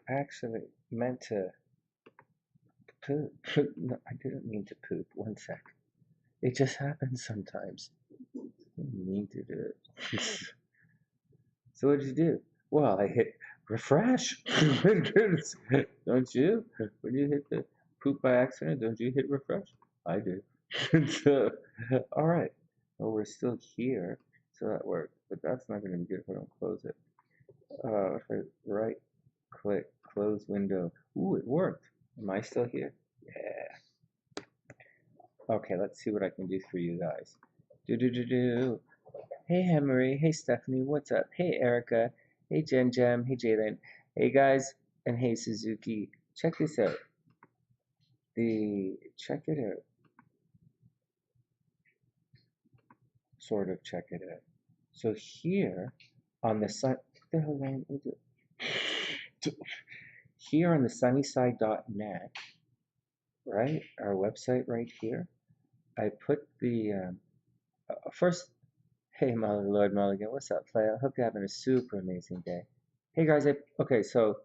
actually meant to poop. No, I didn't mean to poop. One sec. It just happens sometimes. I didn't mean to do it. So what did you do? Well, I hit refresh. Don't you? When you hit the poop by accident, don't you hit refresh? I do. So, all right. Well, we're still here, so that worked. But that's not going to be good if I don't close it. If I right click, close window. Ooh, it worked. Am I still here? Yeah. Okay, let's see what I can do for you guys. Do. Hey, Henry. Hey, Stephanie. What's up? Hey, Erica. Hey, JaneGem. Hey, Jalen. Hey, guys. And hey, Suzuki. Check this out. Check it out. Sort of check it out. So here on the sun, what the hell am I doing? Here on the TheSunnySide.net, right? Our website right here. I put the first. Hey, Lord Mulligan, what's up, Play? I hope you're having a super amazing day. Hey, guys, okay, so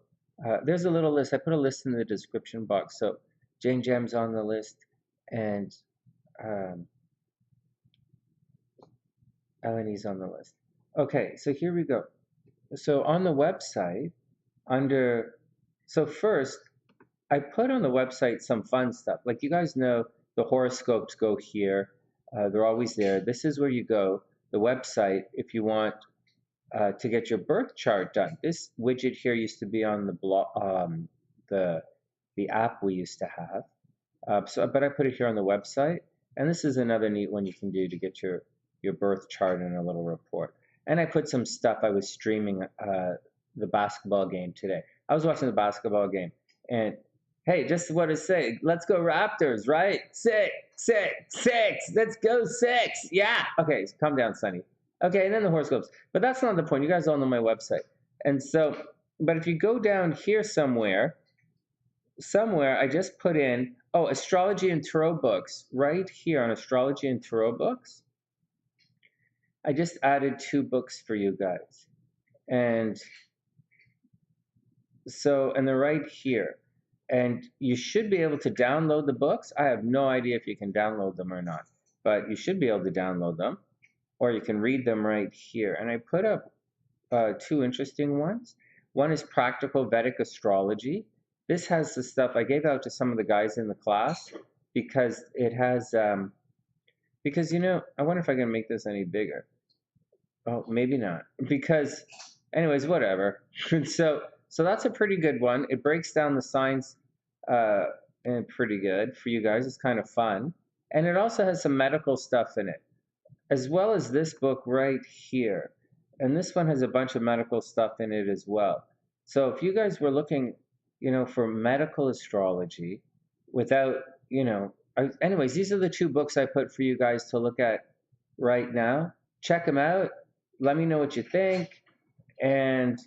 there's a little list. I put a list in the description box. So JaneGem's on the list, and Eleni's on the list. Okay, so here we go. So on the website, so first, I put on the website some fun stuff. Like you guys know, the horoscopes go here. They're always there. This is where you go. The website, if you want to get your birth chart done. This widget here used to be on the blog, the app we used to have. But I put it here on the website, and this is another neat one you can do to get your birth chart in a little report. And I put some stuff. I was streaming the basketball game today. I was watching the basketball game, and hey, just what to say. Let's go Raptors, right? Six. Let's go 6. Yeah. Okay, calm down, Sonny. Okay, and then the horoscopes. But that's not the point. You guys all know my website. And so, but if you go down here somewhere, I just put in, Astrology and Tarot books. Right here on Astrology and Tarot books, I just added 2 books for you guys. And so, and they're right here. And you should be able to download the books. I have no idea if you can download them or not, but you should be able to download them, or you can read them right here. And I put up 2 interesting ones. One is Practical Vedic Astrology. This has the stuff I gave out to some of the guys in the class because it has, because, you know, I wonder if I can make this any bigger. Oh, maybe not. Because, anyways, whatever. So that's a pretty good one. It breaks down the signs and pretty good for you guys. It's kind of fun. And it also has some medical stuff in it, as well as this book right here. And this one has a bunch of medical stuff in it as well. So if you guys were looking, you know, for medical astrology without, you know, anyways, these are the 2 books I put for you guys to look at right now. Check them out. Let me know what you think. And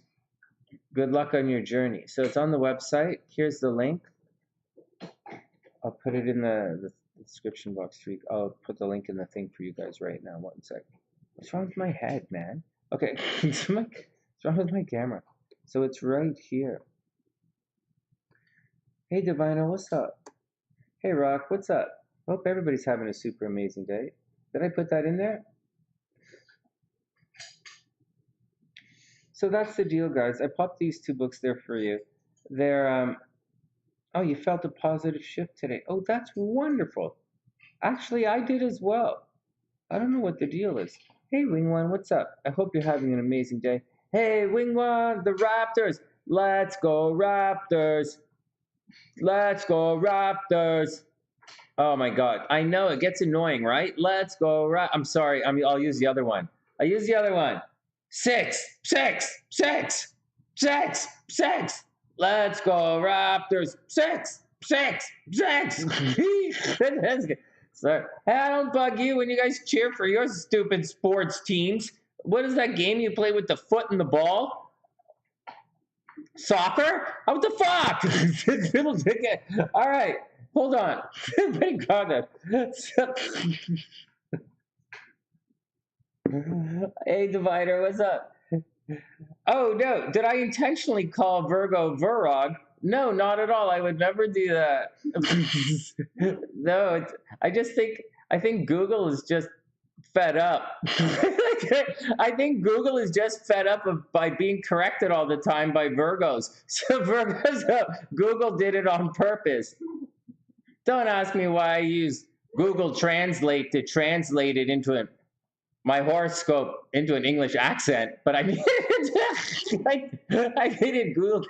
good luck on your journey. So it's on the website. Here's the link. I'll put it in the description box for you. I'll put the link in the thing for you guys right now. 1 sec. What's wrong with my head, man? Okay, what's wrong with my camera? So it's right here. Hey, Divina, what's up? Hey, Rock, what's up? Hope everybody's having a super amazing day. Did I put that in there? So that's the deal, guys. I popped these 2 books there for you. They're, oh, you felt a positive shift today. Oh, that's wonderful. Actually, I did as well. I don't know what the deal is. Hey, Wing1, what's up? I hope you're having an amazing day. Hey, Wing1, the Raptors. Let's go, Raptors. Let's go, Raptors. Oh, my God. I know, it gets annoying, right? Let's go, I'm sorry. I'll use the other one. I'll use the other one. 6. Let's go, Raptors. 6. Sorry. Hey, I don't bug you when you guys cheer for your stupid sports teams. What is that game you play with the foot and the ball? Soccer? What the fuck? All right, hold on. Thank God. Hey, Divider, what's up? Oh, no. Did I intentionally call Virgo Virog? No, not at all. I would never do that. No, I think Google is just fed up. I think Google is just fed up by being corrected all the time by Virgos. So Google did it on purpose. Don't ask me why I use Google Translate to translate it into my horoscope into an English accent, but I needed I needed Google.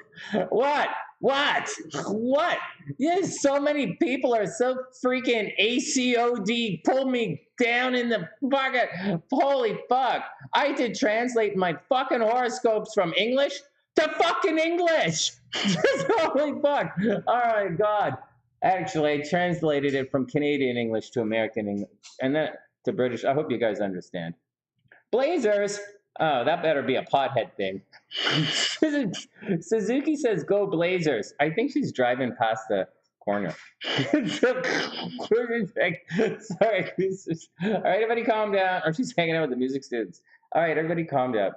What? What? What? Yes, so many people are so freaking ACOD. Pull me down in the bucket. Holy fuck! I had to translate my fucking horoscopes from English to fucking English. Holy fuck! All right, God. Actually, I translated it from Canadian English to American English, and then to British. I hope you guys understand. Blazers. Oh, that better be a pothead thing. Suzuki says, "Go Blazers." I think she's driving past the corner. Sorry. All right, everybody calm down. Or she's hanging out with the music students. All right, everybody calm down.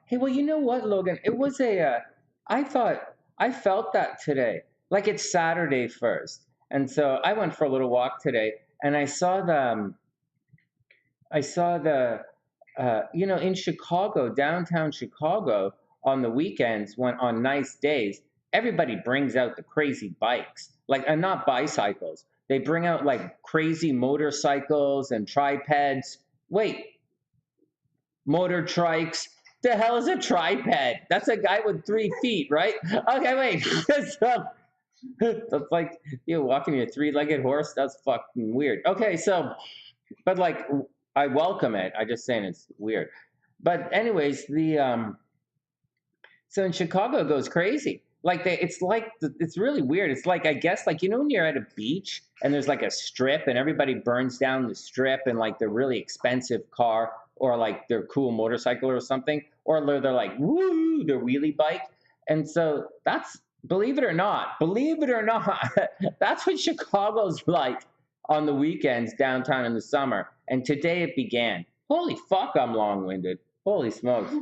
Hey, well, you know what, Logan? It was I felt that today. Like it's Saturday first. And so I went for a little walk today and I saw in Chicago, downtown Chicago, on the weekends, when on nice days, everybody brings out the crazy bikes, like, and not bicycles. They bring out like crazy motorcycles and tripods. Wait, motor trikes. The hell is a tripod? That's a guy with 3 feet, right? Okay, wait. That's like you walking your 3-legged horse. That's fucking weird. Okay, so, but like, I welcome it. I just saying it's weird. But anyways, so in Chicago it goes crazy. Like it's really weird. It's like, I guess, like, when you're at a beach and there's like a strip and everybody burns down the strip in like their really expensive car or like their cool motorcycle or something, or they're like, woo, their wheelie bike. And so that's, believe it or not, that's what Chicago's like on the weekends downtown in the summer. And today it began. Holy fuck, I'm long-winded. Holy smokes.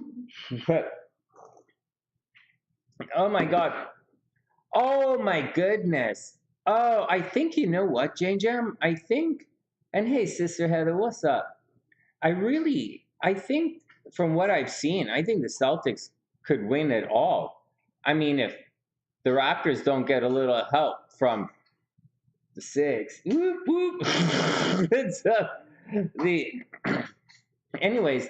Oh my God. Oh my goodness. Oh, I think, you know what, JaneGem? I think, and hey, Sister Heather, what's up? I think from what I've seen, I think the Celtics could win it all. I mean, if the Raptors don't get a little help from the Six. Whoop, whoop. It's, anyways,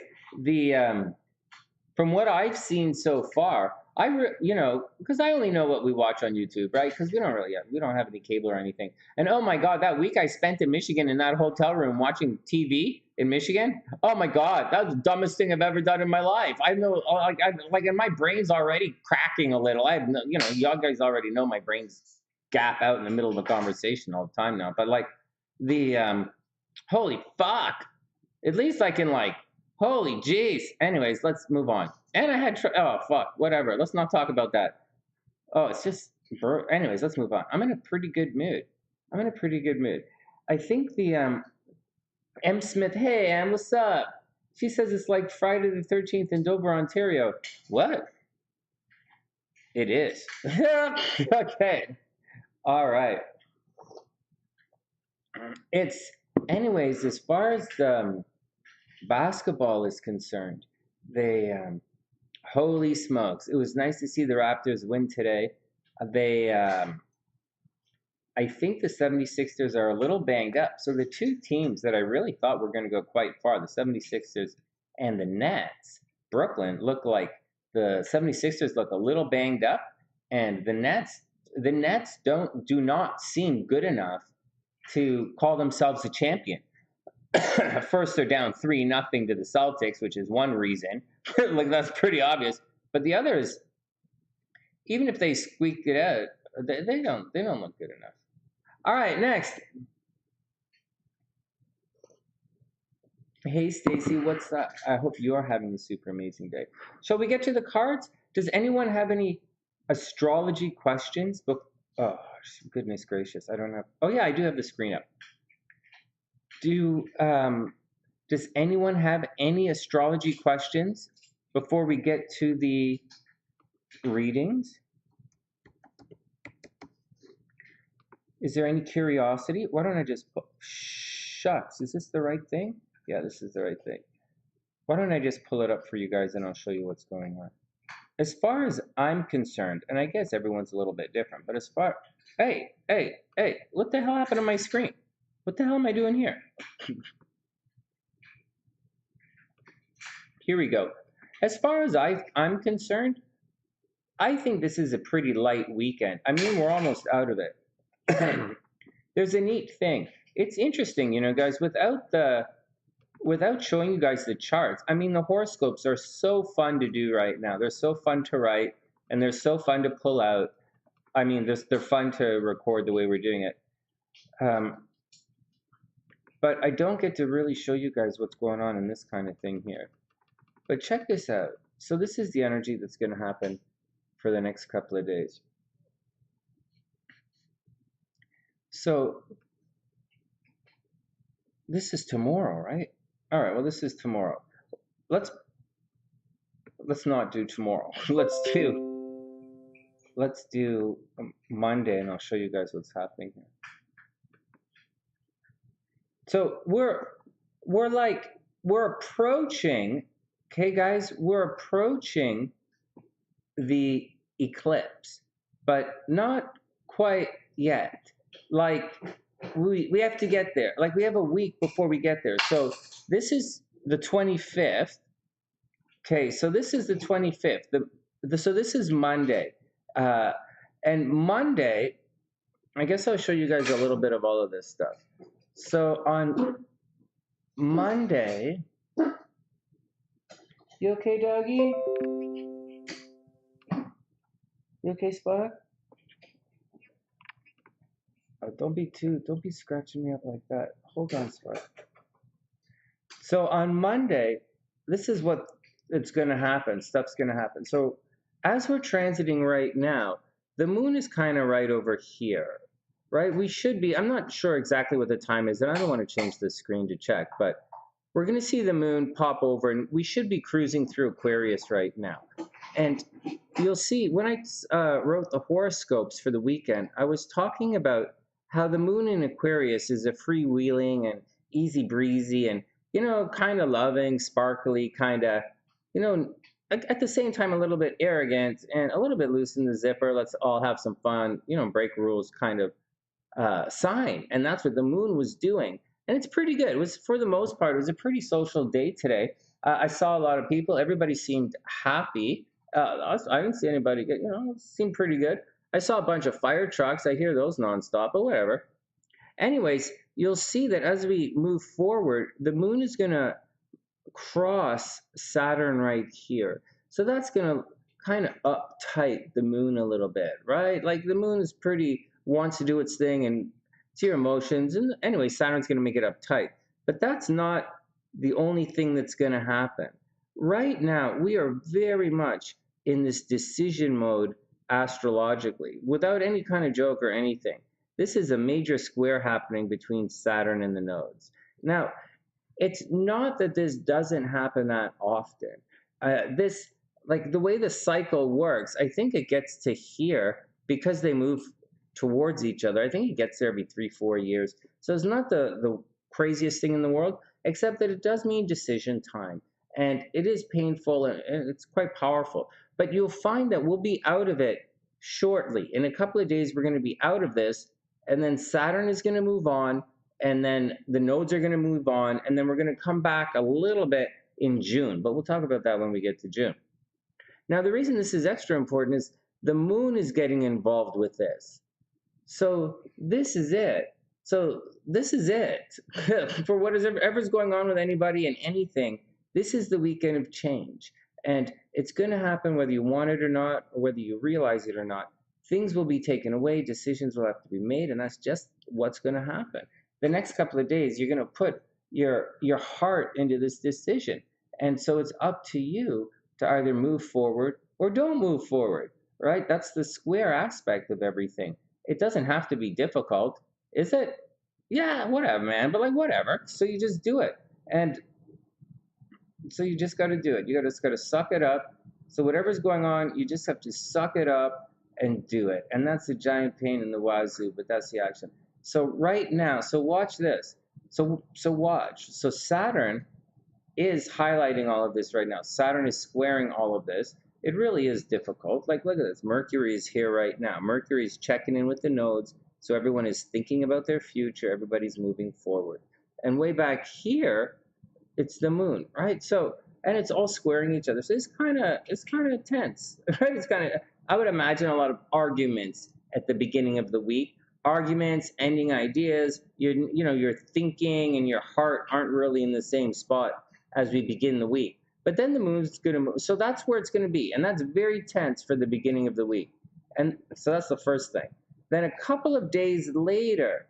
from what I've seen so far, because I only know what we watch on YouTube, right? Because we don't have any cable or anything. And oh my God, that week I spent in Michigan in that hotel room watching TV in Michigan. Oh my God, that was the dumbest thing I've ever done in my life. I know, and my brain's already cracking a little. I have no, y'all guys already know my brain's gap out in the middle of a conversation all the time now. But like holy fuck, at least I can holy jeez. Anyways, let's move on. And I had, oh fuck, whatever. Let's not talk about that. Oh, it's just, anyways, let's move on. I'm in a pretty good mood. I think the, M. Smith, hey, Em, what's up? She says it's like Friday the 13th in Dover, Ontario. What? It is. Okay. All right. Anyways, as far as the basketball is concerned, they, holy smokes, it was nice to see the Raptors win today. I think the 76ers are a little banged up. So the two teams that I really thought were going to go quite far, the 76ers and the Nets, Brooklyn, the 76ers look a little banged up, and the Nets do not seem good enough to call themselves a champion. First, they're down 3-0 to the Celtics, which is one reason. That's pretty obvious. But the other is, even if they squeaked it out, they don't look good enough. All right, next. Hey, Stacy, what's up? I hope you're having a super amazing day. Shall we get to the cards? Does anyone have any astrology questions? Oh, goodness gracious, I don't have. Oh yeah, I do have the screen up. Does anyone have any astrology questions before we get to the readings? Is there any curiosity? Why don't I just put, shucks, is this the right thing? Yeah, this is the right thing. Why don't I just pull it up for you guys and I'll show you what's going on. As far as I'm concerned, and I guess everyone's a little bit different, but as far, hey, what the hell happened to my screen? What the hell am I doing here? Here we go. As far as I'm concerned, I think this is a pretty light weekend. I mean, we're almost out of it. There's a neat thing. It's interesting, you know, guys, without showing you guys the charts. I mean, the horoscopes are so fun to do right now. They're so fun to write, and they're so fun to pull out. I mean, they're fun to record the way we're doing it. But I don't get to really show you guys what's going on in this kind of thing here. But check this out. So this is the energy that's going to happen for the next couple of days. So this is tomorrow, right? All right, well, this is tomorrow. Let's not do tomorrow. Let's do Monday, and I'll show you guys what's happening here. So we're approaching, okay, guys, we're approaching the eclipse, but not quite yet. Like we have to get there. Like we have a week before we get there. So this is the 25th. Okay, so this is the 25th. So this is Monday. And Monday, I guess I'll show you guys a little bit of all of this stuff. So on Monday, you okay, doggy? You okay, Spot? Oh, don't be scratching me up like that. Hold on, Spot. So on Monday, this is what it's going to happen. Stuff's going to happen. So as we're transiting right now, the moon is kind of right over here, right? We should be, I'm not sure exactly what the time is, and I don't want to change the screen to check, but we're going to see the moon pop over, and we should be cruising through Aquarius right now. And you'll see, when I wrote the horoscopes for the weekend, I was talking about how the moon in Aquarius is a freewheeling and easy breezy and, you know, kind of loving, sparkly, kind of, you know, at the same time, a little bit arrogant and a little bit loose in the zipper. Let's all have some fun, you know, break rules kind of sign. And that's what the moon was doing. And it's pretty good. It was, for the most part, it was a pretty social day today. I saw a lot of people. Everybody seemed happy. I didn't see anybody get, you know, it seemed pretty good. I saw a bunch of fire trucks. I hear those nonstop, but whatever. Anyways, you'll see that as we move forward, the moon is going to cross Saturn right here. So that's going to kind of uptight the moon a little bit, right? Like the moon is wants to do its thing and it's your emotions. And anyway, Saturn's going to make it uptight. But that's not the only thing that's going to happen. Right now, we are very much in this decision mode astrologically, without any kind of joke or anything. This is a major square happening between Saturn and the nodes. Now, it's not that this doesn't happen that often. Like the way the cycle works, I think it gets to here because they move towards each other. I think it gets there every 3-4 years. So it's not the craziest thing in the world, except that it does mean decision time. And it is painful and it's quite powerful. But you'll find that we'll be out of it shortly. In a couple of days, we're going to be out of this. And then Saturn is going to move on. And then the nodes are going to move on. And then we're going to come back a little bit in June. But we'll talk about that when we get to June. Now, the reason this is extra important is the moon is getting involved with this. So this is it. So this is it. For whatever's going on with anybody and anything, this is the weekend of change. And it's going to happen whether you want it or not, or whether you realize it or not. Things will be taken away, decisions will have to be made, and that's just what's going to happen. The next couple of days, you're going to put your heart into this decision. And so it's up to you to either move forward or don't move forward, right? That's the square aspect of everything. It doesn't have to be difficult, is it? Yeah, whatever, man, but like whatever. So you just do it. And So you just got to do it. You just got to suck it up. So whatever's going on, you just have to suck it up and do it. And that's a giant pain in the wazoo, but that's the action. So right now, so watch this. So watch. So Saturn is highlighting all of this right now. Saturn is squaring all of this. It really is difficult. Like, look at this. Mercury is here right now. Mercury is checking in with the nodes. So everyone is thinking about their future. Everybody's moving forward. And way back here, it's the moon, right? So, and it's all squaring each other. So it's kind of tense, right? It's kind of, I would imagine a lot of arguments at the beginning of the week. Arguments, ending ideas. Your thinking and your heart aren't really in the same spot as we begin the week. But then the moon's going to move. So that's where it's going to be. And that's very tense for the beginning of the week. And so that's the first thing. Then a couple of days later,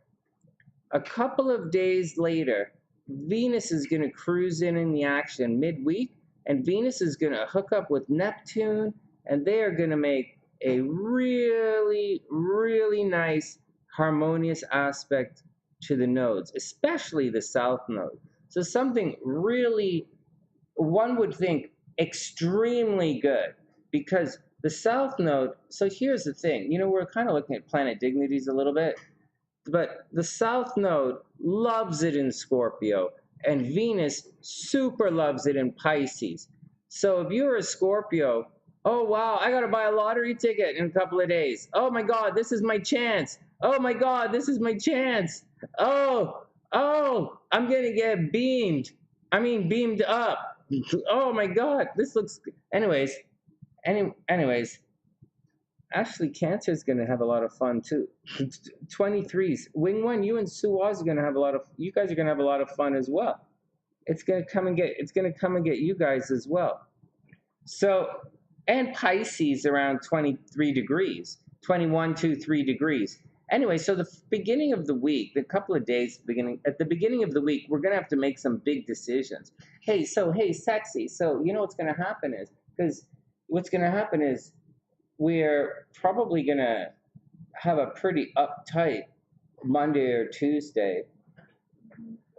Venus is going to cruise in the action midweek, and Venus is going to hook up with Neptune, and they are going to make a really, really nice harmonious aspect to the nodes, especially the south node. So something really, one would think, extremely good, because the south node, so here's the thing, we're kind of looking at planet dignities a little bit, but the south node loves it in Scorpio, and Venus super loves it in Pisces. So if you're a Scorpio, oh wow, I gotta buy a lottery ticket in a couple of days. Oh my God, this is my chance. Oh my God, this is my chance. Oh, I'm gonna get beamed up. Oh my God, this looks, anyways, actually, Cancer is going to have a lot of fun too. 23s, Wing One, you and Sue Oz are going to have you guys are going to have a lot of fun as well. It's going to come and get you guys as well. So, and Pisces around 23 degrees, 21, 2, 3 degrees. Anyway, so the beginning of the week, the couple of days at the beginning of the week, we're going to have to make some big decisions. Hey, sexy. So, what's going to happen is, we're probably going to have a pretty uptight Monday or Tuesday,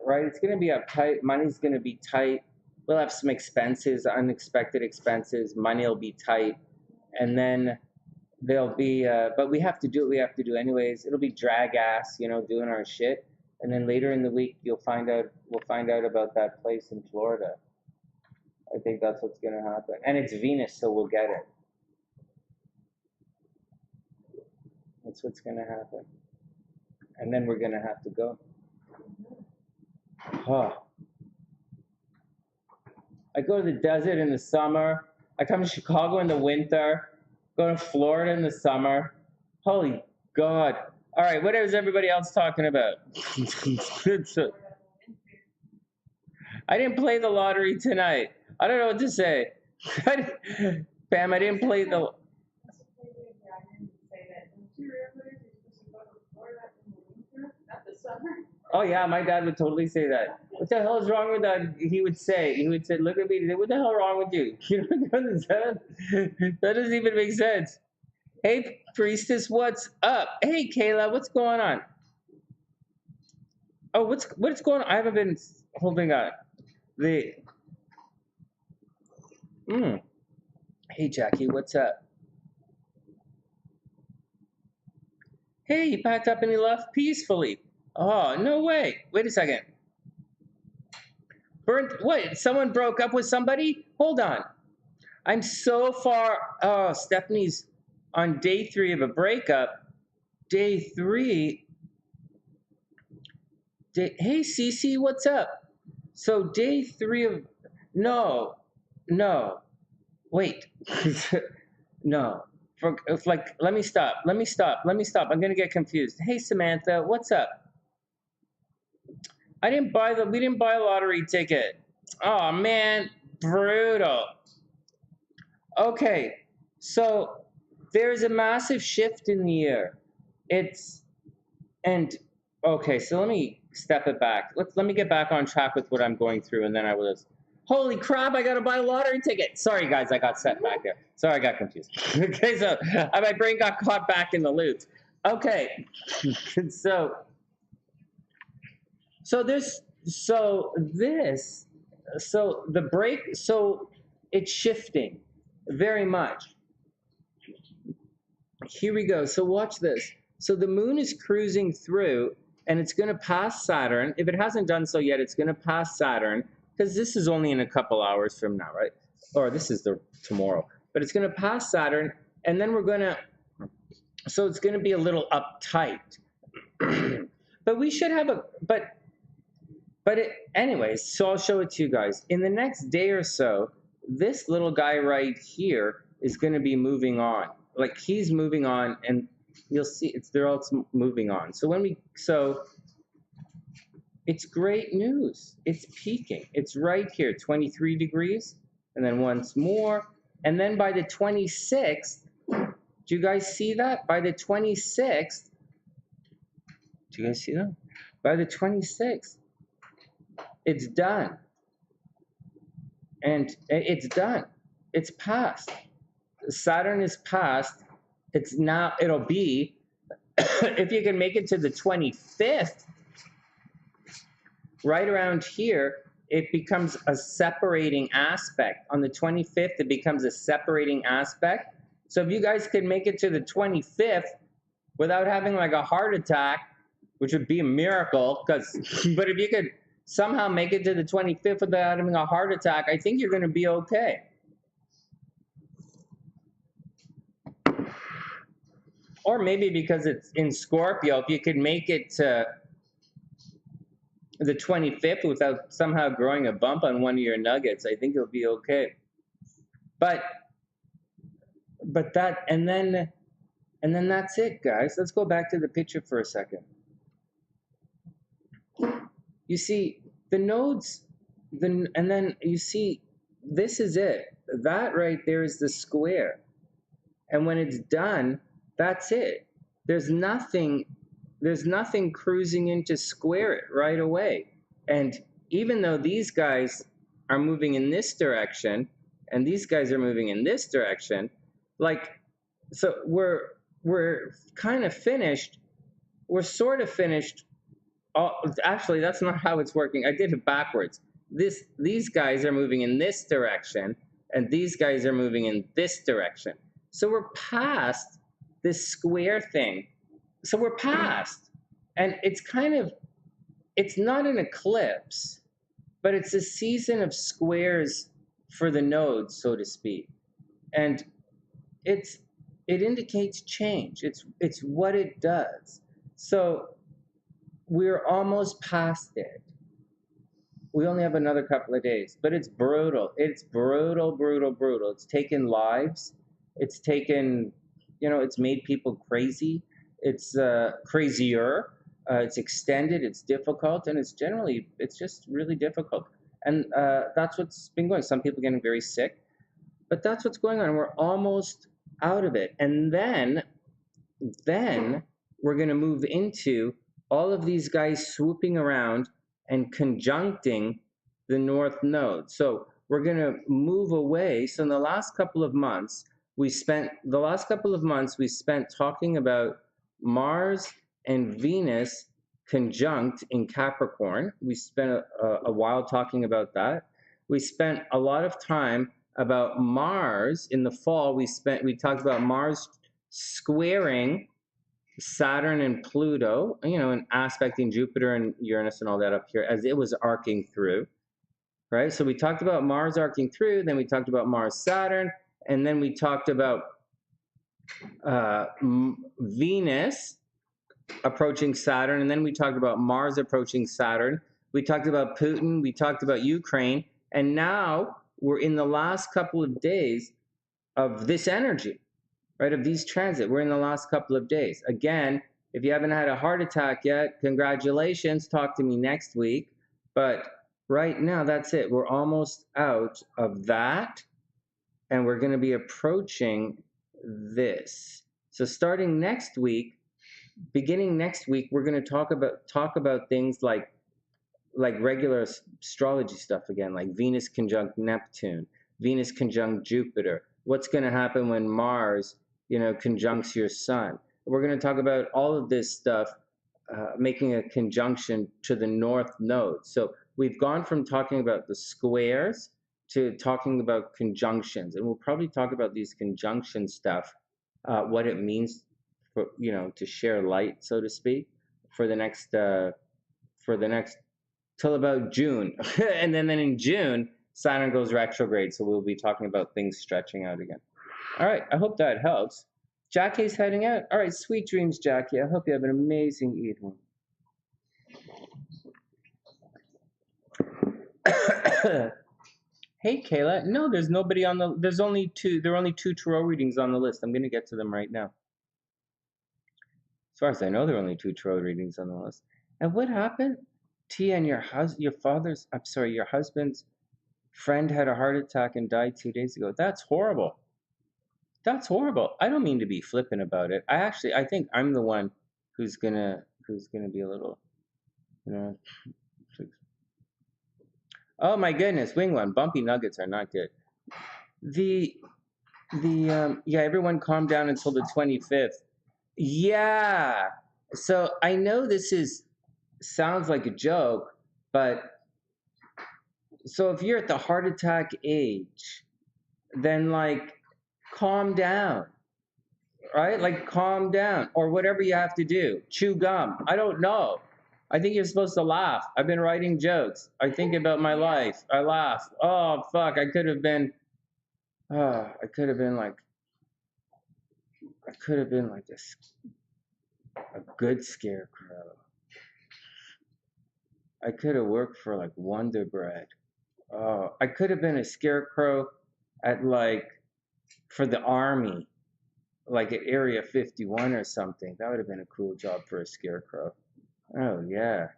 right? It's going to be uptight. Money's going to be tight. We'll have some expenses, unexpected expenses. Money will be tight. And then there'll be, but we have to do what we have to do anyways. It'll be drag ass, doing our shit. And then later in the week, we'll find out about that place in Florida. I think that's what's going to happen. And it's Venus, so we'll get it. That's what's going to happen. And then we're going to have to go. I go to the desert in the summer. I come to Chicago in the winter. Go to Florida in the summer. Holy God. All right, what is everybody else talking about? I didn't play the lottery tonight. I don't know what to say. Bam, I didn't play the... Oh yeah, my dad would totally say that. What the hell is wrong with that? He would say, look at me, what the hell is wrong with you? That doesn't even make sense. Hey, priestess, what's up? Hey, Kayla, what's going on? Oh, what's going on? I haven't been holding on. Hey, Jackie, what's up? Hey, you packed up and you left peacefully. Oh, no way. Wait a second. What? Someone broke up with somebody? Hold on. I'm so far. Oh, Stephanie's on day 3 of a breakup. Day 3. Hey, Cece, what's up? So day 3 of. No. Wait. No. Let me stop. I'm going to get confused. Hey, Samantha, what's up? We didn't buy a lottery ticket. Oh man, brutal. Okay, so there's a massive shift in the year. Okay, so let me step it back. Let me get back on track with what I'm going through, and then I will just, holy crap, I gotta buy a lottery ticket. Sorry guys, I got set back there. Sorry, I got confused. Okay, so my brain got caught back in the loop. Okay, So this so the break, so it's shifting very much. Here we go. So watch this. So the moon is cruising through, and it's going to pass Saturn. If it hasn't done so yet, it's going to pass Saturn, because this is only in a couple hours from now, right? Or this is the tomorrow. But it's going to pass Saturn, and then we're going to, so it's going to be a little uptight. But we should have a, anyways, so I'll show it to you guys. In the next day or so, this little guy right here is going to be moving on. Like, he's moving on, and you'll see they're all moving on. So it's great news. It's peaking. It's right here, 23 degrees, and then once more. And then by the 26th, do you guys see that? By the 26th, do you guys see that? By the 26th, it's done. And it's done. It's passed. Saturn is passed. It's now, it'll be, if you can make it to the 25th, right around here, it becomes a separating aspect. On the 25th, it becomes a separating aspect. So if you guys could make it to the 25th without having like a heart attack, which would be a miracle, but if you could somehow make it to the 25th without having a heart attack, I think you're going to be okay. Or maybe because it's in Scorpio, if you could make it to the 25th without somehow growing a bump on one of your nuggets, I think it'll be okay. But that, and then that's it, guys. Let's go back to the picture for a second. You see the nodes, and then you see this is it. That right there is the square, and when it's done, that's it. There's nothing cruising in to square it right away. And even though these guys are moving in this direction, and these guys are moving in this direction, like, so we're kind of finished. We're sort of finished. Actually, that's not how it's working. I did it backwards. These guys are moving in this direction, and these guys are moving in this direction. So we're past this square thing. So we're past, and it's kind of, it's not an eclipse, but it's a season of squares for the nodes, so to speak. And it indicates change. It's what it does. So we're almost past it. We only have another couple of days, but it's brutal. It's brutal, brutal, brutal. It's taken lives. It's taken, it's made people crazy. It's crazier. It's extended. It's difficult, and it's just really difficult. And that's what's been going. Some people getting very sick, but that's what's going on. We're almost out of it, and then we're going to move into all of these guys swooping around and conjuncting the North Node. So we're going to move away. So in the last couple of months, we spent talking about Mars and Venus conjunct in Capricorn. We spent a while talking about that. We spent a lot of time about Mars in the fall. We talked about Mars squaring Saturn and Pluto, and aspecting Jupiter and Uranus and all that up here as it was arcing through, right? So we talked about Mars arcing through, then we talked about Mars Saturn, and then we talked about Venus approaching Saturn, and then we talked about Mars approaching Saturn. We talked about Putin, we talked about Ukraine, and now we're in the last couple of days of this energy, right, of these transits. We're in the last couple of days. Again, if you haven't had a heart attack yet, congratulations, talk to me next week. But right now, that's it. We're almost out of that, and we're going to be approaching this. So starting next week, beginning next week, we're going to talk about things like regular astrology stuff again, like Venus conjunct Neptune, Venus conjunct Jupiter. What's going to happen when Mars, conjuncts your sun? We're going to talk about all of this stuff, making a conjunction to the North Node. So we've gone from talking about the squares to talking about conjunctions, and we'll probably talk about these conjunction stuff, what it means for, you know, to share light, so to speak, for the next till about June. And then in June, Saturn goes retrograde, so we'll be talking about things stretching out again. All right, I hope that helps. Jackie's heading out. All right, sweet dreams, Jackie. I hope you have an amazing evening. Hey, Kayla. No, there's nobody on the, there are only two tarot readings on the list. I'm going to get to them right now. As far as I know, there are only two tarot readings on the list. And what happened? Tia, and your husband's friend had a heart attack and died 2 days ago. That's horrible. That's horrible. I don't mean to be flippant about it. I think I'm the one who's gonna be a little, you know. Oh my goodness, wing one. Bumpy nuggets are not good. Yeah, everyone calm down until the 25th. Yeah. So I know this sounds like a joke, but so if you're at the heart attack age, then like calm down, right? Like calm down, or whatever you have to do. Chew gum. I don't know. I think you're supposed to laugh. I've been writing jokes. I think about my life. I laugh. Oh fuck! I could have been like a good scarecrow. I could have worked for like Wonder Bread. Oh, I could have been a scarecrow at for the army, like at Area 51 or something. That would have been a cool job for a scarecrow. Oh yeah.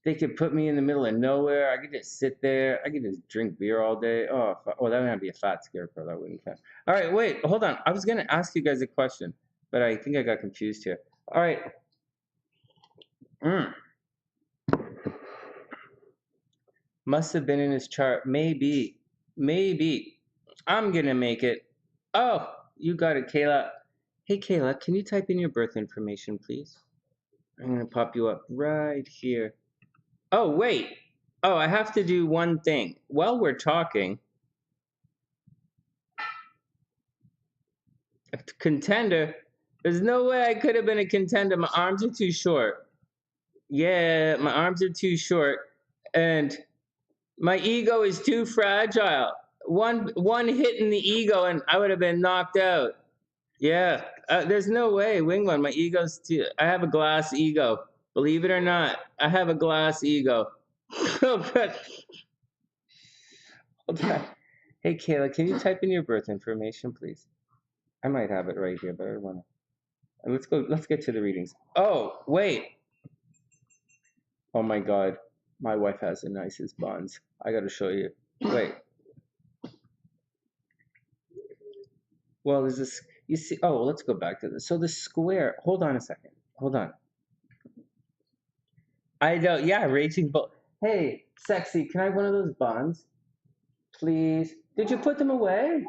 They could put me in the middle of nowhere. I could just sit there. I could just drink beer all day. Oh, that would be a fat scarecrow. That wouldn't count. All right, wait, hold on. I was gonna ask you guys a question, but I think I got confused here. All right. Must have been in his chart. Maybe. I'm gonna make it. Oh, you got it, Kayla. Hey, Kayla, can you type in your birth information, please? I'm gonna pop you up right here. Oh, wait. Oh, I have to do one thing. While we're talking, a contender, there's no way I could have been a contender. My arms are too short. Yeah, my arms are too short. And my ego is too fragile. One hit in the ego and I would have been knocked out. Yeah, there's no way, Wing One. My ego's too. I have a glass ego. Believe it or not, I have a glass ego. Oh, God. Hold on. Hey, Kayla, can you type in your birth information, please? I might have it right here, but I don't want to. Let's get to the readings. Oh, wait. Oh my God. My wife has the nicest buns. I got to show you. Wait. Well, there's this. You see? Oh, let's go back to this. So the square. Hold on a second. Hold on. I know. Yeah, raging bull. Hey, sexy. Can I have one of those buns, please? Did you put them away?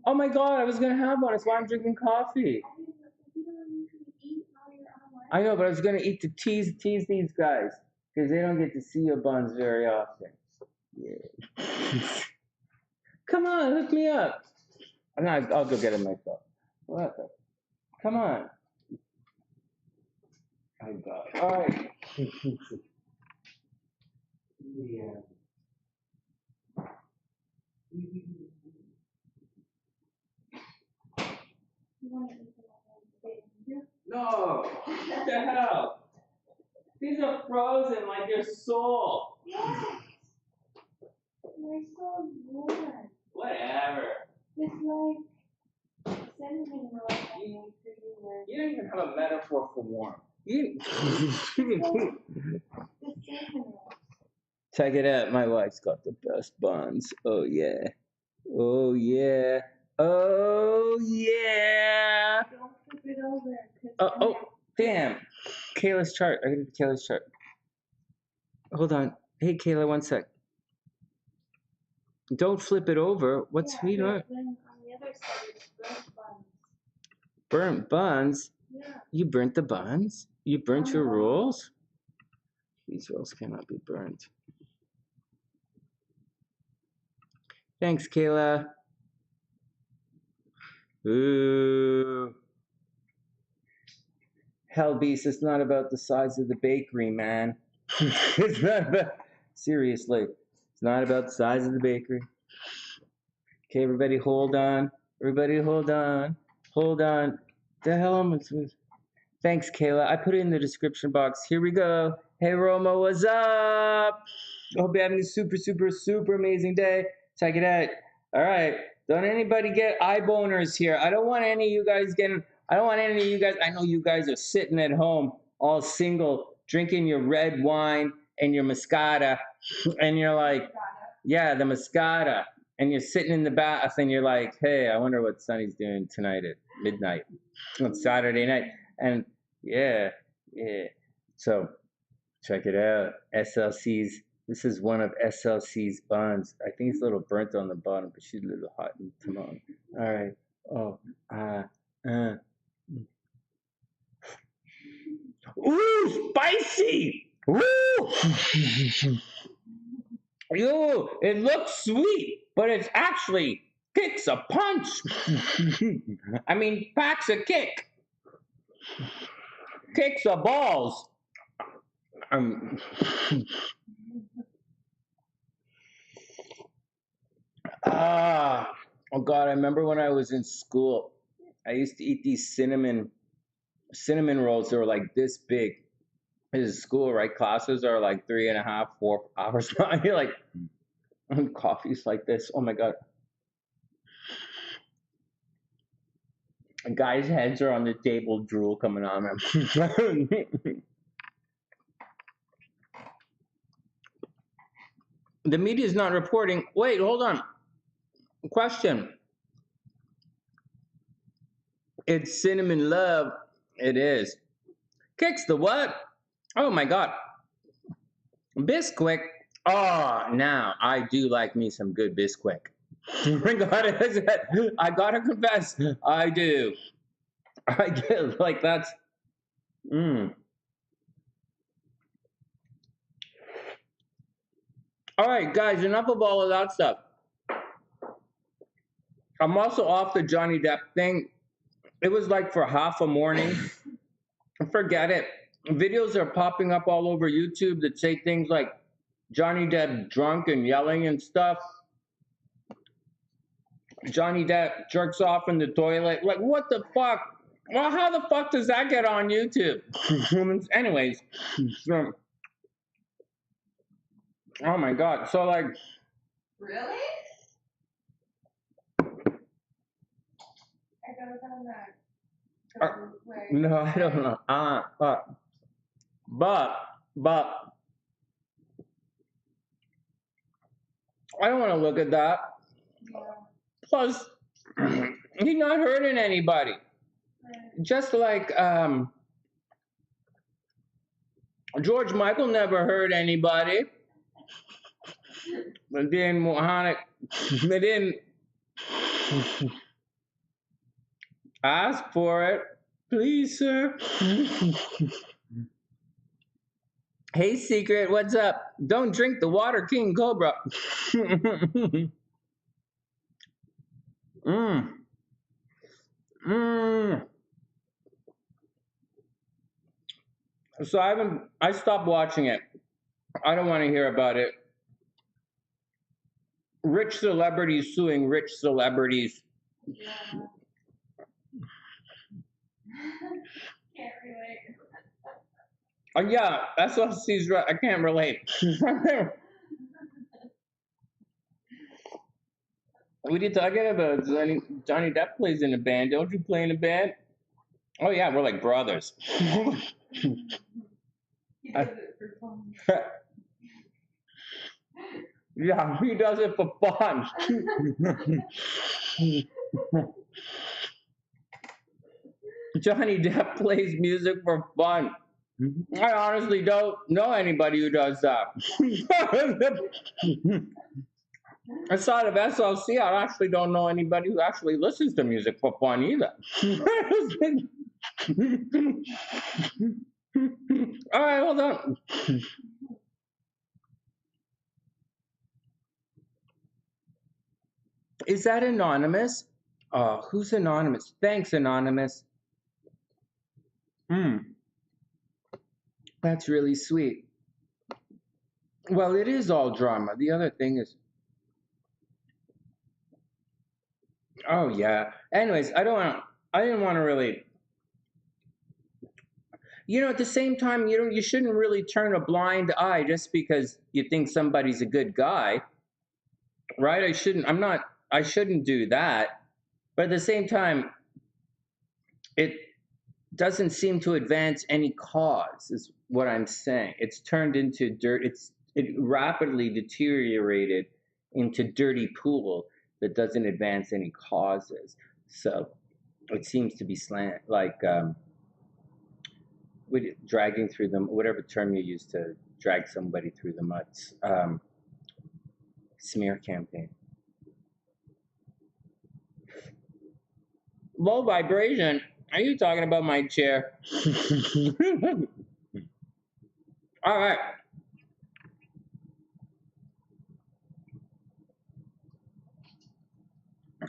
Oh my God, I was gonna have one. That's why I'm drinking coffee. I know, but I was gonna eat to tease these guys because they don't get to see your buns very often. Yeah. Come on, hook me up. I'll go get it myself. What? Come on. Oh God. All right. Yeah. No. What the hell? These are frozen like your soul. Yes. My soul's warm. Whatever. It's like cinnamon roll. You don't even have a metaphor for warm. Check it out. My wife's got the best buns. Oh yeah. Oh yeah. Oh yeah. Don't flip it over. Oh damn. Kayla's chart. I gotta do Kayla's chart. Hold on. Hey Kayla, one sec. Don't flip it over. What's sweetheart? On the other side, it's burnt buns. Burnt buns? Yeah. You burnt the buns? You burnt your rules? These rolls cannot be burned. Thanks, Kayla. Ooh. Hell Beast, it's not about the size of the bakery, man. It's not about, seriously, it's not about the size of the bakery. Okay, everybody hold on. Everybody hold on. Hold on. The hell, thanks, Kayla. I put it in the description box. Here we go. Hey, Roma, what's up? Hope you're having a super, super, super amazing day. Check it out. All right. Don't anybody get eye boners here. I don't want any of you guys getting, I don't want any of you guys, I know you guys are sitting at home all single, drinking your red wine and your Moscata, and you're like, yeah, the Moscata. And you're sitting in the bath and you're like, hey, I wonder what Sunny's doing tonight at midnight on Saturday night. And yeah. So check it out. SLC's. This is one of SLC's buns. I think it's a little burnt on the bottom, but she's a little hot and tamale. All right. Oh. Ooh, spicy. Ooh. Yo, it looks sweet, but it's actually kicks a punch. I mean, packs a kick. Kicks a balls. Oh God, I remember when I was in school, I used to eat these cinnamon rolls. They were like this big. This is school, right? Classes are like 3.5, 4 hours long. You're like, coffee's like this. Oh my God. Guys' heads are on the table, drool coming on them. The media is not reporting. Wait, hold on. Question. It's cinnamon love. It is. Kicks the what? Oh my God. Bisquick. Oh, now I do like me some good Bisquick. I gotta confess, I do. I do. Like that's. All right, guys, enough of all of that stuff. I'm also off the Johnny Depp thing. It was like for half a morning. Forget it. Videos are popping up all over YouTube that say things like Johnny Depp drunk and yelling and stuff. Johnny Depp jerks off in the toilet. Like, what the fuck? Well, how the fuck does that get on YouTube? Anyways. Oh my God. So like. Really? I got it on that. No, I don't know. But I don't want to look at that. Yeah. Plus, he's not hurting anybody. Right. Just like George Michael never hurt anybody. But then Mohammed, they didn't ask for it. Please, sir. Hey, Secret, what's up? Don't drink the water, King Cobra. So I stopped watching it. I don't want to hear about it. Rich celebrities suing rich celebrities. Yeah. Can't relate. Yeah, SLC's right. I can't relate. What are you talking about? Johnny Depp plays in a band. Don't you play in a band? Oh yeah, we're like brothers. He does it for fun. Yeah, he does it for fun. Johnny Depp plays music for fun. I honestly don't know anybody who does that. Aside of SLC, I actually don't know anybody who actually listens to music for fun either. All right, hold on. Is that anonymous? Oh, who's anonymous? Thanks, anonymous. That's really sweet. Well, it is all drama. The other thing is, oh yeah. Anyways, I didn't want to really, at the same time, you shouldn't really turn a blind eye just because you think somebody's a good guy, right? I shouldn't do that. But at the same time, it doesn't seem to advance any cause, is what I'm saying. It's turned into dirt. It rapidly deteriorated into dirty pool that doesn't advance any causes. So it seems to be dragging through them, whatever term you use to drag somebody through the mud. Smear campaign. Low vibration. Are you talking about my chair? All right.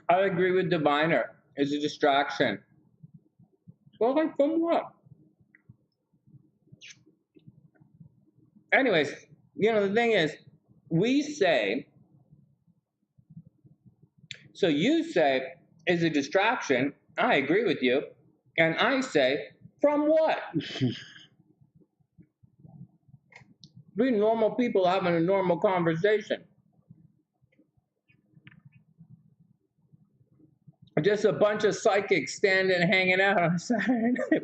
I agree with Diviner. It's a distraction. Well, like from what? Anyways, the thing is, we say, so you say, is a distraction. I agree with you. And I say, from what? We normal people having a normal conversation. Just a bunch of psychics standing hanging out on Saturday night.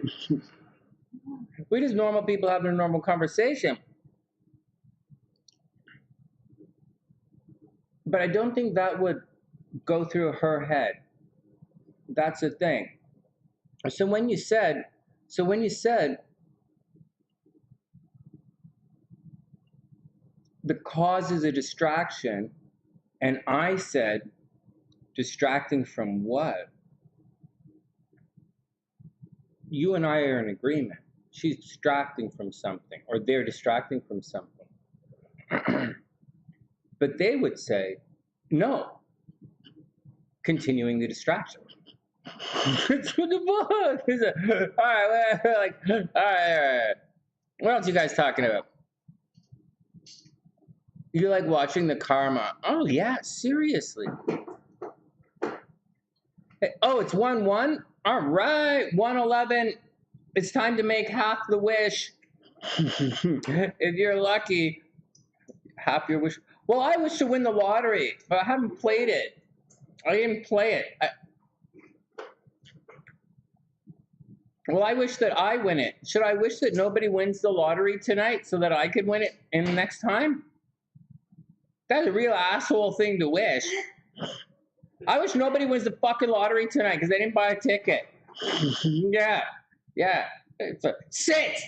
We just normal people having a normal conversation. But I don't think that would go through her head. That's the thing. So when you said the cause is a distraction, and I said, distracting from what? You and I are in agreement. She's distracting from something, or they're distracting from something. But they would say, no, continuing the distraction. It's what the fuck? All right. What else are you guys talking about? You like watching the karma? Oh yeah, seriously. Hey, oh, it's 1-1. All right, 111. It's time to make half the wish. If you're lucky, half your wish. Well, I wish to win the lottery, but I haven't played it. I didn't play it. Well, I wish that I win it. Should I wish that nobody wins the lottery tonight so that I could win it in the next time? That's a real asshole thing to wish. I wish nobody wins the fucking lottery tonight because they didn't buy a ticket. Yeah. It's a 6.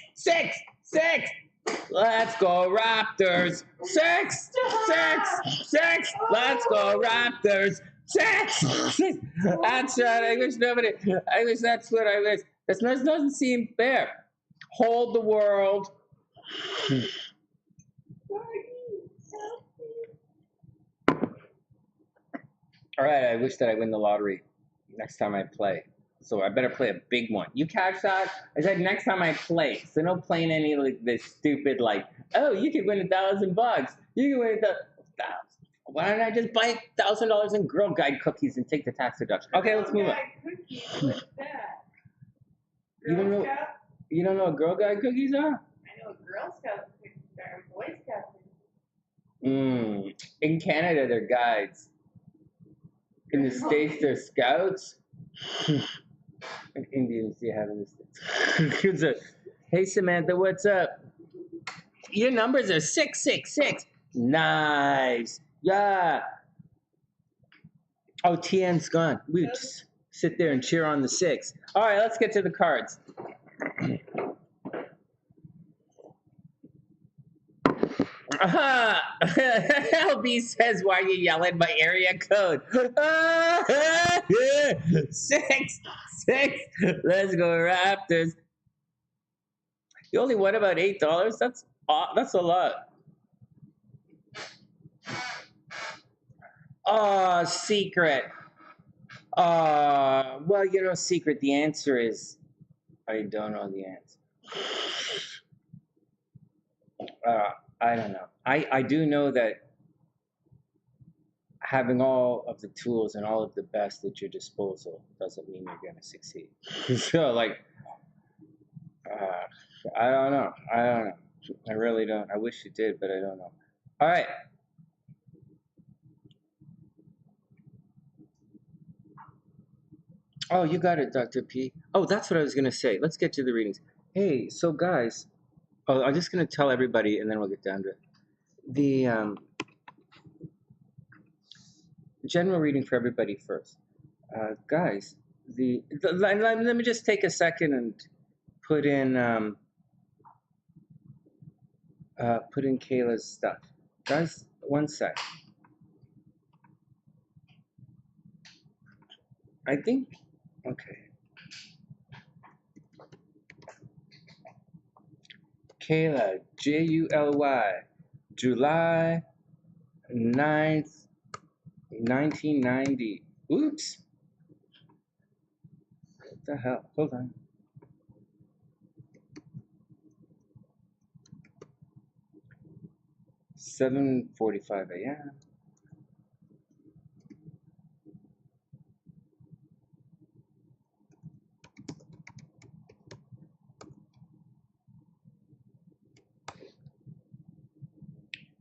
Let's go Raptors. 6. Let's go Raptors. 6. That's right. I wish that's what I wish. That doesn't seem fair. Hold the world. All right, I wish that I win the lottery next time I play. So I better play a big one. You catch that? I said next time I play. So no playing any like this stupid oh, you could win $1,000. You can win $1,000. Why don't I just buy $1,000 in Girl Guide cookies and take the tax deduction? Okay, let's move on. What's that? You don't know what Girl Guide cookies are? I know what Girl Scout cookies are, Boy Scout cookies. In Canada, they're guides. In the States, they're scouts. What Indians do you have in the States? Hey, Samantha, what's up? Your numbers are 666. Nice. Yeah. Oh, TN's gone. We just sit there and cheer on the 6. All right, let's get to the cards. LB says, why are you yelling my area code? 6. Let's go Raptors. You only won about $8? That's a lot. Oh, secret. Well, you know, secret. The answer is I don't know the answer. I don't know. I do know that having all of the tools and all of the best at your disposal doesn't mean you're going to succeed. So, like, I don't know. I don't know. I really don't. I wish you did, but I don't know. All right. Oh, you got it, Dr. P. Oh, that's what I was going to say. Let's get to the readings. Hey, so guys, I'm just going to tell everybody and then we'll get down to it. The general reading for everybody first. Guys, let me just take a second and put in Kayla's stuff. Guys, one sec. I think, okay. Kayla, July, July 9th, 1990. Oops. What the hell? Hold on. $7:45 a.m.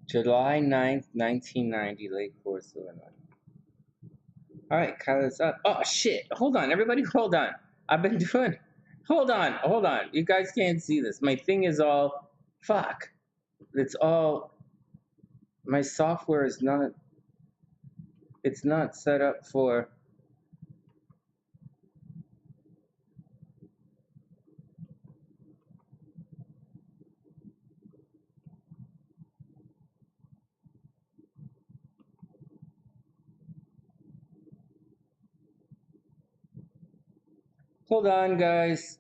July 9th, 1990, Lake Forest, Illinois. All right, Kyla's up. Oh, shit. Hold on. Everybody, hold on. I've been doing... Hold on. You guys can't see this. My thing is all... Fuck. It's all... My software is not... It's not set up for... Hold on, guys.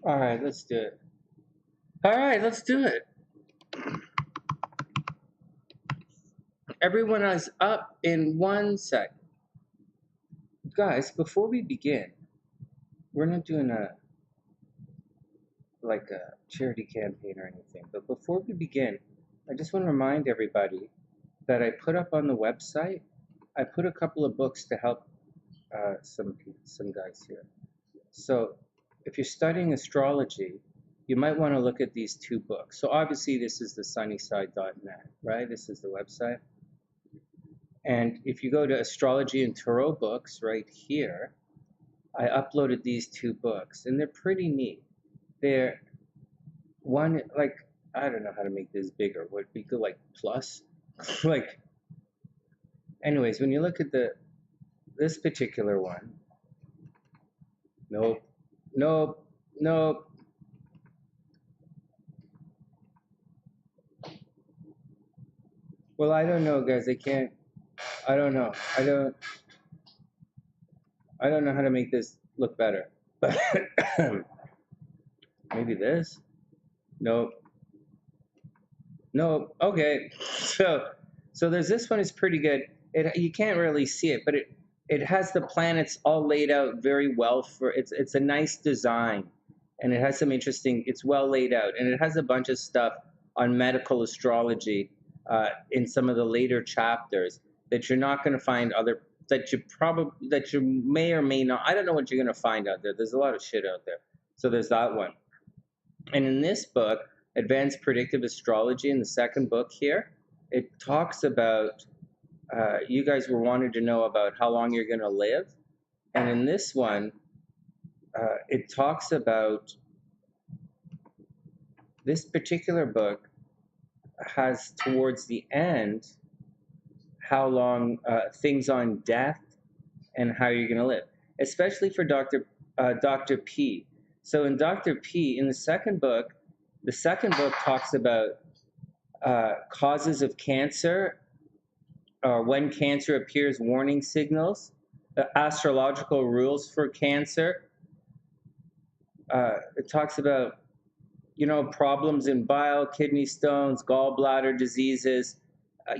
All right, let's do it. All right, let's do it. Everyone is up in 1 sec. Guys, before we begin, we're not doing a charity campaign or anything, but before we begin, I just want to remind everybody that I put up on the website, I put a couple of books to help some guys here. So if you're studying astrology, you might want to look at these 2 books. So obviously this is TheSunnySide.net, right? This is the website. And if you go to Astrology and Tarot books right here, I uploaded these 2 books, and they're pretty neat. They're one, like, I don't know how to make this bigger. Would we go like plus? Like, anyways, when you look at this particular one, nope. Well, I don't know, guys. I don't know. I don't know how to make this look better. But maybe this? Nope. Okay. So there's this one is pretty good. You can't really see it, but it has the planets all laid out very well for it's a nice design, and it has some interesting. It's well laid out, and it has a bunch of stuff on medical astrology in some of the later chapters that you're not going to find that you may or may not. I don't know what you're going to find out there. There's a lot of shit out there. So there's that one. And in this book, Advanced Predictive Astrology, in the second book here, it talks about, you guys were wanting to know about how long you're going to live. And in this one, it talks about, this particular book has towards the end, how long, things on death and how you're going to live, especially for Dr. P. So in Dr. P, in the second book talks about causes of cancer when Cancer appears, warning signals, the astrological rules for Cancer. It talks about, you know, problems in bile, kidney stones, gallbladder diseases,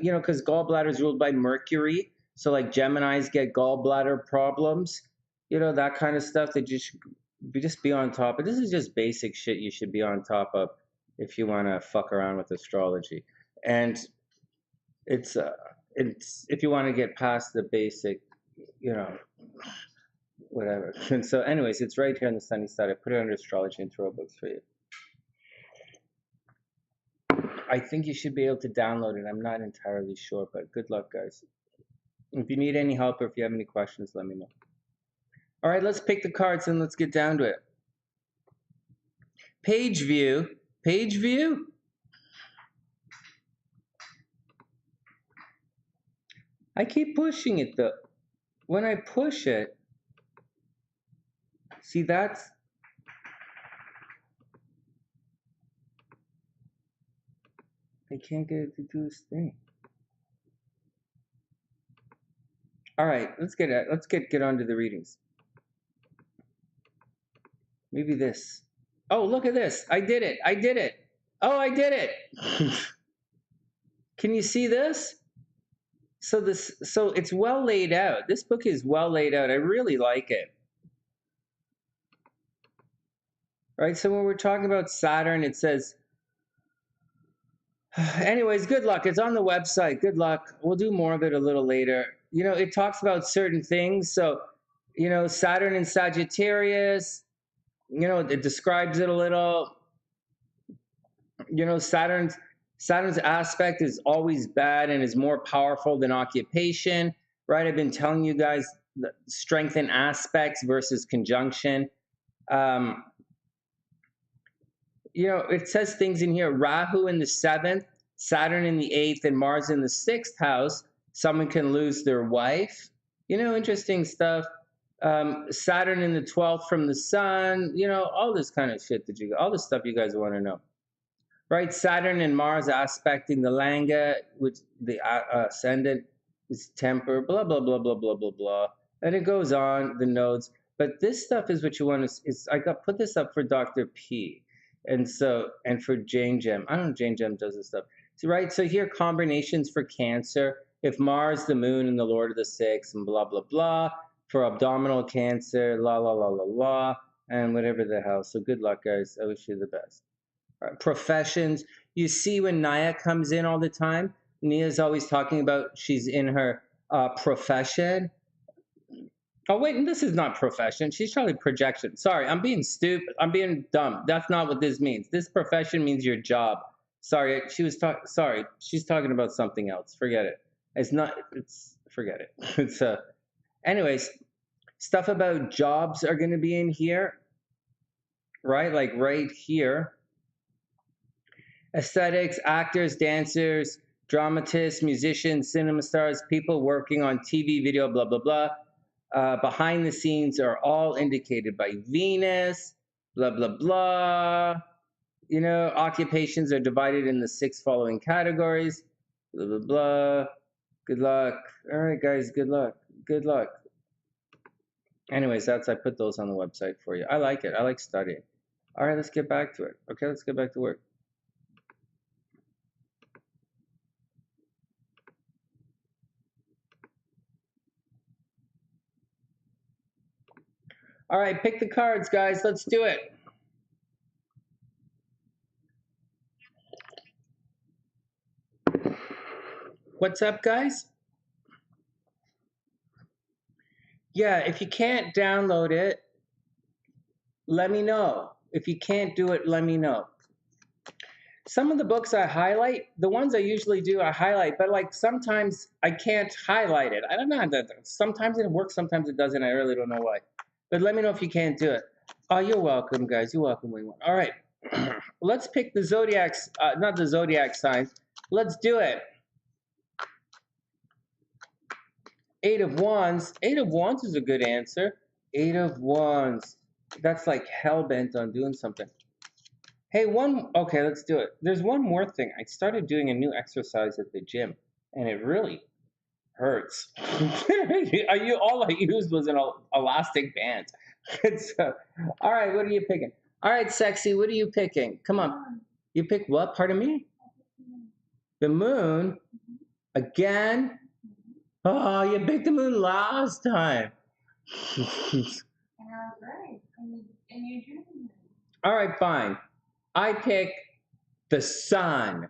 you know, because gallbladder is ruled by Mercury. So like Geminis get gallbladder problems, you know, that kind of stuff that you should just be on top of. This is just basic shit you should be on top of if you want to fuck around with astrology. And it's if you want to get past the basic, you know, whatever. And so anyways, it's right here on the sunny side. I put it under astrology and throw books for you. I think you should be able to download it. I'm not entirely sure, but good luck, guys. If you need any help or if you have any questions, let me know. All right, let's pick the cards and let's get down to it. Page view. Page view? I keep pushing it, though. When I push it, see, that's... I can't get it to do its thing. All right, let's get onto the readings. Maybe this. Oh, look at this. I did it. I did it. Oh, I did it. Can you see this? So it's well laid out. This book is well laid out. I really like it. Right? So when we're talking about Saturn, it says, anyways, good luck. It's on the website. Good luck. We'll do more of it a little later. You know, it talks about certain things. So, you know, Saturn and Sagittarius, you know, it describes it a little. You know, Saturn's aspect is always bad and is more powerful than occupation, right? I've been telling you guys strengthen aspects versus conjunction. You know, it says things in here, Rahu in the 7th, Saturn in the 8th, and Mars in the 6th house. Someone can lose their wife. You know, interesting stuff. Saturn in the 12th from the sun, you know, all this kind of shit all the stuff you guys want to know. Right? Saturn and Mars aspecting the Langa, which the ascendant is temper, blah, blah, blah, blah, blah, blah, blah. And it goes on, the nodes. But this stuff is what you want to, I put this up for Dr. P. And for JaneGem. I don't know if JaneGem does this stuff. So, right? So here, combinations for Cancer. If Mars, the moon, and the Lord of the Six, and blah, blah, blah. For abdominal cancer, la, la, la, la, la. And whatever the hell. So good luck, guys. I wish you the best. Professions. You see when Naya comes in all the time, Nia's always talking about she's in her profession. Oh, wait, this is not profession. She's probably projection. Sorry, I'm being stupid. I'm being dumb. That's not what this means. This profession means your job. Sorry, she's talking about something else. Forget it. Forget it. It's anyways, stuff about jobs are going to be in here, right? Like right here. Aesthetics, actors, dancers, dramatists, musicians, cinema stars, people working on TV, video, blah, blah, blah. Behind the scenes are all indicated by Venus, blah, blah, blah. You know, occupations are divided in the 6 following categories, blah, blah, blah. Good luck. All right, guys, good luck. Good luck. Anyways, I put those on the website for you. I like it. I like studying. All right, let's get back to it. Okay, let's get back to work. All right, pick the cards, guys. Let's do it. What's up, guys? Yeah, if you can't download it, let me know. If you can't do it, let me know. Some of the books I highlight, the ones I usually do, I highlight, but like sometimes I can't highlight it. I don't know. Sometimes it works, sometimes it doesn't. I really don't know why. But let me know if you can't do it. Oh, you're welcome, guys. You're welcome. All right. Let's pick the zodiacs, not the zodiac signs. Let's do it. 8 of Wands. 8 of Wands is a good answer. 8 of Wands. That's like hell-bent on doing something. Hey, okay, let's do it. There's one more thing. I started doing a new exercise at the gym, and it really hurts. All I used was an elastic band. All right, what are you picking? All right, sexy, what are you picking? Come on. You pick what? Pardon me? The moon? Again? Oh, you picked the moon last time. And I was right. And you drew the moon. All right, fine. I pick the sun.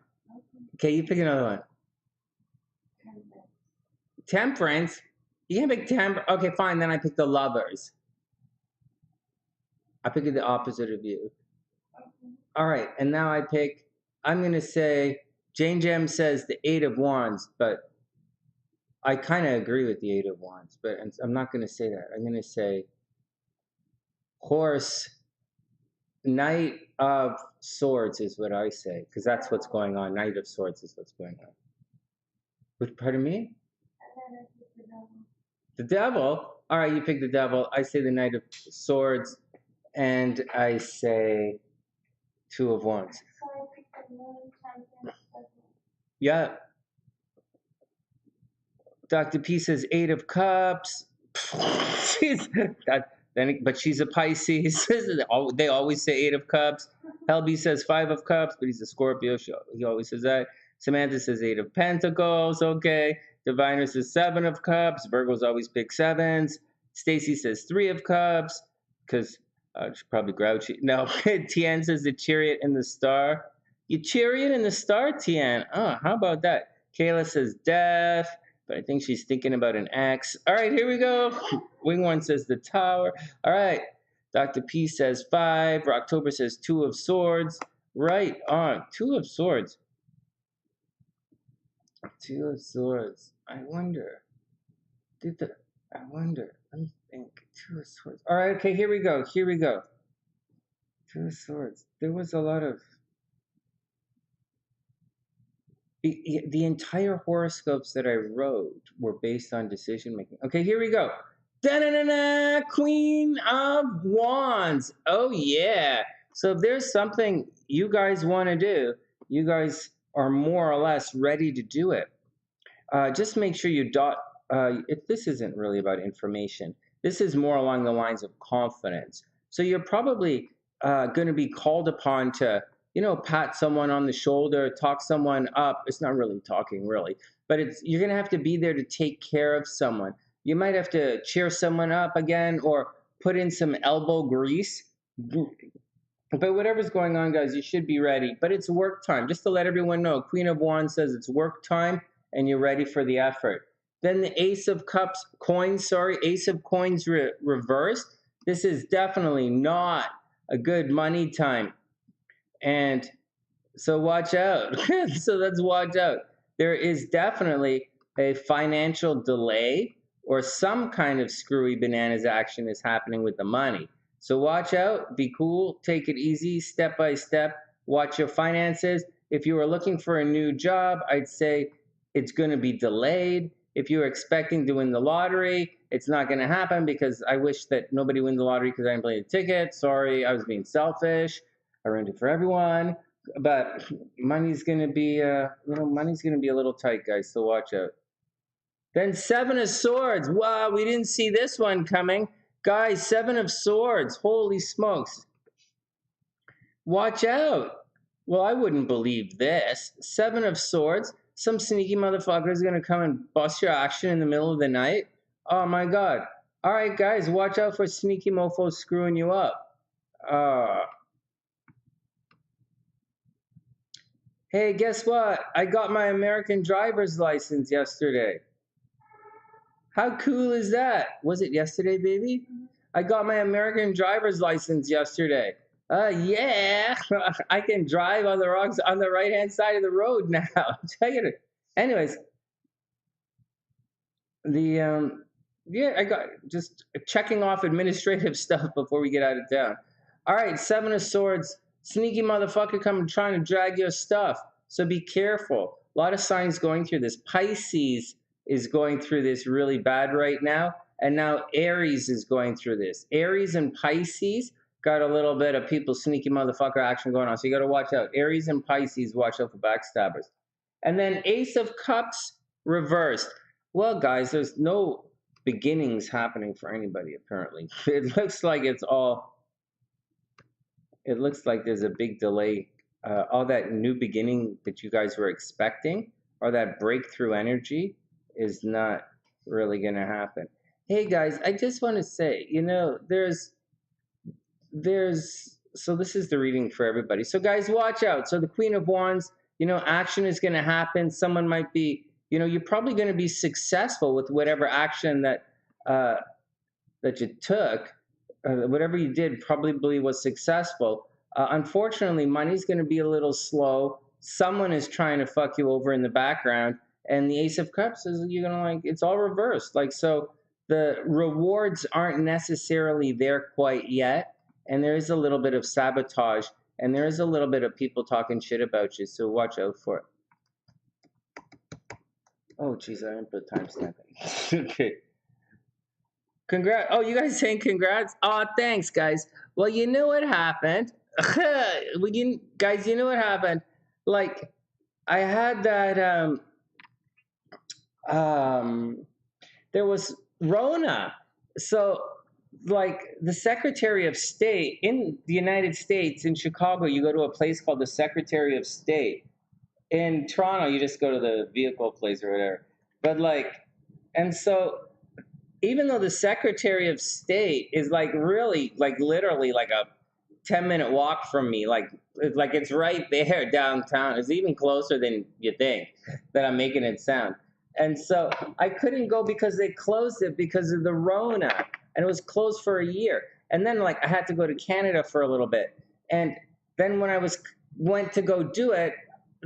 Okay, you pick another one. Temperance? You can pick temperance. Okay, fine. Then I pick the lovers. I pick the opposite of you. Okay. All right, and now I'm going to say, JaneGem says the Eight of Wands, but I kind of agree with the Eight of Wands, but I'm not going to say that. I'm going to say horse, Knight of Swords is what I say, because that's what's going on. Knight of Swords is what's going on. Which, pardon me? And then I picked the devil. The devil? All right, you pick the devil. I say the Knight of Swords, and I say Two of Wands. So I picked the moon, temperance, devil. Yeah. Dr. P says Eight of Cups. But she's a Pisces. They always say Eight of Cups. Helby says Five of Cups, but he's a Scorpio. He always says that. Samantha says Eight of Pentacles. Okay. Diviner says Seven of Cups. Virgos always pick sevens. Stacy says Three of Cups because she's probably grouchy. No. Tian says the Chariot and the Star. You Chariot and the Star, Tian. Oh, how about that? Kayla says Death, but I think she's thinking about an X. All right, here we go. Wing One says the Tower. All right. Dr. P says 5. Rocktober says Two of Swords. Right on. Two of Swords. Two of Swords. I wonder. I wonder. Let me think. Two of Swords. All right, okay, here we go. Here we go. Two of Swords. There was a lot of... The entire horoscopes that I wrote were based on decision making. Okay, here we go. Da-da-da-da, Queen of Wands. Oh, yeah. So if there's something you guys want to do, you guys are more or less ready to do it. Just make sure you this isn't really about information. This is more along the lines of confidence. So you're probably going to be called upon to, pat someone on the shoulder, talk someone up. It's not really talking, really, but you're going to have to be there to take care of someone. You might have to cheer someone up again or put in some elbow grease. But whatever's going on, guys, you should be ready. But it's work time. Just to let everyone know, Queen of Wands says it's work time and you're ready for the effort. Then the Ace of Coins reversed. This is definitely not a good money time. And so watch out. So let's watch out. There is definitely a financial delay or some kind of screwy bananas action is happening with the money. So watch out, be cool, take it easy, step by step, watch your finances. If you are looking for a new job, I'd say it's going to be delayed. If you're expecting to win the lottery, it's not going to happen because I wish that nobody win the lottery because I didn't play the ticket. Sorry, I was being selfish. I ruined it for everyone. But money's going to be, money's going to be a little tight, guys, so watch out. Then Seven of Swords. Wow, we didn't see this one coming. Guys, Seven of Swords. Holy smokes. Watch out. Well, I wouldn't believe this. Seven of Swords. Some sneaky motherfucker is going to come and bust your action in the middle of the night. Oh, my God. All right, guys, watch out for sneaky mofos screwing you up. Hey, guess what? I got my American driver's license yesterday. How cool is that? Was it yesterday, baby? I got my American driver's license yesterday. Yeah, I can drive on the right-hand side of the road now. Check it. Anyways, I got just checking off administrative stuff before we get out of town. All right, Seven of Swords. Sneaky motherfucker coming trying to drag your stuff. So be careful. A lot of signs going through this. Pisces is going through this really bad right now. And now Aries is going through this. Aries and Pisces got a little bit of people sneaky motherfucker action going on. So you got to watch out. Aries and Pisces, watch out for backstabbers. And then Ace of Cups reversed. Well, guys, there's no beginnings happening for anybody, apparently. It looks like it's all, it looks like there's a big delay. All that new beginning that you guys were expecting, or that breakthrough energy, is not really going to happen. Hey, guys, I just want to say, you know, so this is the reading for everybody. So, guys, watch out. So the Queen of Wands, you know, action is going to happen. Someone might be, you know, you're probably going to be successful with whatever action that that you took. Whatever you did probably was successful. Unfortunately, money's going to be a little slow. Someone is trying to fuck you over in the background, and the Ace of Cups is, you're gonna, like, it's all reversed. Like, so the rewards aren't necessarily there quite yet, and there is a little bit of sabotage, and there is a little bit of people talking shit about you. So watch out for it. Oh, geez, I didn't put timestamp. Okay. Congrats. Oh, you guys saying congrats? Oh, thanks, guys. Well, you know what happened? Guys, you know what happened? Like, I had that, there was Rona. So, like, the Secretary of State in the United States, in Chicago, you go to a place called the Secretary of State. In Toronto, you just go to the vehicle place or whatever. But, like, and so, even though the Secretary of State is, like, really, like, literally like a 10-minute walk from me, like it's right there downtown. It's even closer than you think that I'm making it sound. And so I couldn't go because they closed it because of the Rona, and it was closed for a year. And then, like, I had to go to Canada for a little bit. And then when I went to go do it,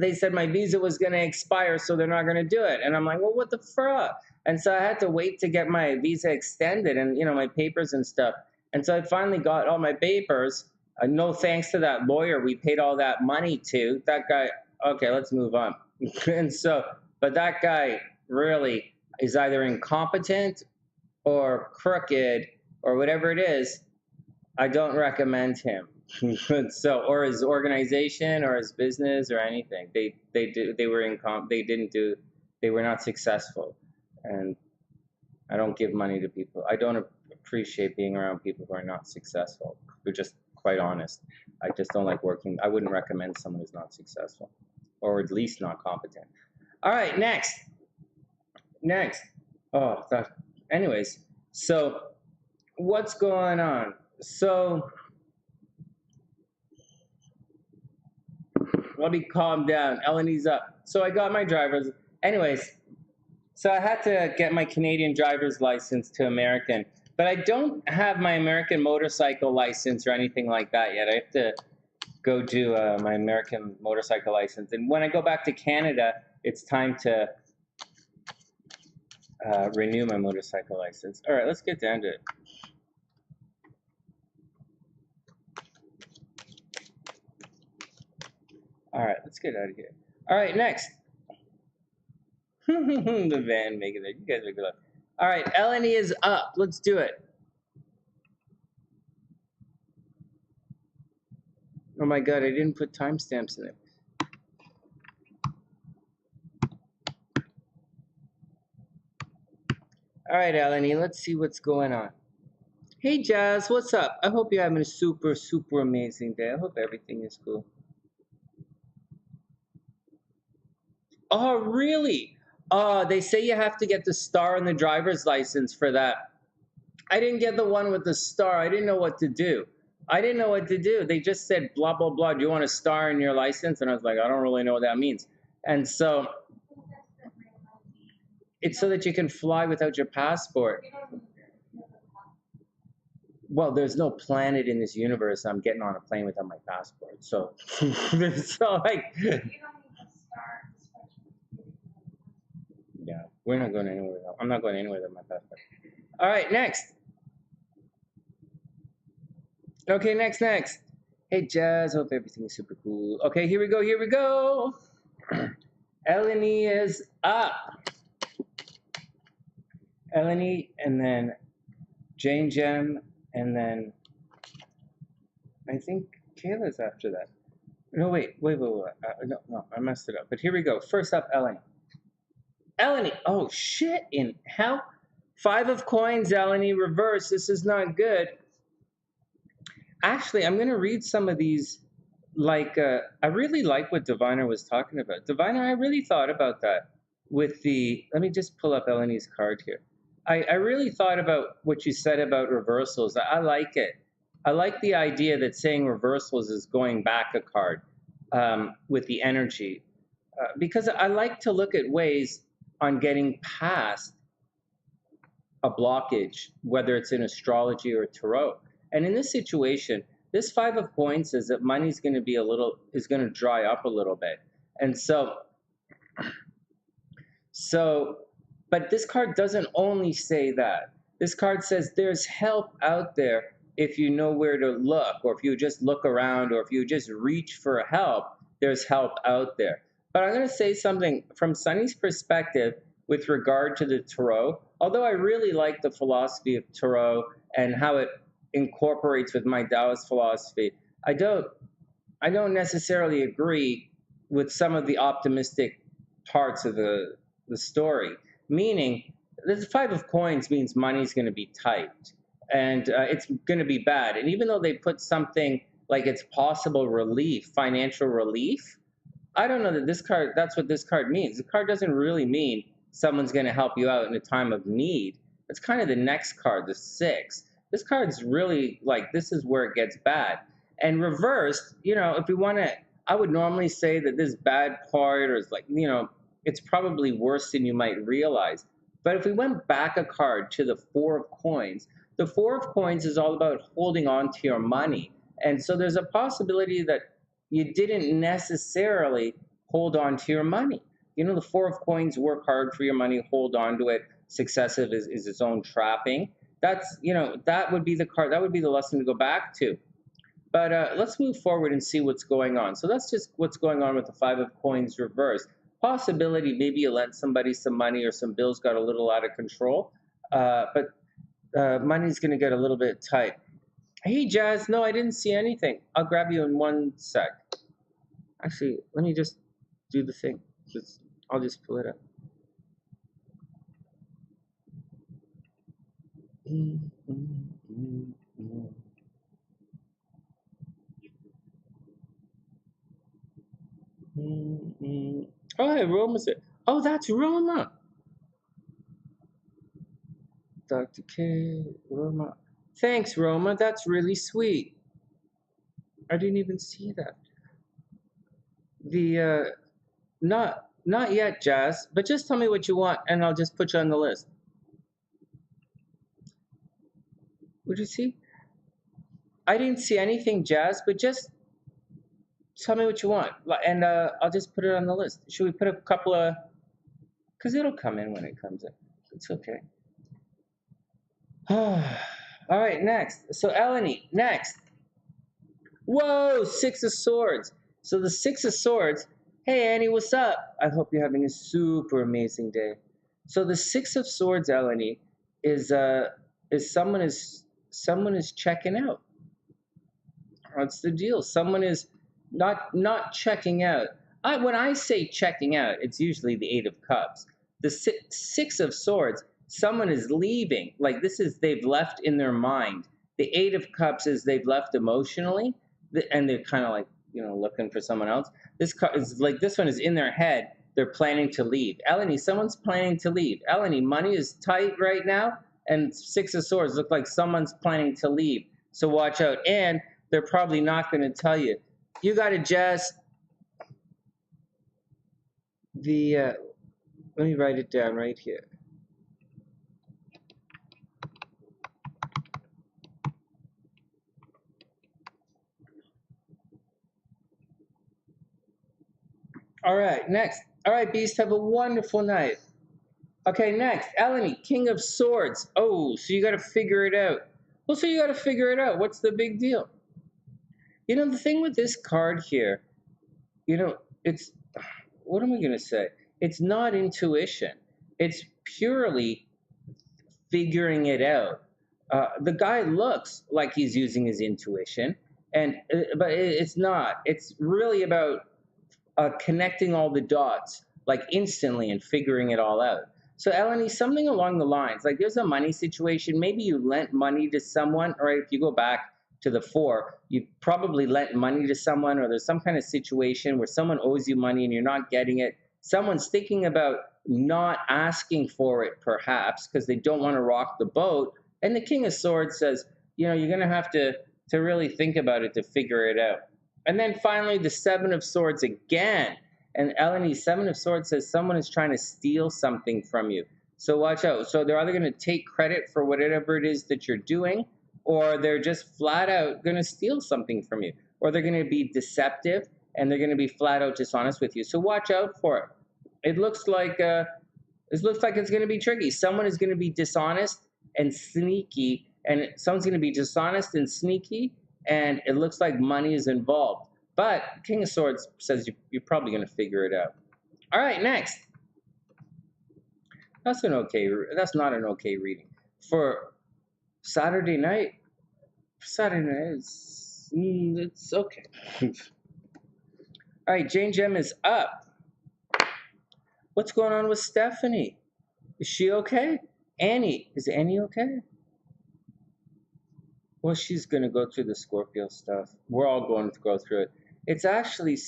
they said my visa was going to expire, so they're not going to do it. And I'm like, well, what the fuck? And so I had to wait to get my visa extended and, you know, my papers and stuff. And so I finally got all my papers. No thanks to that lawyer we paid all that money to. That guy, okay, let's move on. And so, but that guy really is either incompetent or crooked or whatever it is. I don't recommend him. So, or his organization or his business or anything. They were not successful. And I don't give money to people. I don't appreciate being around people who are not successful. They're just quite honest. I just don't like working. I wouldn't recommend someone who's not successful, or at least not competent. All right, next. Oh, anyways, so what's going on? So let me calm down. Eleni's up. So I got my driver's. Anyways, so I had to get my Canadian driver's license to American, but I don't have my American motorcycle license or anything like that yet. I have to go do my American motorcycle license. And when I go back to Canada, it's time to renew my motorcycle license. All right, let's get down to it. All right, let's get out of here. All right, next. The van making it. You guys are good. All right, Eleni is up. Let's do it. Oh my God, I didn't put timestamps in it. All right, Eleni, let's see what's going on. Hey, Jazz, what's up? I hope you're having a super, super amazing day. I hope everything is cool. Oh, really? They say you have to get the star on the driver's license for that. I didn't get the one with the star. I didn't know what to do. They just said, blah, blah, blah. Do you want a star in your license? And I was like, I don't really know what that means. And so it's so that you can fly without your passport. Well, there's no planet in this universe I'm getting on a plane without my passport. So, so like, yeah, we're not going anywhere. I'm not going anywhere without my passport. All right, next. Okay, next. Hey, Jazz, hope everything is super cool. Okay, here we go. Eleni is up. Eleni, and then JaneGem, and then I think Kayla's after that. No, wait. No, I messed it up. But here we go. First up, Eleni. Eleni, oh shit in hell. 5 of coins, Eleni, reverse. This is not good. Actually, I'm going to read some of these. Like, I really like what Diviner was talking about. Diviner, I really thought about that with the, let me just pull up Eleni's card here. I really thought about what you said about reversals. I like it. I like the idea that saying reversals is going back a card with the energy. Because I like to look at ways on getting past a blockage, whether it's in astrology or tarot. And in this situation, this 5 of coins says that money's going to be is going to dry up a little bit. And but this card doesn't only say that. This card says there's help out there if you know where to look, or if you just look around, or if you just reach for help, there's help out there. But I'm going to say something from Sunny's perspective with regard to the tarot. Although I really like the philosophy of tarot and how it incorporates with my Taoist philosophy, I don't necessarily agree with some of the optimistic parts of the story. Meaning, the 5 of coins means money's going to be tight, and it's going to be bad. And even though they put something like it's possible relief, financial relief, I don't know that this card, that's what this card means. The card doesn't really mean someone's going to help you out in a time of need. It's kind of the next card, the 6. This card's really like, this is where it gets bad. And reversed, you know, if we want to, I would normally say that this bad part, or is like, you know, it's probably worse than you might realize. But if we went back a card to the 4 of coins, the 4 of coins is all about holding on to your money. And so there's a possibility that you didn't necessarily hold on to your money. You know, the 4 of coins, work hard for your money, hold on to it. Successive is its own trapping. That's, you know, that would be the card, that would be the lesson to go back to. But let's move forward and see what's going on. So that's just what's going on with the 5 of coins reversed. Possibility, maybe you lent somebody some money, or some bills got a little out of control, but money's going to get a little bit tight. Hey, Jazz, no, I didn't see anything. I'll grab you in 1 sec. Actually, let me just do the thing. I'll just pull it up. Oh, hey, Roma's there. Oh, that's Roma. Dr. K, Roma. Thanks, Roma. That's really sweet. I didn't even see that. The not yet, Jazz, but just tell me what you want and I'll just put you on the list. Would you see? I didn't see anything, Jazz, but just tell me what you want, and I'll just put it on the list. Should we put a couple of, because it'll come in when it comes in. It's okay. All right, next. So Eleni, next. Whoa, 6 of Swords. So the 6 of Swords, hey Annie, what's up? I hope you're having a super amazing day. So the 6 of Swords, Eleni, is someone is checking out. What's the deal? Someone is not checking out. When I say checking out, it's usually the 8 of Cups. The 6 of Swords, someone is leaving. Like they've left in their mind. The 8 of Cups is they've left emotionally, and they're kind of like, you know, looking for someone else. This card is like, this one is in their head. They're planning to leave. Eleni, someone's planning to leave. Eleni, money is tight right now, and 6 of Swords look like someone's planning to leave. So watch out. And they're probably not going to tell you. You got to just let me write it down right here. All right, next. All right, Beast, have a wonderful night. Okay, next. Eleni, King of Swords. Oh, so you got to figure it out. Well, so you got to figure it out. What's the big deal? You know, the thing with this card here, you know, it's, what am I going to say? It's not intuition. It's purely figuring it out. The guy looks like he's using his intuition, but it's not. It's really about connecting all the dots like instantly and figuring it all out. So Eleni, something along the lines, like there's a money situation. Maybe you lent money to someone, or if you go back to the 4, you probably lent money to someone, or there's some kind of situation where someone owes you money and you're not getting it. Someone's thinking about not asking for it, perhaps, because they don't want to rock the boat. And the King of Swords says, you know, you're going to have to really think about it to figure it out. And then finally, the 7 of Swords again. And Eleni, 7 of Swords says someone is trying to steal something from you. So watch out. So they're either going to take credit for whatever it is that you're doing, or they're just flat out going to steal something from you, or they're going to be deceptive and they're going to be flat out dishonest with you. So watch out for it. It looks like it's going to be tricky. Someone is going to be dishonest and sneaky, and someone's going to be dishonest and sneaky, and it looks like money is involved. But King of Swords says you're probably going to figure it out. All right, next. That's not an okay reading for Saturday night. Saturday night, it's okay. All right, JaneGem is up. What's going on with Stephanie? Is she okay? Is Annie okay? Well, she's going to go through the Scorpio stuff. We're all going to go through it. It's actually,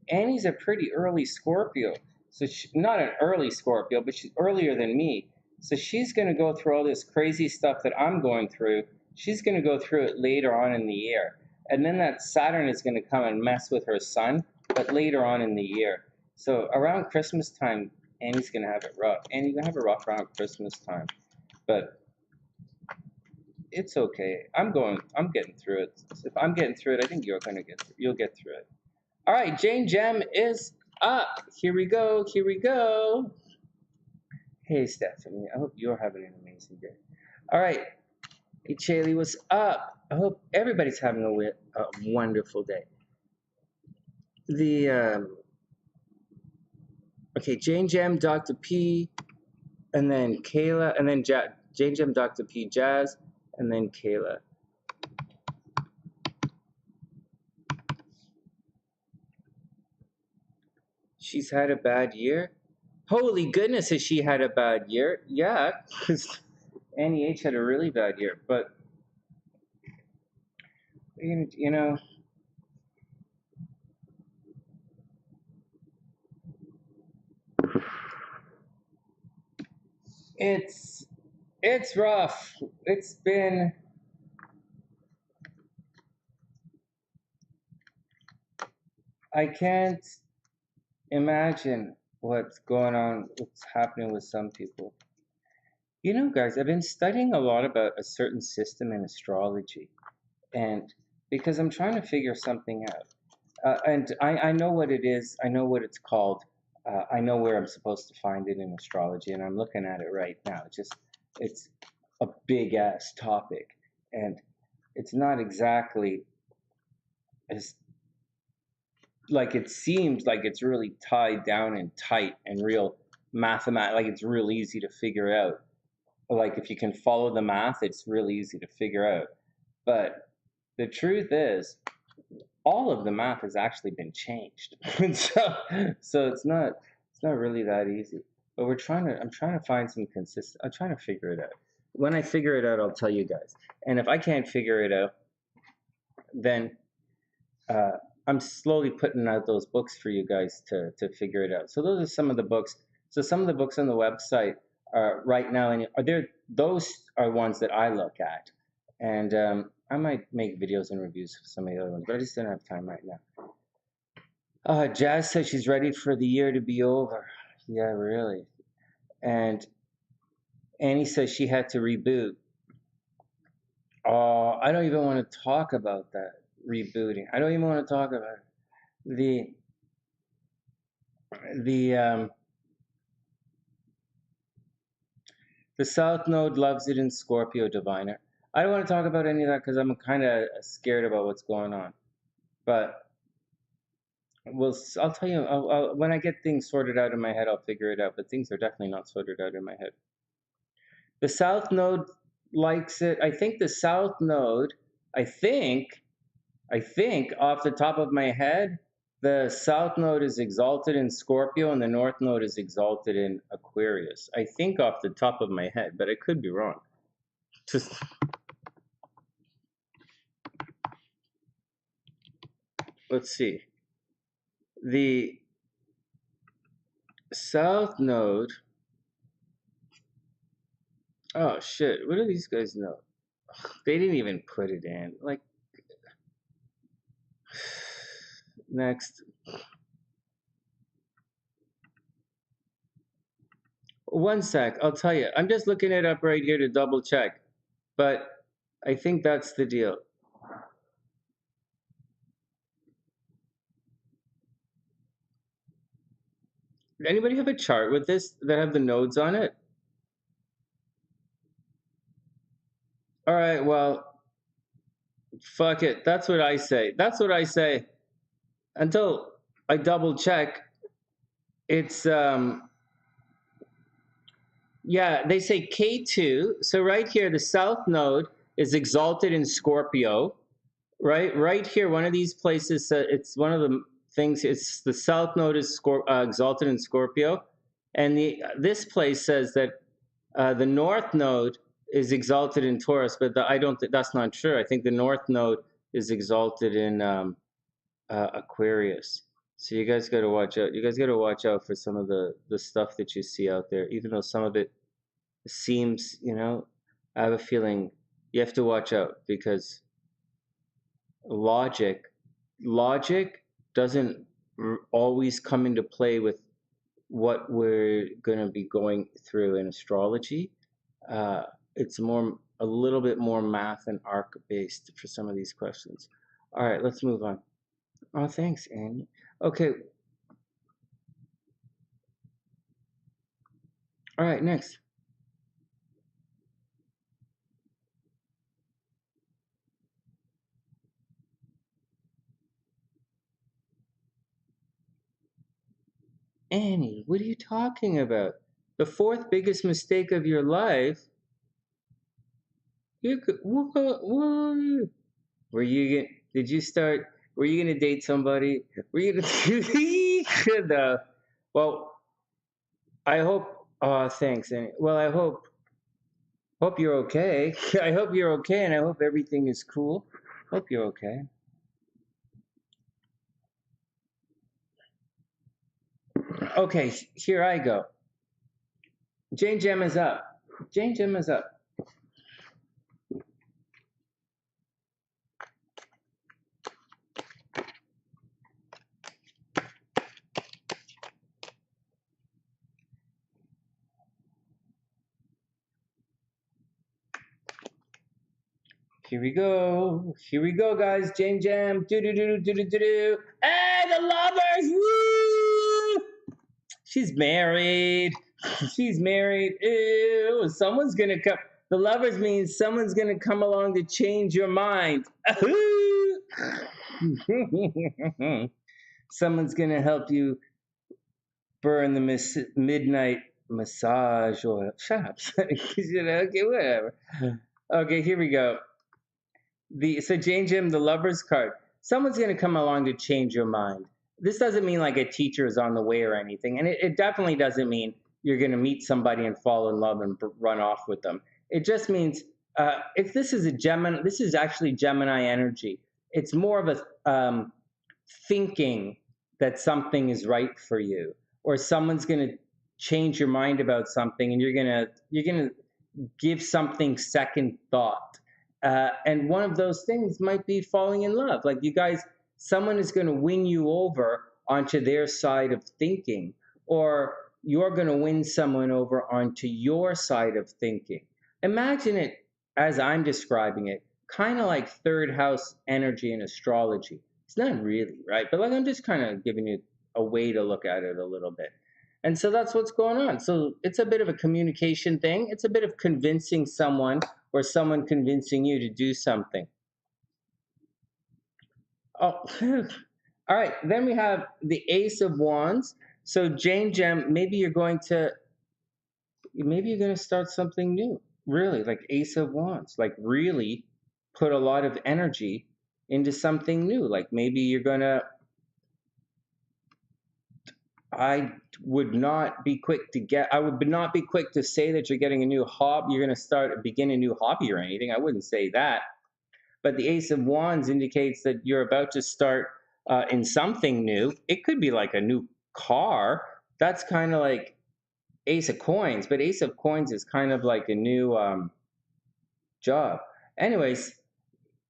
Annie's a pretty early Scorpio. So not an early Scorpio, but she's earlier than me. So she's going to go through all this crazy stuff that I'm going through. She's going to go through it later on in the year. And then that Saturn is going to come and mess with her sun, but later on in the year. So around Christmas time, Annie's going to have it rough. Annie's going to have it rough around Christmas time. But it's okay. I'm getting through it. If I'm getting through it, I think you'll get through it. All right, JaneGem is up. Here we go. Hey, Stephanie. I hope you're having an amazing day. All right. Hey, Chaylee, what's up? I hope everybody's having a wonderful day. Okay, JaneGem, Dr. P, and then Kayla, and then JaneGem, Dr. P, Jazz, and then Kayla. She's had a bad year? Holy goodness, has she had a bad year? Yeah, because Annie H had a really bad year. But, you know, it's rough. It's been... I can't imagine what's happening with some people. You know, guys, I've been studying a lot about a certain system in astrology, and because I'm trying to figure something out. And I know what it is. I know what it's called. I know where I'm supposed to find it in astrology, and I'm looking at it right now. It's a big-ass topic, and it's not exactly as... like it seems like it's really tied down and tight and real mathematical, like it's real easy to figure out. Like if you can follow the math, it's really easy to figure out. But the truth is, all of the math has actually been changed. so it's not really that easy. But I'm trying to find some consistent. I'm trying to figure it out. When I figure it out, I'll tell you guys. And if I can't figure it out, then I'm slowly putting out those books for you guys to figure it out. So those are some of the books. So some of the books on the website are right now, and those are ones that I look at. And I might make videos and reviews for some of the other ones, but I just don't have time right now. Jazz says she's ready for the year to be over. Yeah, really. And Annie says she had to reboot. I don't even want to talk about that. Rebooting. I don't even want to talk about it. The South Node loves it in Scorpio Diviner. I don't want to talk about any of that because I'm kind of scared about what's going on. But I'll tell you, when I get things sorted out in my head, I'll figure it out. But things are definitely not sorted out in my head. The South Node likes it. I think the South Node, I think off the top of my head, The south node is exalted in Scorpio and the north node is exalted in Aquarius. I think off the top of my head, but I could be wrong. Just let's see. The south node. Oh shit! What do these guys know? They didn't even put it in. Like, next. One sec. I'll tell you. I'm just looking it up right here to double check, but I think that's the deal. Anybody have a chart with this that have the nodes on it? All right, well, fuck it. That's what I say. That's what I say. Until I double check, it's yeah, they say K2. So right here, the south node is exalted in Scorpio. Right here, one of these places, it's one of the things, it's the south node is exalted in Scorpio. And this place says that the north node is exalted in Taurus, but I don't think that's not true. I think the north node is exalted in Aquarius. So you guys got to watch out. You guys got to watch out for some of the stuff that you see out there, even though some of it seems, you know, I have a feeling you have to watch out because logic doesn't always come into play with what we're going to be going through in astrology. It's a little bit more math and arc based for some of these questions. All right, let's move on. Oh, thanks, Annie. Okay. All right, next. Annie, what are you talking about? The fourth biggest mistake of your life? You could, what? Were you did you start, were you gonna date somebody? Were you gonna no. Well, I hope, oh thanks, Annie. Well, I hope you're okay. I hope you're okay and I hope everything is cool. Hope you're okay. Okay, here I go. JaneGem is up. JaneGem is up. Here we go. Here we go, guys. JaneGem. Do do do do do do do. Hey, the lovers! Woo! She's married. She's married. Ew. Someone's gonna come. The lovers means someone's gonna come along to change your mind. Someone's gonna help you burn the midnight massage oil. Shut up. You know, okay, whatever. Okay, here we go. So JaneGem, the lover's card. Someone's going to come along to change your mind. This doesn't mean like a teacher is on the way or anything, and it definitely doesn't mean you're going to meet somebody and fall in love and run off with them. It just means if this is a Gemini, this is actually Gemini energy. It's more of a thinking that something is right for you, or someone's going to change your mind about something, and you're gonna give something second thought. And one of those things might be falling in love. Like you guys, someone is going to win you over onto their side of thinking, or you're going to win someone over onto your side of thinking. Imagine it as I'm describing it, kind of like third house energy in astrology. It's not really, right? But like I'm just kind of giving you a way to look at it a little bit. And so that's what's going on. So it's a bit of a communication thing. It's a bit of convincing someone or someone convincing you to do something. Oh, all right. Then we have the Ace of Wands. So JaneGem, maybe you're going to start something new. Really, like Ace of Wands, like really put a lot of energy into something new. Like maybe you're gonna I would not be quick to get. I would not be quick to say that you're getting a new hobby. You're going to begin a new hobby or anything. I wouldn't say that. But the Ace of Wands indicates that you're about to start in something new. It could be like a new car. That's kind of like Ace of Coins, but Ace of Coins is kind of like a new job. Anyways,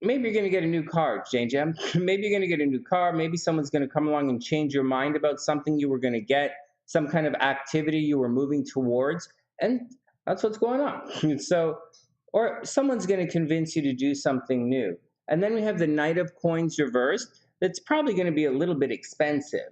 maybe you're going to get a new car, JaneGem. Maybe you're going to get a new car. Maybe someone's going to come along and change your mind about something you were going to get, some kind of activity you were moving towards. And that's what's going on. So, or someone's going to convince you to do something new. And then we have the Knight of Coins reversed. That's probably going to be a little bit expensive.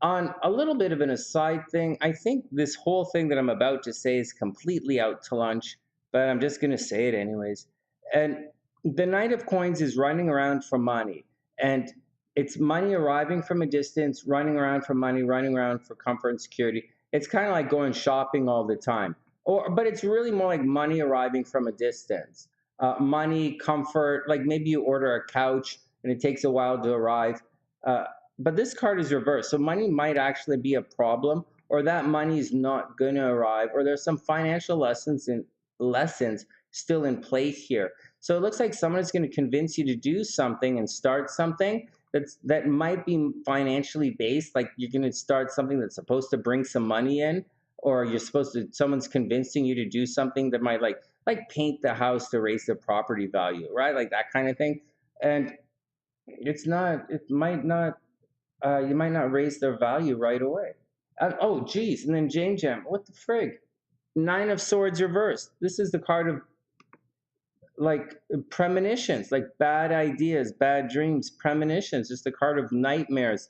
On a little bit of an aside thing, I think this whole thing that I'm about to say is completely out to lunch, but I'm just going to say it anyways. And the Knight of Coins is running around for money, and it's money arriving from a distance, running around for money, running around for comfort and security. It's kind of like going shopping all the time, but it's really more like money arriving from a distance. Money, comfort, like maybe you order a couch and it takes a while to arrive. But this card is reversed, so money might actually be a problem, or that money is not going to arrive, or there's some financial lessons still in play here. So it looks like someone is going to convince you to do something and start something that might be financially based, like you're going to start something that's supposed to bring some money in, or someone's convincing you to do something that might like paint the house to raise the property value, right? Like that kind of thing. And it might not, you might not raise their value right away. Oh, geez. And then JaneGem, what the frig? Nine of Swords reversed. This is the card of like premonitions, like bad ideas, bad dreams, premonitions. It's the card of nightmares.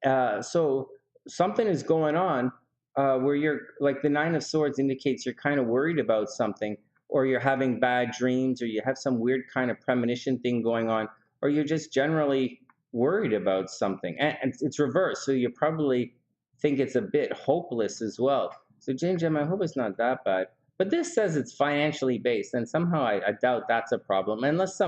So something is going on where you're like the Nine of Swords indicates you're kind of worried about something, or you're having bad dreams, or you have some weird kind of premonition thing going on, or you're just generally worried about something. And it's reversed, so you probably think it's a bit hopeless as well. So JaneGem, I hope it's not that bad. But this says it's financially based, and somehow I doubt that's a problem. Unless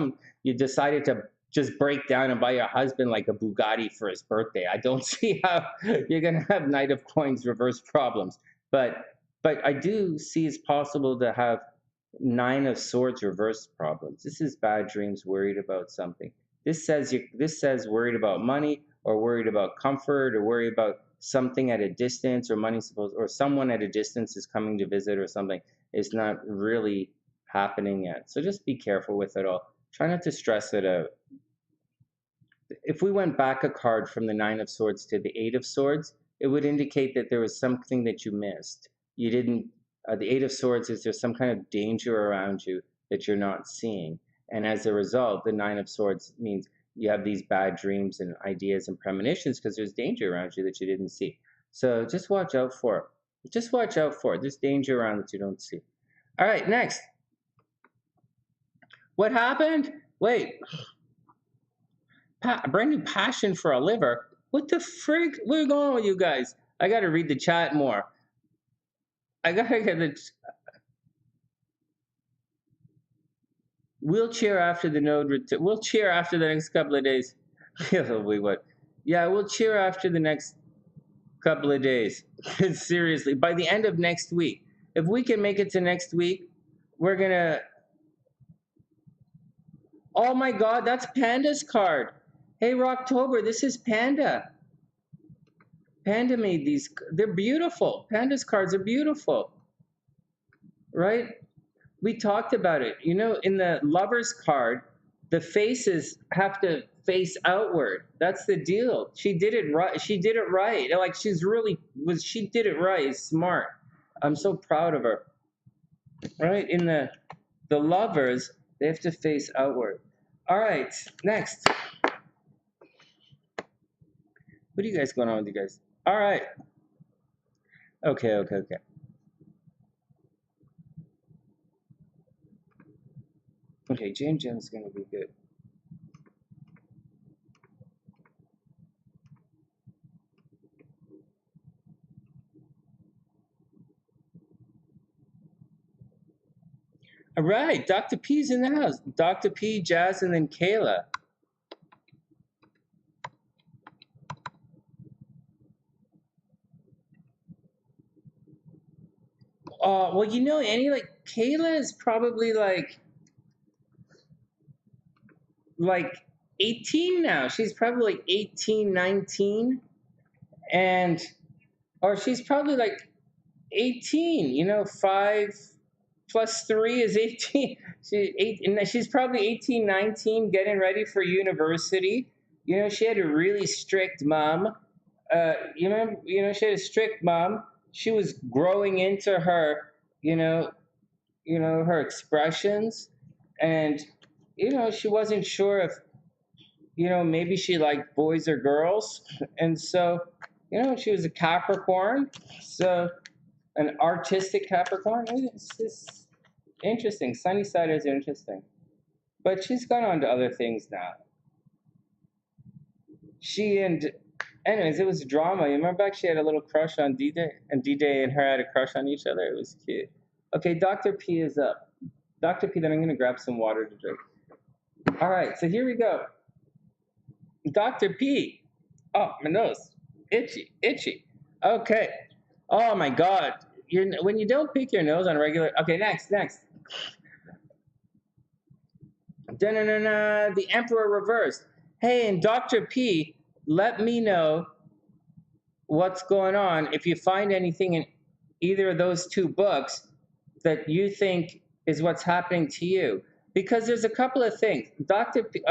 you decided to just break down and buy your husband like a Bugatti for his birthday. I don't see how you're going to have Knight of Coins reverse problems. But I do see it's possible to have Nine of Swords reverse problems. This is bad dreams, worried about something. This says worried about money, or worried about comfort, or worried about something at a distance, or someone at a distance is coming to visit, or something is not really happening yet. So just be careful with it all. Try not to stress it out. If we went back a card from the Nine of Swords to the Eight of Swords, it would indicate that there was something that you missed. You didn't, the Eight of Swords is there's some kind of danger around you that you're not seeing. And as a result, the Nine of Swords means you have these bad dreams and ideas and premonitions because there's danger around you that you didn't see. So just watch out for it. Just watch out for it. There's danger around that you don't see. All right, next. What happened? Wait. A brand new passion for a liver? What the frig? What's going on with you guys? I got to read the chat more. I got to get the... We'll cheer after the node return. We'll cheer after the next couple of days. We would. Yeah, we'll cheer after the next couple of days. Seriously, by the end of next week. If we can make it to next week, we're going to... Oh my God, that's Panda's card. Hey, Rocktober, this is Panda. Panda made these. They're beautiful. Panda's cards are beautiful. Right? We talked about it. You know, in the Lover's card, the faces have to face outward. That's the deal. She did it right. She did it right. Like she did it right. It's smart. I'm so proud of her. Right? In the Lovers, they have to face outward. All right, next. What are you guys going on with you guys? All right. Okay. Okay, JaneGem's going to be good. All right, Dr. P's in the house. Dr. P, Jazz, and then Kayla. Well, you know, Annie, like Kayla is probably like 18 now. She's probably like 18, 19, and or she's probably like 18. You know, 5 plus 3 is 18. She's probably 18, 19, getting ready for university. You know, she had a really strict mom. She had a strict mom. She was growing into her, her expressions, and she wasn't sure if, maybe she liked boys or girls, and so, she was a Capricorn, so an artistic Capricorn. It's just interesting. Sunny side is interesting, but she's gone on to other things now. Anyways, it was drama. You remember back she had a little crush on D-Day, and D-Day and her had a crush on each other. It was cute. Okay, Dr. P is up. Dr. P, then I'm going to grab some water to drink. All right, so here we go. Dr. P. Oh, my nose. Itchy, itchy. Okay. Oh, my God. When you don't pick your nose on a regular... Okay, next. Da-na-na-na, the Emperor reversed. Hey, and Dr. P, let me know what's going on if you find anything in either of those two books that you think is what's happening to you. Because there's a couple of things. Dr. P,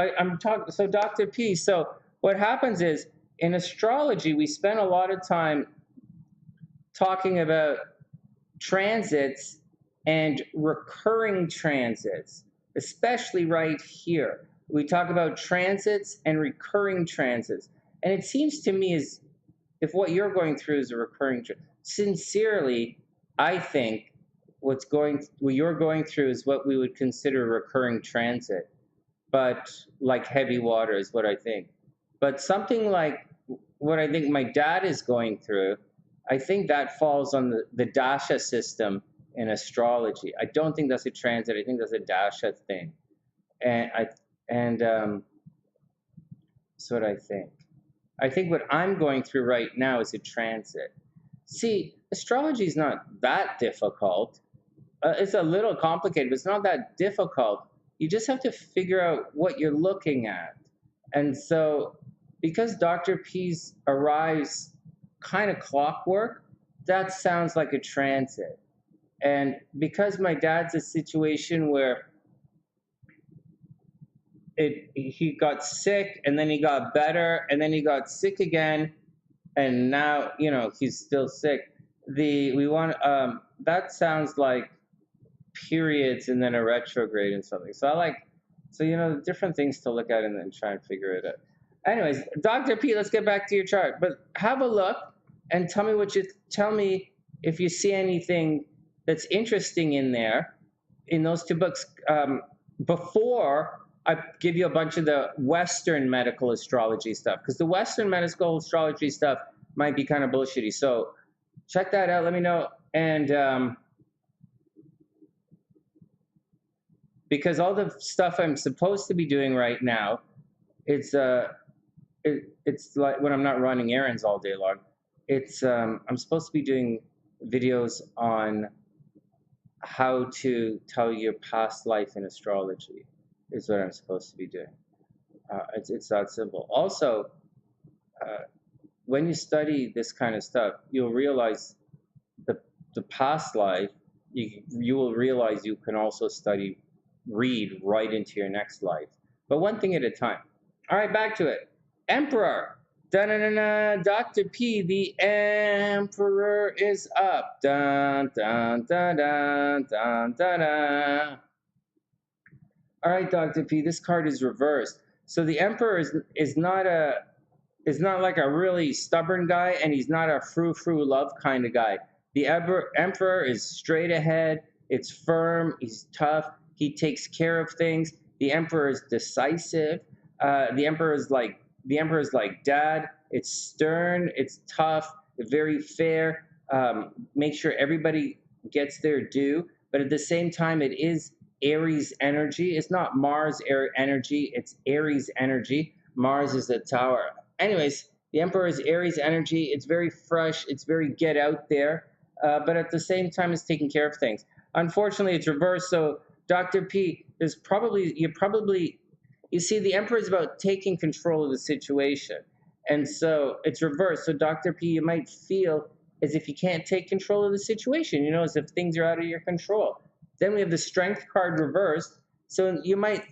Dr. P, so what happens is in astrology, we spend a lot of time talking about transits and recurring transits, especially right here. We talk about transits and recurring transits. And it seems to me as if what you're going through is a recurring transit. Sincerely, I think what you're going through is what we would consider a recurring transit, but like heavy water is what I think. But something like what I think my dad is going through, I think that falls on the dasha system in astrology. I don't think that's a transit. I think that's a dasha thing. And that's what I think. I think what I'm going through right now is a transit. See, astrology is not that difficult. It's a little complicated, but it's not that difficult. You just have to figure out what you're looking at. And so, because Dr. P's arrives kind of clockwork, that sounds like a transit. And because my dad's a situation where he got sick and then he got better and then he got sick again and now he's still sick. That sounds like periods and then a retrograde and something. So different things to look at and then try and figure it out. Anyways, Dr. P, let's get back to your chart. But have a look and tell me if you see anything that's interesting in there in those two books before I give you a bunch of the Western medical astrology stuff, because the Western medical astrology stuff might be kind of bullshitty. So check that out. Let me know. And because all the stuff I'm supposed to be doing right now, it's like when I'm not running errands all day long. I'm supposed to be doing videos on how to tell your past life in astrology. Is what I'm supposed to be doing. It's that simple. Also, when you study this kind of stuff, you'll realize the past life. You will realize you can also read right into your next life. But one thing at a time. All right, back to it. Emperor. Dun-dun-dun-dun. Dr. P, the Emperor is up. Dun, dun, dun, dun, dun, dun, dun. All right, Dr. P, this card is reversed. So the Emperor is not like a really stubborn guy, and he's not a frou-frou love kind of guy. The Emperor is straight ahead. It's firm. He's tough. He takes care of things. The Emperor is decisive. The Emperor is like dad. It's stern. It's tough. Very fair. Make sure everybody gets their due. But at the same time, it is Aries energy. It's not Mars energy. It's Aries energy. Mars is the tower. Anyways, the Emperor is Aries energy. It's very fresh. It's very get out there. but at the same time, it's taking care of things. Unfortunately, it's reversed. So, Dr. P, there's you see, the Emperor is about taking control of the situation. And so it's reversed. So, Dr. P, you might feel as if you can't take control of the situation, as if things are out of your control. Then we have the Strength card reversed. So, you might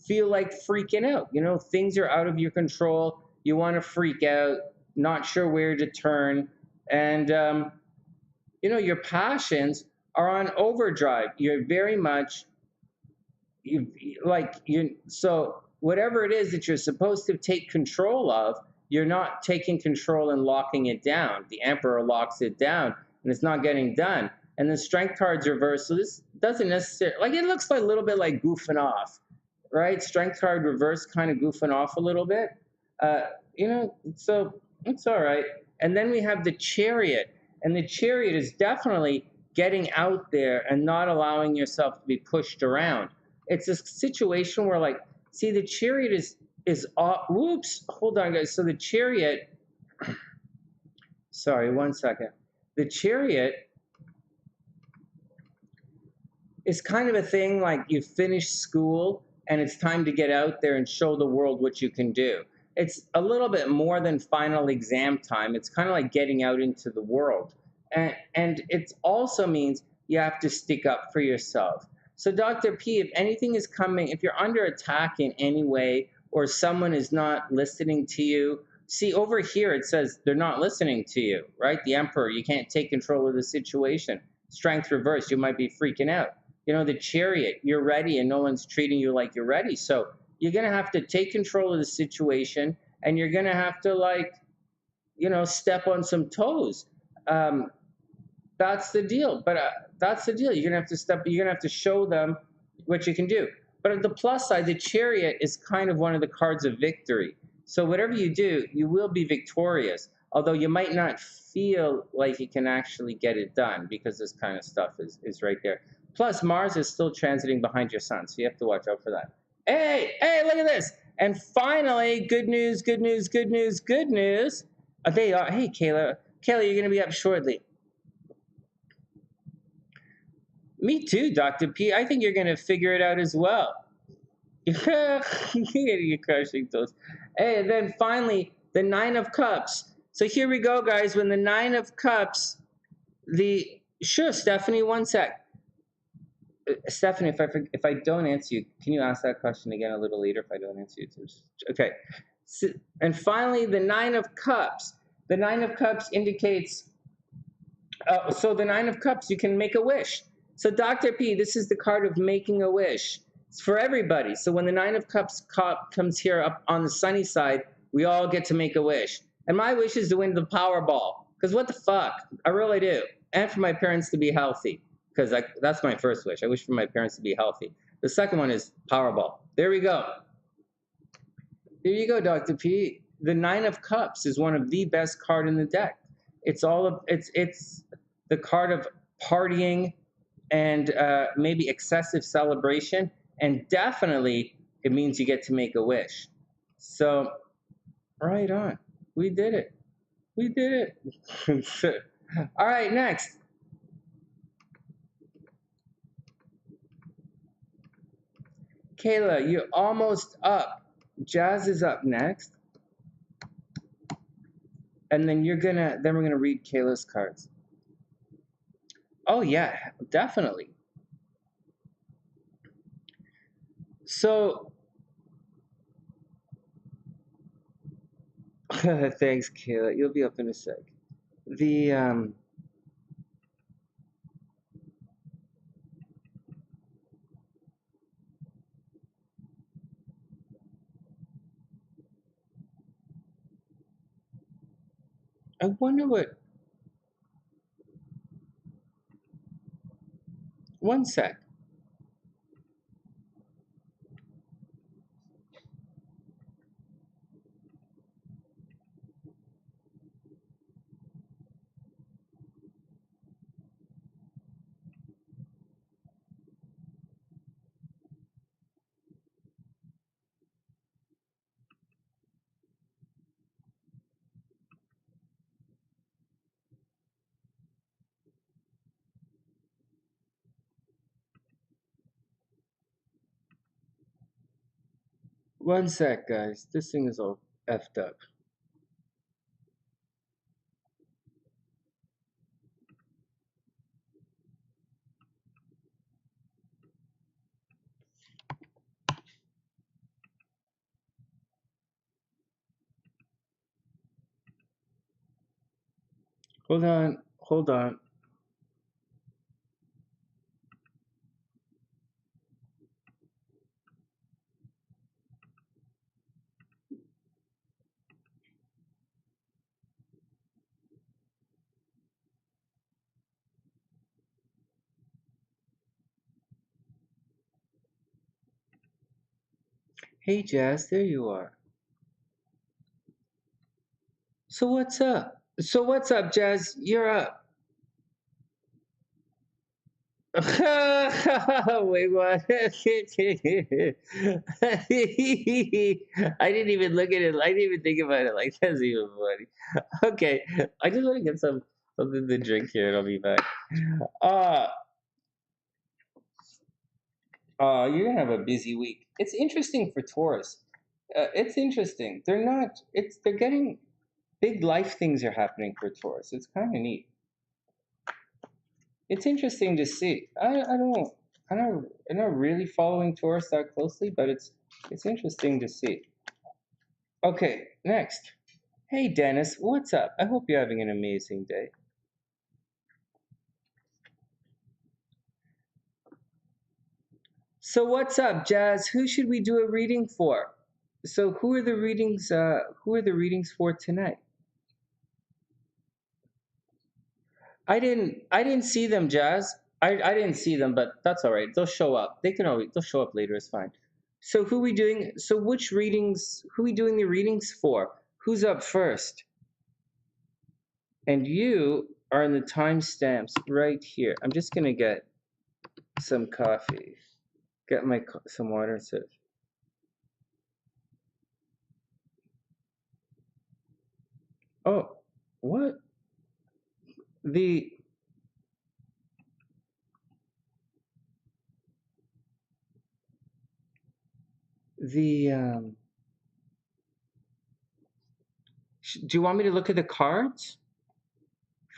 feel like freaking out. Things are out of your control. You want to freak out, not sure where to turn. And, your passions are on overdrive. You're very much so whatever it is that you're supposed to take control of, you're not taking control and locking it down. The Emperor locks it down and it's not getting done. And the Strength card's reversed. So this doesn't necessarily, it looks like a little bit like goofing off, right? Strength card reversed, kind of goofing off a little bit. So it's all right. And then we have the Chariot. And the Chariot is definitely getting out there and not allowing yourself to be pushed around. It's a situation where, see, the Chariot is whoops, hold on, guys. So the Chariot, sorry, one second. The Chariot is kind of a thing like you finish school and it's time to get out there and show the world what you can do. It's a little bit more than final exam time. It's kind of like getting out into the world. And it also means you have to stick up for yourself. So Dr. P, if anything is coming, if you're under attack in any way or someone is not listening to you, see over here it says they're not listening to you, right? The Emperor, you can't take control of the situation. Strength reversed, you might be freaking out. The Chariot, you're ready and no one's treating you like you're ready. So you're going to have to take control of the situation and you're going to have to step on some toes. That's the deal. But that's the deal. You're going to have to show them what you can do. But on the plus side, the Chariot is kind of one of the cards of victory. So whatever you do, you will be victorious, although you might not feel like you can actually get it done because this kind of stuff is right there. Plus, Mars is still transiting behind your sun, so you have to watch out for that. Hey, look at this. And finally, good news, good news, good news, good news. They are. Hey, Kayla. Kayla, you're going to be up shortly. Me too, Dr. P. I think you're going to figure it out as well. You're crushing those. Hey, and then finally, the Nine of Cups. So here we go, guys. When the Nine of Cups, sure, Stephanie, one sec. Stephanie, if I don't answer you, can you ask that question again a little later if I don't answer you? Okay. So, and finally, the Nine of Cups. The Nine of Cups indicates, so the Nine of Cups, you can make a wish. So Dr. P, this is the card of making a wish. It's for everybody. So when the Nine of Cups comes here up on the sunny side, we all get to make a wish. And my wish is to win the Powerball. Because what the fuck? I really do. And for my parents to be healthy. Because that's my first wish. I wish for my parents to be healthy. The second one is Powerball. There we go. There you go, Dr. P. The Nine of Cups is one of the best card in the deck. It's the card of partying and maybe excessive celebration, and definitely it means you get to make a wish. So, right on. We did it. We did it. All right, next. Kayla, you're almost up. Jazz is up next. And then we're gonna read Kayla's cards. Oh yeah, definitely. So thanks, Kayla. You'll be up in a sec. I wonder what. One sec. One sec, guys. This thing is all effed up. Hold on. Hold on. Hey, Jazz, there you are. So what's up? So what's up, Jazz? You're up. Wait, what? I didn't even look at it. I didn't even think about it. Like, that's even funny. Okay, I just want to get something to drink here, and I'll be back. Uh, you're gonna have a busy week. It's interesting for Taurus. It's interesting. They're not. They're getting big life things are happening for Taurus. It's kind of neat. It's interesting to see. I'm not really following Taurus that closely, but it's interesting to see. Okay, next. Hey Dennis, what's up? I hope you're having an amazing day. So what's up, Jazz? Who should we do a reading for? So who are the readings? Who are the readings for tonight? I didn't see them, Jazz. I didn't see them, but that's all right. They'll show up. They'll show up later. It's fine. So who we doing? So which readings? Who we doing the readings for? Who's up first? And you are in the timestamps right here. I'm just gonna get some coffee. Get some water and sit. Oh, what? The do you want me to look at the cards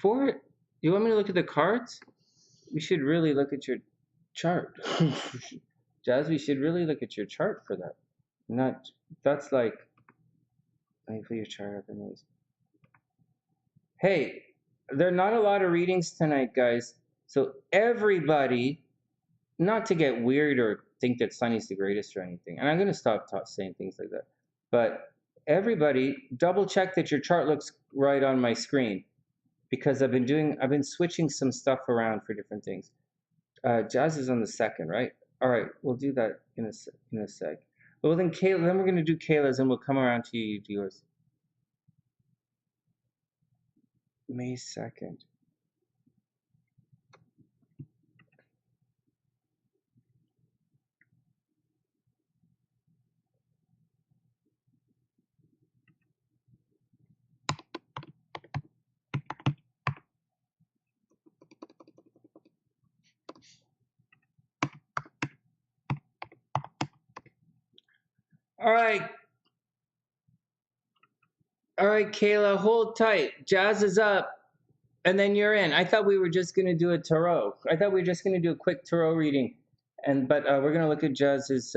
for it? Do you want me to look at the cards? We should really look at your chart. Jazz, we should really look at your chart for that. Not, that's like, let me put your chart up anyways. Hey, there are not a lot of readings tonight, guys. So everybody, not to get weird or think that Sunny's the greatest or anything, and I'm going to stop saying things like that, but everybody double check that your chart looks right on my screen, because I've been switching some stuff around for different things. Jazz is on the second, right? All right, we'll do that in a sec. Well, then Kayla, then we're going to do Kayla's, and we'll come around to you, do yours. May 2nd. All right. All right, Kayla, hold tight. Jazz is up, and then you're in. I thought we were just going to do a tarot. I thought we were just going to do a quick tarot reading, but we're going to look at Jazz's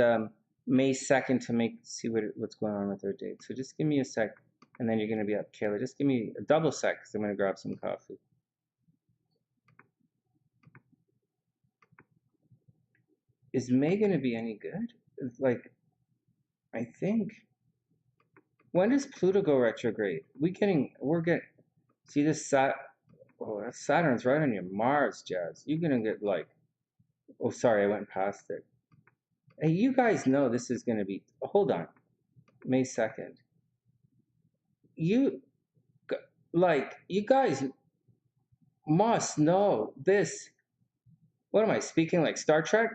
May 2nd to see what's going on with her date. So just give me a sec, and then you're going to be up, Kayla. Just give me a double sec, because I'm going to grab some coffee. Is May going to be any good? Like, I think. When does Pluto go retrograde? We're getting, see this Saturn's right on your Mars, Jazz. You're gonna get like, oh, sorry, I went past it. Hey, you guys know this is gonna be, hold on, May 2nd. You guys must know this. What am I speaking like Star Trek?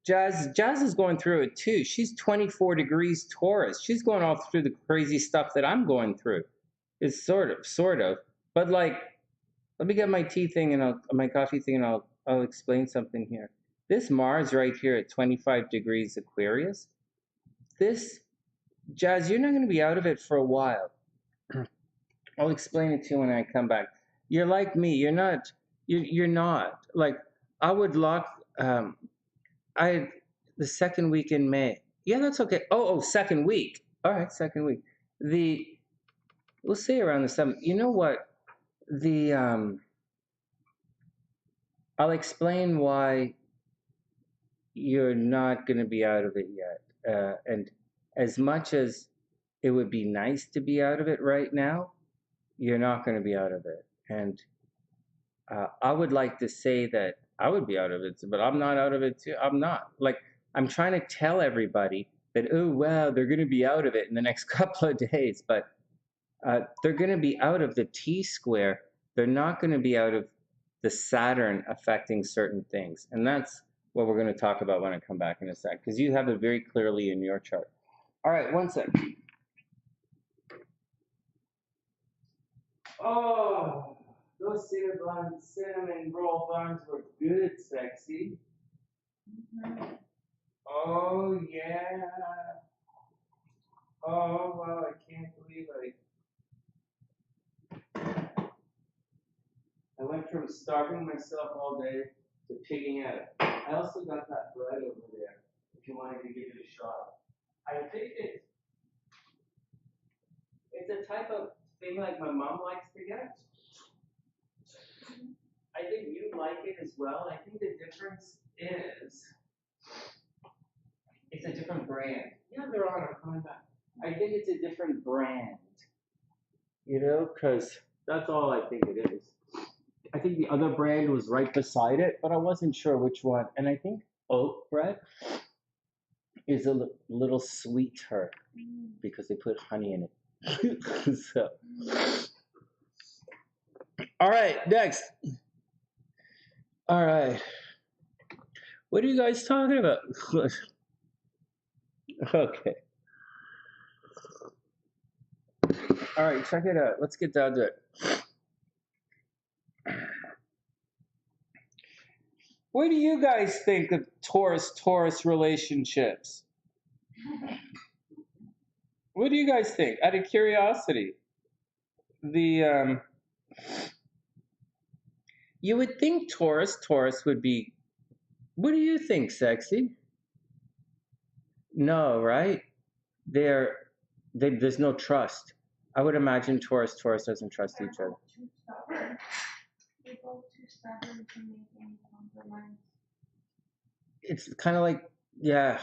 Jazz is going through it too. She's 24 degrees Taurus. She's going all through the crazy stuff that I'm going through. It's sort of. But like, let me get my tea thing and my coffee thing, and I'll explain something here. This Mars right here at 25 degrees Aquarius, this Jazz, you're not going to be out of it for a while. I'll explain it to you when I come back. You're like me. You're not. You're not. Like I would lock. I the second week in May. Yeah, that's okay. Oh, second week. All right, second week. The we'll say around the 7th. You know what? The I'll explain why you're not going to be out of it yet. And as much as it would be nice to be out of it right now, you're not going to be out of it. And I would like to say that I would be out of it, but I'm not out of it too. I'm not. Like, I'm trying to tell everybody that, oh, wow, they're going to be out of it in the next couple of days, but they're going to be out of the T square. They're not going to be out of the Saturn affecting certain things. And that's what we're going to talk about when I come back in a sec, because you have it very clearly in your chart. All right, one sec. Oh, those cinnamon roll buns were good, sexy. Oh, yeah. Oh, wow, I can't believe I went from starving myself all day to picking at it. I also got that bread over there, if you wanted to give it a shot. I think it's a type of thing like my mom likes to get. I think you like it as well. I think the difference is it's a different brand. Yeah, they're on. I'm coming back. I think it's a different brand. You know, because that's all I think it is. I think the other brand was right beside it, but I wasn't sure which one. And I think oat bread is a little sweeter because they put honey in it. So, all right, next. All right. What are you guys talking about? Okay. All right, check it out. Let's get down to it. What do you guys think of Taurus relationships? What do you guys think? Out of curiosity, you would think Taurus would be. What do you think, sexy? No, right? There's no trust. I would imagine Taurus doesn't trust each other. Too stubborn. They're both too stubborn to make any compromise. It's kind of like, yeah.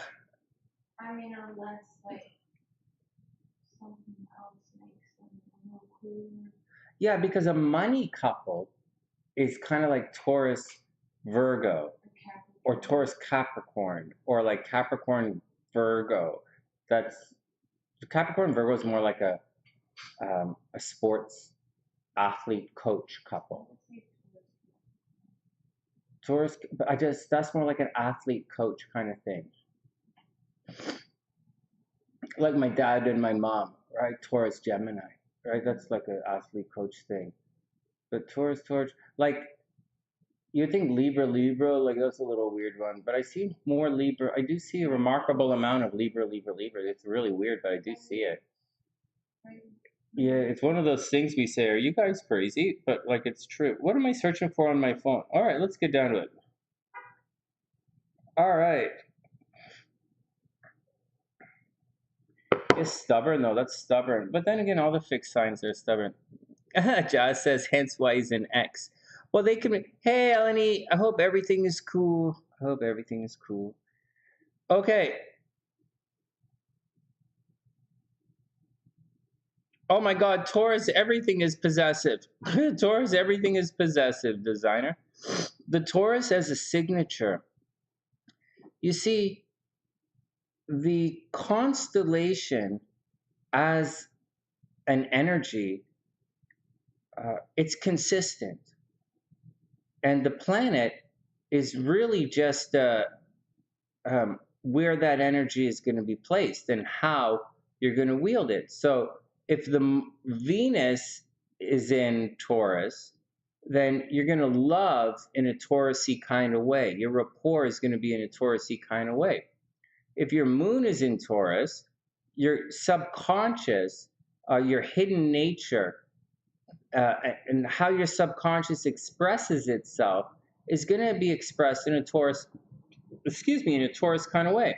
I mean, unless like something else makes them more cool. Yeah, because a money couple is kind of like Taurus Virgo or Taurus Capricorn or like Capricorn Virgo. That's Capricorn Virgo is more like a sports athlete coach couple. Taurus, but that's more like an athlete coach kind of thing. Like my dad and my mom, right? Taurus Gemini, right? That's like an athlete coach thing. But Taurus, like you think Libra, like that's a little weird one. But I see more Libra. I do see a remarkable amount of Libra. It's really weird, but I do see it. Yeah, it's one of those things we say, are you guys crazy? But like it's true. What am I searching for on my phone? All right, let's get down to it. All right. It's stubborn though, that's stubborn. But then again, all the fixed signs are stubborn. Jazz says, hence why he's an X. Well, they can be, hey, Eleni, I hope everything is cool. I hope everything is cool. Okay. Oh my God, Taurus, everything is possessive. Taurus, everything is possessive, designer. The Taurus as a signature. You see, the constellation as an energy, it's consistent. And the planet is really just where that energy is going to be placed and how you're going to wield it. So if the Venus is in Taurus, then you're going to love in a Taurus-y kind of way. Your rapport is going to be in a Taurus-y kind of way. If your moon is in Taurus, your subconscious, your hidden nature, and how your subconscious expresses itself is going to be expressed in a Taurus, in a Taurus kind of way.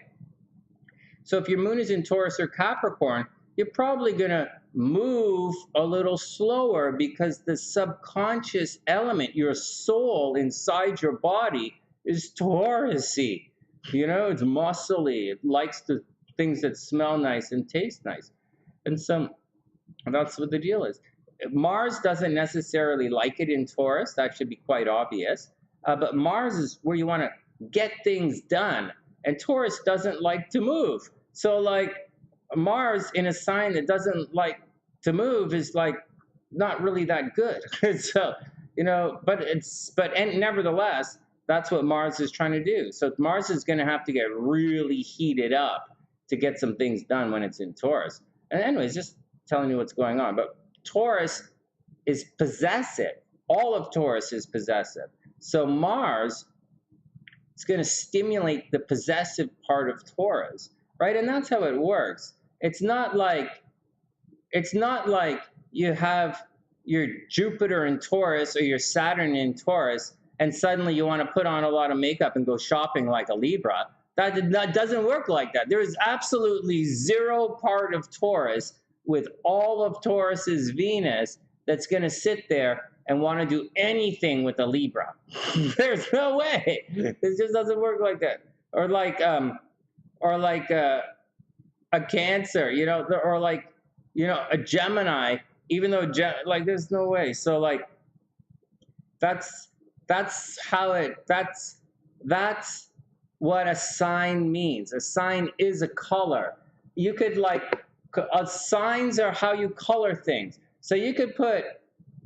So if your moon is in Taurus or Capricorn, you're probably going to move a little slower because the subconscious element, your soul inside your body, is Taurusy. You know, it's muscly. It likes the things that smell nice and taste nice. And so that's what the deal is. Mars doesn't necessarily like it in Taurus. That should be quite obvious. But Mars is where you want to get things done. And Taurus doesn't like to move. So like Mars in a sign that doesn't like to move is like not really that good. So, you know, and nevertheless, that's what Mars is trying to do. So Mars is going to have to get really heated up to get some things done when it's in Taurus. And anyways, just telling you what's going on. But Taurus is possessive. All of Taurus is possessive. So Mars is going to stimulate the possessive part of Taurus, right? And that's how it works. It's not like you have your Jupiter in Taurus or your Saturn in Taurus, and suddenly you want to put on a lot of makeup and go shopping like a Libra. That doesn't work like that. There is absolutely zero part of Taurus with all of Taurus's Venus that's going to sit there and want to do anything with a Libra. There's no way. It just doesn't work like that. Or like a Cancer, you know, or like, you know, a Gemini. Even though like there's no way. So like that's what a sign means. A sign is a color. You could like, signs are how you color things. So you could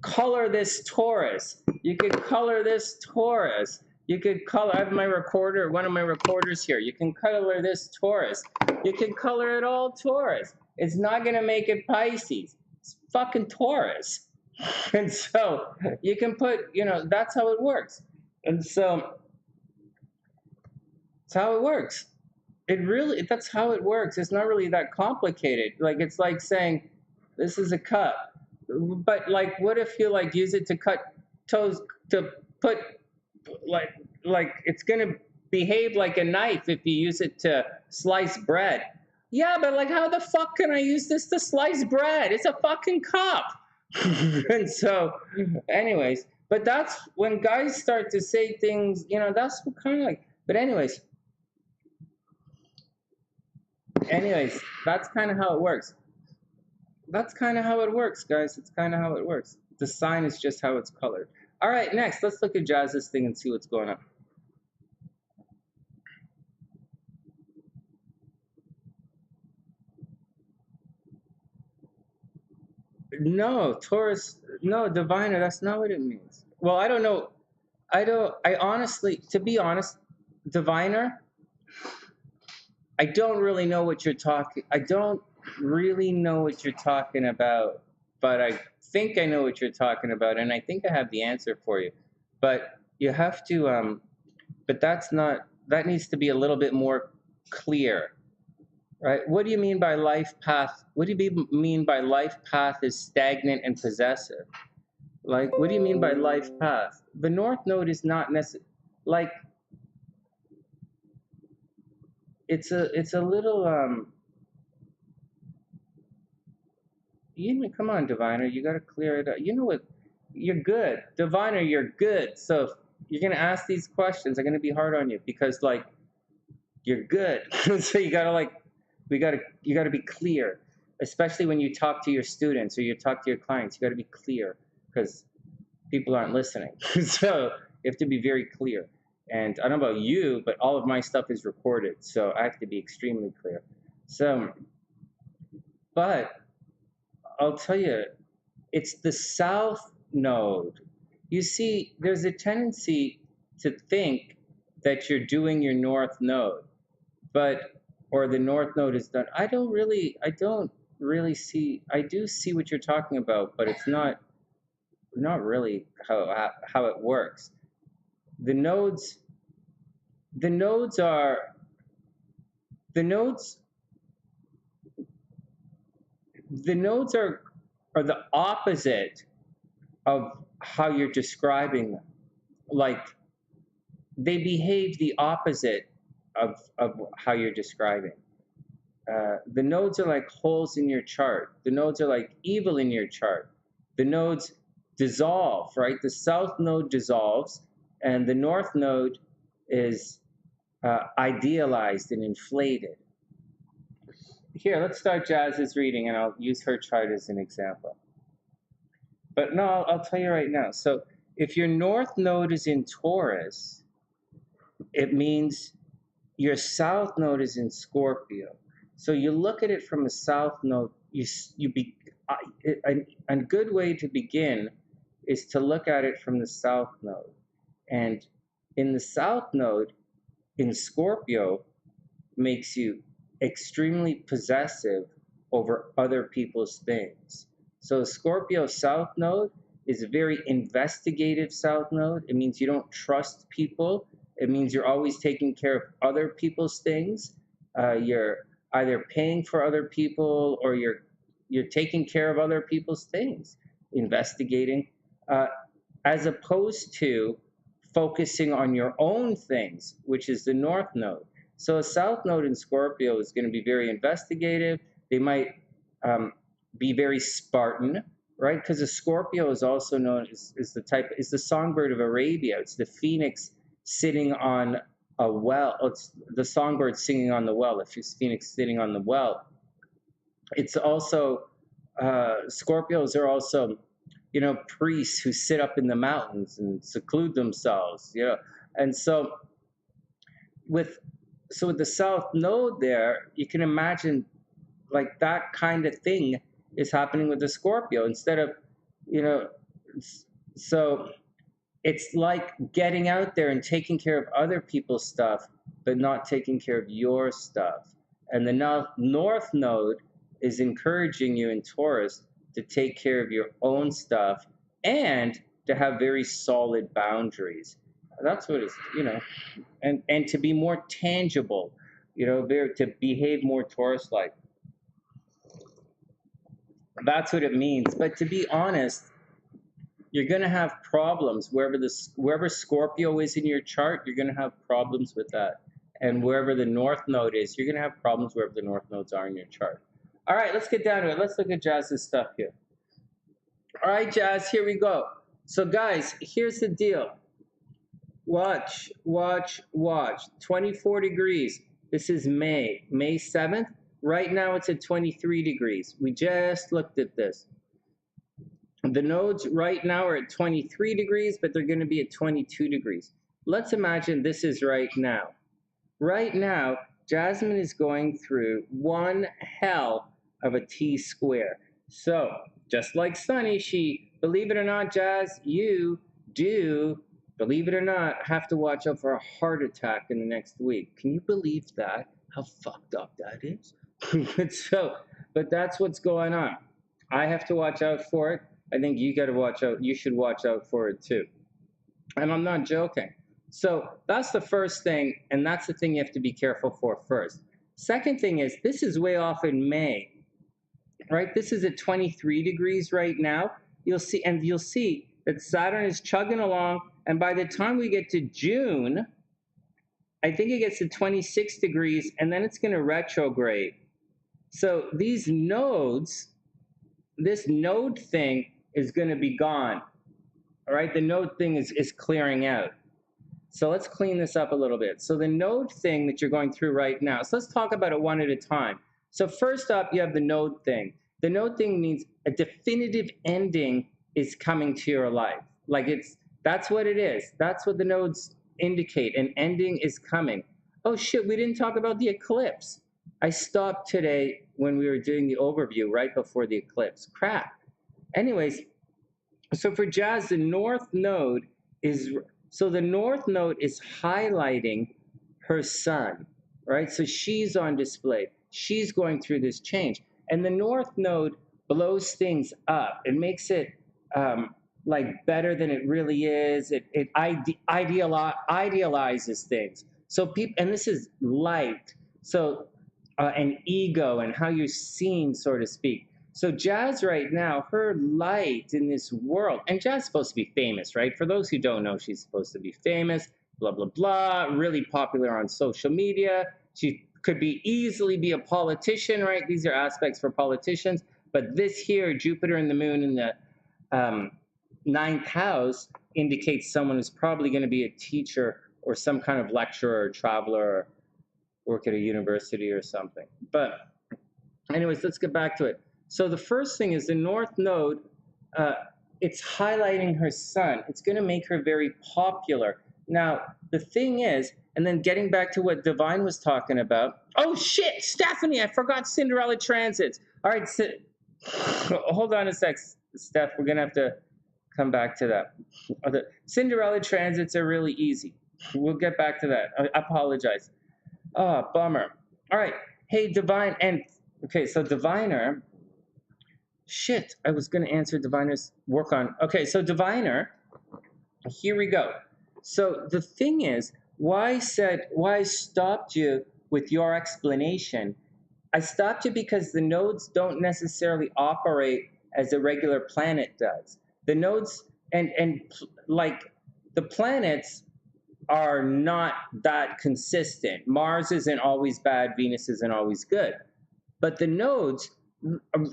color this Taurus. You could color this Taurus. You could color, I have my recorder, one of my recorders here. You can color this Taurus. You can color it all Taurus. It's not going to make it Pisces. It's fucking Taurus. And so you can put, you know, that's how it works. And so it's how it works. That's how it works. It's not really that complicated. Like, it's like saying, this is a cup. But like, what if you like use it to cut toast, to put like it's going to behave like a knife if you use it to slice bread. Yeah, but like, how the fuck can I use this to slice bread? It's a fucking cup. And so, anyways, but that's when guys start to say things, you know, that's what kind of like, but anyways, that's kind of how it works. That's kind of how it works, guys. It's kind of how it works. The sign is just how it's colored. All right, next, let's look at Jazz's thing and see what's going on. No, Taurus, no, diviner, that's not what it means. Well, I don't know. I honestly, to be honest, diviner, I don't really know what you're talking, I don't really know what you're talking about, but I think I know what you're talking about, and I think I have the answer for you. But you have to, but that needs to be a little bit more clear. Right? What do you mean by life path? What do you mean by life path is stagnant and possessive? Like, what do you mean by life path? The North Node is not necessarily, like, it's a little, come on, Diviner, you got to clear it up. You know what? You're good. Diviner, you're good. So if you're going to ask these questions, I'm going to be hard on you because, like, you're good. So you got to, like, you got to be clear, especially when you talk to your students or you talk to your clients. You got to be clear because people aren't listening. So you have to be very clear. And I don't know about you, but all of my stuff is recorded, so I have to be extremely clear. So, but I'll tell you, it's the South Node. You see, there's a tendency to think that you're doing your North Node, or the North Node is done. I don't really see, I do see what you're talking about, but it's not really how it works. The nodes the nodes are the opposite of how you're describing them. Like, they behave the opposite of how you're describing. The nodes are like holes in your chart. The nodes are like evil in your chart. The nodes dissolve, right? The south node dissolves, and the north node is idealized and inflated. Here, let's start Jazz's reading, and I'll use her chart as an example. But no, I'll tell you right now. So if your north node is in Taurus, it means your south node is in Scorpio. So you look at it from a south node. A good way to begin is to look at it from the south node. And in the south node, in Scorpio, makes you extremely possessive over other people's things. So Scorpio south node is a very investigative south node. It means you don't trust people. It means you're always taking care of other people's things. You're either paying for other people, or you're taking care of other people's things, investigating, as opposed to focusing on your own things, which is the north node. So a south node in Scorpio is going to be very investigative. They might be very Spartan, right? Because a Scorpio is also known as the songbird of Arabia. It's the phoenix sitting on a well. It's the songbird singing on the well, the phoenix sitting on the well. It's also, Scorpios are also, priests who sit up in the mountains and seclude themselves, And so with the south node there, you can imagine like that kind of thing is happening with the Scorpio. Instead of, so it's like getting out there and taking care of other people's stuff, but not taking care of your stuff. And the north node is encouraging you in Taurus to take care of your own stuff and to have very solid boundaries. That's what it's, and to be more tangible, to behave more Taurus-like. That's what it means. But to be honest, you're going to have problems wherever Scorpio is in your chart. You're going to have problems with that. And wherever the north node is, you're going to have problems wherever the north nodes are in your chart. All right, let's get down to it. Let's look at Jazz's stuff here. All right, Jazz, here we go. So guys, here's the deal. Watch. 24 degrees. This is May 7th. Right now it's at 23 degrees. We just looked at this. The nodes right now are at 23 degrees, but they're going to be at 22 degrees. Let's imagine this is right now. Right now, Jasmine is going through one hell of a T-square. So, just like Sunny, believe it or not, Jazz, you do, believe it or not, have to watch out for a heart attack in the next week. Can you believe that? How fucked up that is? But that's what's going on. I have to watch out for it. I think you got to watch out. You should watch out for it too. And I'm not joking. So that's the first thing, and that's the thing you have to be careful for first. Second thing is, this is way off in May, right? This is at 23 degrees right now. You'll see that Saturn is chugging along, and by the time we get to June, I think it gets to 26 degrees, and then it's going to retrograde. So these nodes, this node thing is going to be gone, all right? The node thing is clearing out. So let's clean this up a little bit. So the node thing that you're going through right now, so let's talk about it one at a time. So first up, you have the node thing. The node thing means a definitive ending is coming to your life. Like that's what it is. That's what the nodes indicate. An ending is coming. Oh shit, we didn't talk about the eclipse. I stopped today when we were doing the overview right before the eclipse. Crap. Anyways, so for Jazz, the north node is highlighting her sun, right? So she's on display. She's going through this change. And the north node blows things up. It makes it like better than it really is. It idealizes things. So people, and this is light. So, and ego and how you're seen, so to speak. So Jazz right now, her light in this world, and Jazz is supposed to be famous, right? For those who don't know, she's supposed to be famous, blah, blah, blah, really popular on social media. She could easily be a politician, right? These are aspects for politicians. But this here, Jupiter and the moon in the ninth house, indicates someone who's probably going to be a teacher or some kind of lecturer or traveler or work at a university or something. But anyways, let's get back to it. So the first thing is the North Node, it's highlighting her sun. It's going to make her very popular. Now, the thing is, and then getting back to what Divine was talking about. Oh, shit, Stephanie, I forgot Cinderella transits. All right, hold on a sec, Steph. We're going to have to come back to that. The Cinderella transits are really easy. We'll get back to that. I apologize. Oh, bummer. All right. Hey, Divine. And, okay, so Diviner. Shit, I was going to answer Diviner's work on. Okay, so Diviner, here we go. So the thing is, why I stopped you with your explanation? I stopped you because the nodes don't necessarily operate as a regular planet does. The nodes and like the planets are not that consistent. Mars isn't always bad, Venus isn't always good. But the nodes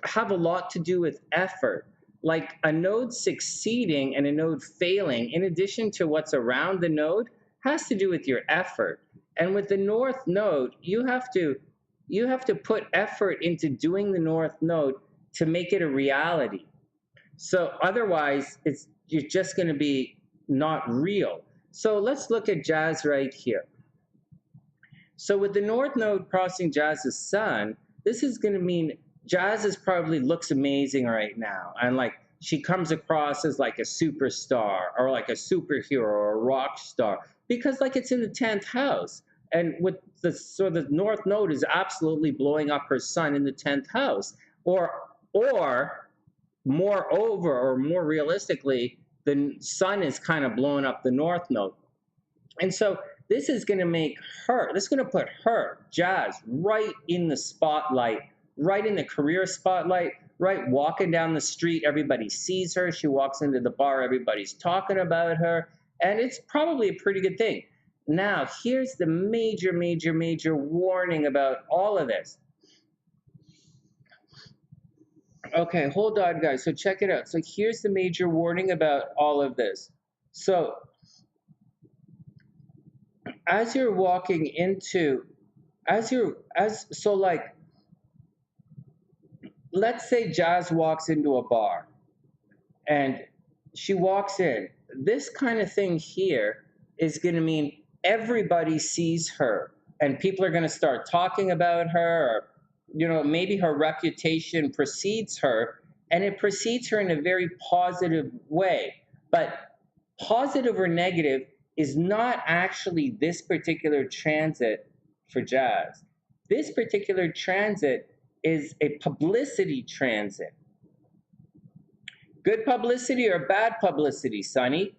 have a lot to do with effort. Like a node succeeding and a node failing, in addition to what's around the node, has to do with your effort. And with the North Node, you have to put effort into doing the North Node to make it a reality. So otherwise, you're just going to be not real. So let's look at Jazz right here. So with the North Node crossing Jazz's sun, this is going to mean Jazz probably looks amazing right now. And like she comes across as like a superstar or like a superhero or a rock star because like it's in the 10th house. And with the North Node is absolutely blowing up her sun in the 10th house. Or moreover, or more realistically, the sun is kind of blowing up the North Node. And so this is going to put her, Jazz, right in the spotlight, right in the career spotlight, right walking down the street, everybody sees her. She walks into the bar, everybody's talking about her, and it's probably a pretty good thing. Now, here's the major, major, major warning about all of this. Okay, hold on, guys. So check it out. So here's the major warning about all of this. So as you're walking into, like, let's say Jazz walks into a bar and she walks in. This kind of thing here is going to mean everybody sees her and people are going to start talking about her, or, you know, maybe her reputation precedes her, and it precedes her in a very positive way. But positive or negative is not actually this particular transit for Jazz. This particular transit is a publicity transit. Good publicity or bad publicity, Sonny?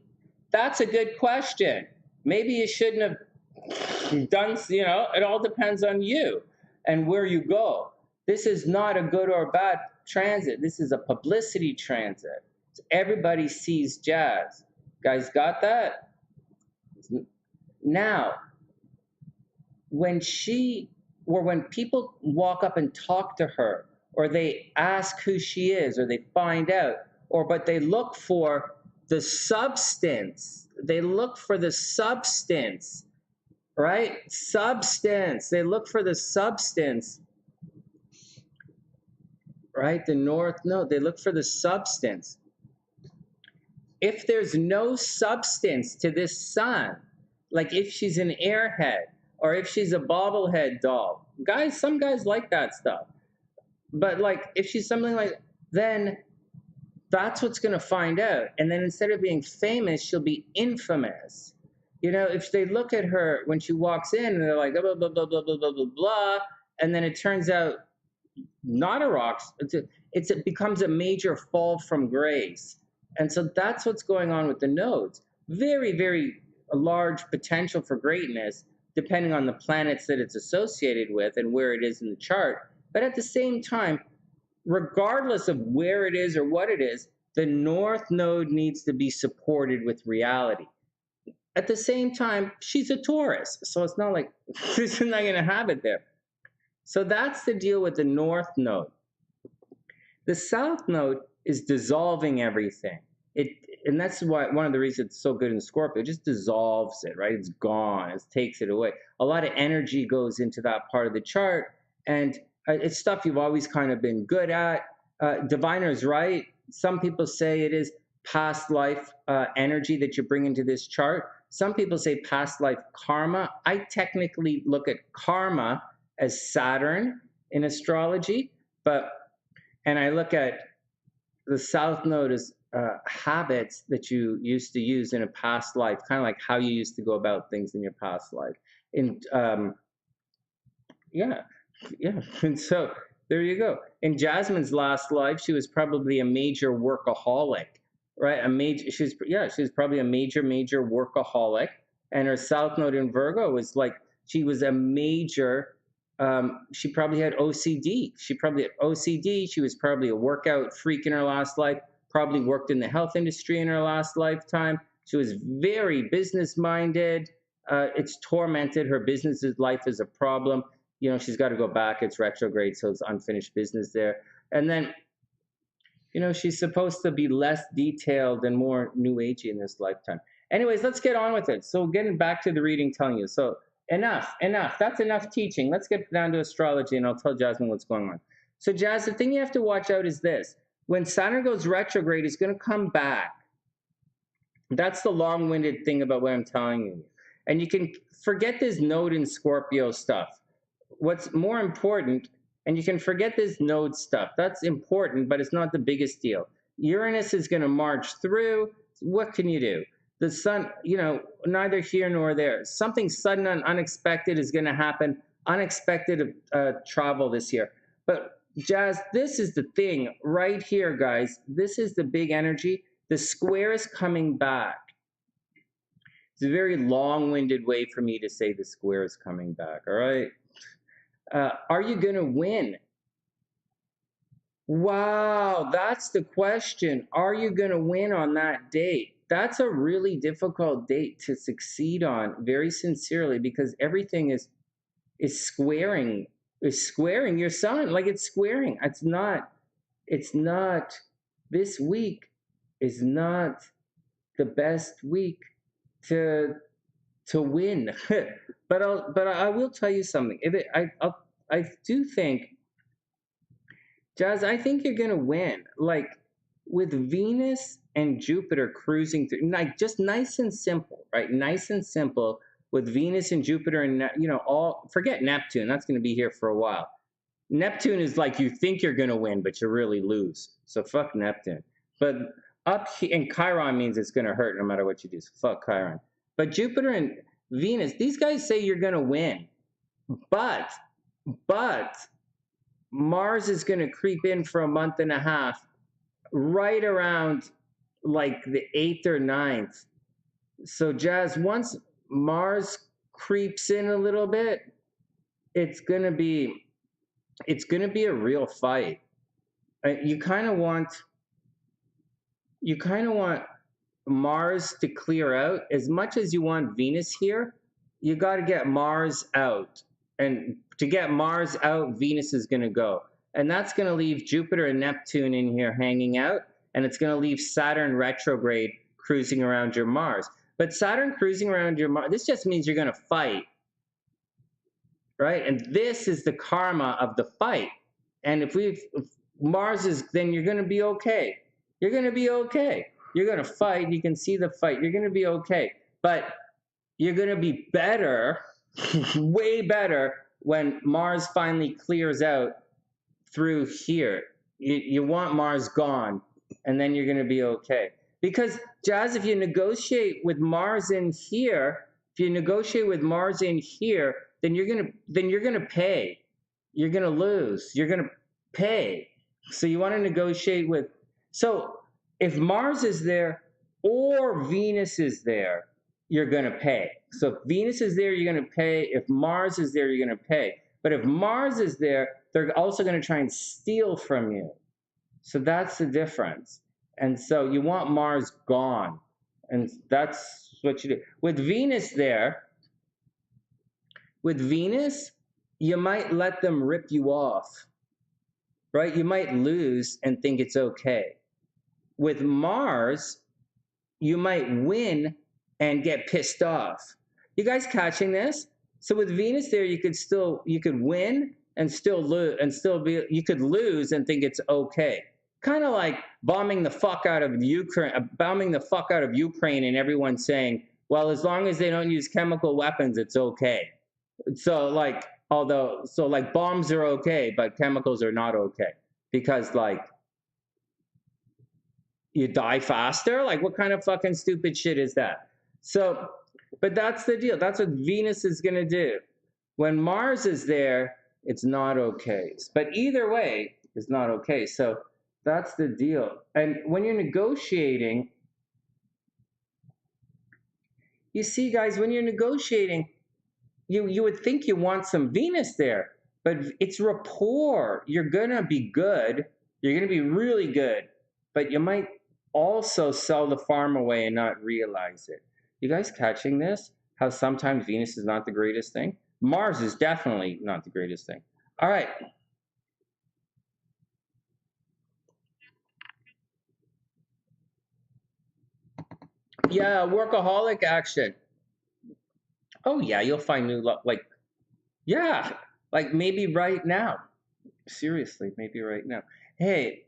That's a good question. Maybe you shouldn't have done, you know, it all depends on you and where you go. This is not a good or bad transit. This is a publicity transit. Everybody sees Jazz. Guys got that? Now, when people walk up and talk to her, or they ask who she is, or they find out, but they look for the substance. They look for the substance, right? Substance. They look for the substance, right? The North Node, they look for the substance. If there's no substance to this sun, like if she's an airhead, or if she's a bobblehead doll, guys, some guys like that stuff. But like if she's something like, then that's what's going to find out. And then instead of being famous, she'll be infamous. You know, if they look at her when she walks in and they're like, blah, blah, blah, blah, blah, blah, blah, blah, and then it turns out not a rock, it becomes a major fall from grace. And so that's what's going on with the nodes. Very, very large potential for greatness, depending on the planets that it's associated with and where it is in the chart. But at the same time, regardless of where it is or what it is, the North Node needs to be supported with reality. At the same time, she's a Taurus, so it's not like she's not going to have it there. So that's the deal with the North Node. The South Node is dissolving everything. And that's why one of the reasons it's so good in Scorpio. It just dissolves it, right? It's gone. It takes it away. A lot of energy goes into that part of the chart, and it's stuff you've always kind of been good at. Diviner's right. Some people say it is past life energy that you bring into this chart. Some people say past life karma. I technically look at karma as Saturn in astrology, and I look at the South Node as habits that you used to use in a past life, kind of like how you used to go about things in your past life. And yeah. And so there you go. In Jasmine's last life, she was probably a major workaholic, right? She was probably a major workaholic. And her South Node in Virgo was like, she was a major, she probably had OCD. She was probably a workout freak in her last life, probably worked in the health industry in her last lifetime. She was very business-minded. It's tormented. Her business life is a problem. You know, she's got to go back. It's retrograde, so it's unfinished business there. And then, you know, she's supposed to be less detailed and more new agey in this lifetime. Anyways, let's get on with it. So getting back to the reading, telling you. So enough. That's enough teaching. Let's get down to astrology, and I'll tell Jasmine what's going on. So, Jas, the thing you have to watch out is this. When Saturn goes retrograde, it's going to come back. That's the long-winded thing about what I'm telling you. And you can forget this node in Scorpio stuff. What's more important, and you can forget this node stuff. That's important, but it's not the biggest deal. Uranus is going to march through. What can you do? The sun, you know, neither here nor there. Something sudden and unexpected is going to happen. Unexpected travel this year. But Jas, this is the thing right here, guys. This is the big energy. The square is coming back. It's a very long-winded way for me to say the square is coming back, all right? Are you going to win? Wow, that's the question. Are you going to win on that date? That's a really difficult date to succeed on, very sincerely, because everything is squaring your sun. Like, it's squaring. It's not, this week is not the best week to win. But I will tell you something. I do think, Jas, I think you're gonna win. Like, with Venus and Jupiter cruising through, like, just nice and simple, right? Nice and simple with Venus and Jupiter and, you know, forget Neptune. That's gonna be here for a while. Neptune is like, you think you're gonna win, but you really lose. So fuck Neptune. But up here, and Chiron means it's gonna hurt no matter what you do. So fuck Chiron. But Jupiter and Venus, these guys say you're gonna win. But Mars is going to creep in for a month and a half, right around like the 8th or 9th. So, Jas, once Mars creeps in a little bit, it's going to be a real fight. You kind of want Mars to clear out as much as you want Venus here. You got to get Mars out. And to get Mars out, Venus is going to go. And that's going to leave Jupiter and Neptune in here hanging out. And it's going to leave Saturn retrograde cruising around your Mars. But Saturn cruising around your Mars, this just means you're going to fight. Right? And this is the karma of the fight. And if Mars is, then you're going to be okay. You're going to be okay. You're going to fight. You can see the fight. You're going to be okay. But you're going to be better, way better, when Mars finally clears out through here. You want Mars gone, and then you're going to be okay. Because, Jas, if you negotiate with Mars in here, then you're gonna pay. You're gonna lose. You're gonna pay. So you want to negotiate with. So if Mars is there or Venus is there, you're gonna pay. So if Venus is there, you're gonna pay. If Mars is there, you're gonna pay. But if Mars is there, they're also going to try and steal from you. So that's the difference. And so you want Mars gone. And that's what you do. With Venus there, with Venus, you might let them rip you off, right? You might lose and think it's okay. With Mars, you might win and get pissed off. You guys catching this? So with Venus there, you could win and still lose, and you could lose and think it's okay. Kind of like bombing the fuck out of Ukraine, and everyone saying, well, as long as they don't use chemical weapons, it's okay. So like, bombs are okay, but chemicals are not okay, because like, you die faster? Like, what kind of fucking stupid shit is that? So, but that's the deal. That's what Venus is going to do. When Mars is there, it's not okay. But either way, it's not okay. So that's the deal. And when you're negotiating, you see, guys, when you're negotiating, you would think you want some Venus there, but it's rapport. You're going to be good. You're going to be really good, but you might also sell the farm away and not realize it. You guys catching this? How sometimes Venus is not the greatest thing? Mars is definitely not the greatest thing. All right. Yeah, workaholic action. Oh yeah, you'll find new love. Like, yeah, like maybe right now. Seriously, maybe right now. Hey.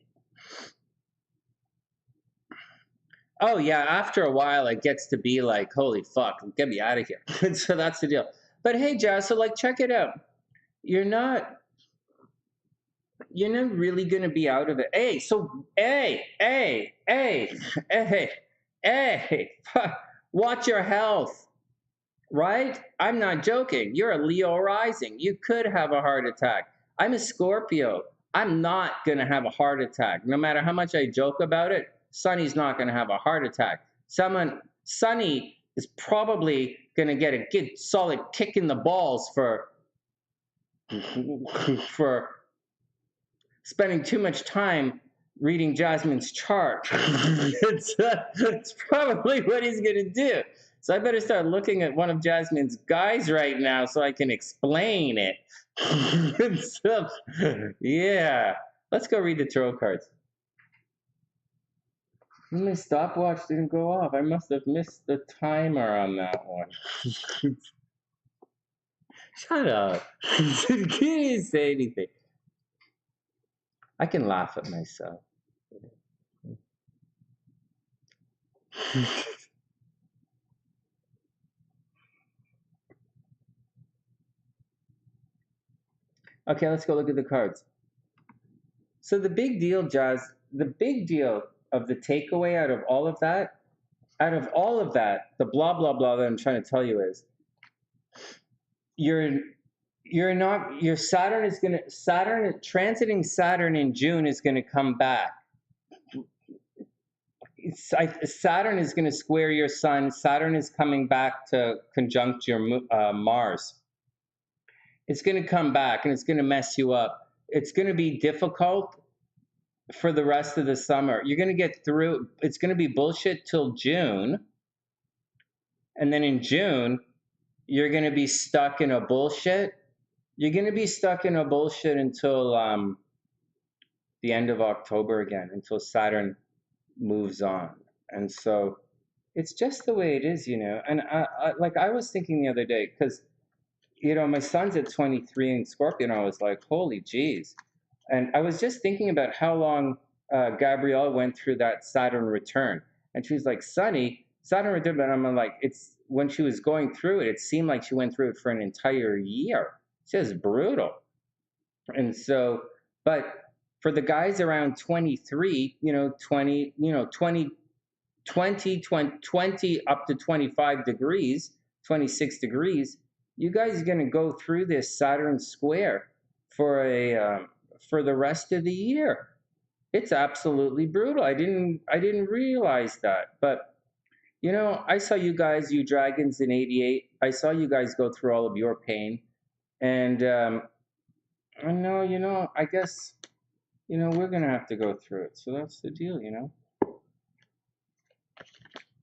Oh yeah, after a while it gets to be like, holy fuck, get me out of here. So that's the deal. But hey, Jazz, so like, check it out. You're not really gonna be out of it. Hey, so hey, watch your health, right? I'm not joking. You're a Leo rising. You could have a heart attack. I'm a Scorpio. I'm not gonna have a heart attack. No matter how much I joke about it, Sunny's not gonna have a heart attack. Sunny is probably gonna get a good solid kick in the balls for spending too much time reading Jasmine's chart. It's probably what he's going to do. So I better start looking at one of Jasmine's guys right now so I can explain it. So, yeah. Let's go read the tarot cards. My stopwatch didn't go off. I must have missed the timer on that one. Shut up. You can't say anything. I can laugh at myself. Okay, let's go look at the cards. So the big deal, Jazz, the big deal of the takeaway out of all of that, the blah, blah, blah that I'm trying to tell you is, transiting Saturn in June is going to come back. Saturn is going to square your sun. Saturn is coming back to conjunct your Mars. It's going to come back and it's going to mess you up. It's going to be difficult for the rest of the summer. You're going to get through. It's going to be bullshit till June. And then in June, you're going to be stuck in a bullshit. You're going to be stuck in a bullshit until the end of October again, until Saturn moves on. And so it's just the way it is, you know. And I was thinking the other day, because, you know, my son's at 23 in Scorpio, and I was like, holy jeez. And I was just thinking about how long Gabrielle went through that Saturn return. And she was like, Sunny, Saturn return, but I'm like, when she was going through it, it seemed like she went through it for an entire year. It's just brutal. And so, but for the guys around 23, 20 up to 25 degrees, 26 degrees, you guys are going to go through this Saturn square for the rest of the year. It's absolutely brutal. I didn't realize that. But, you know, I saw you guys, you dragons in 88. I saw you guys go through all of your pain. And I know, you know, I guess, you know, we're going to have to go through it. So that's the deal, you know.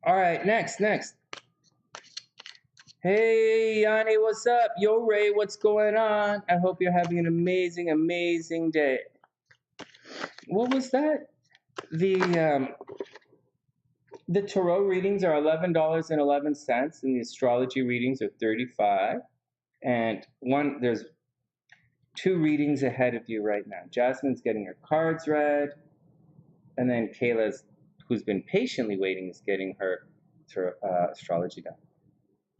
All right, next. Hey, Yanni, what's up? Yo, Ray, what's going on? I hope you're having an amazing, amazing day. What was that? The tarot readings are $11.11, and the astrology readings are $35. And there's 2 readings ahead of you right now. Jasmine's getting her cards read, and then Kayla's, who's been patiently waiting, is getting her astrology done.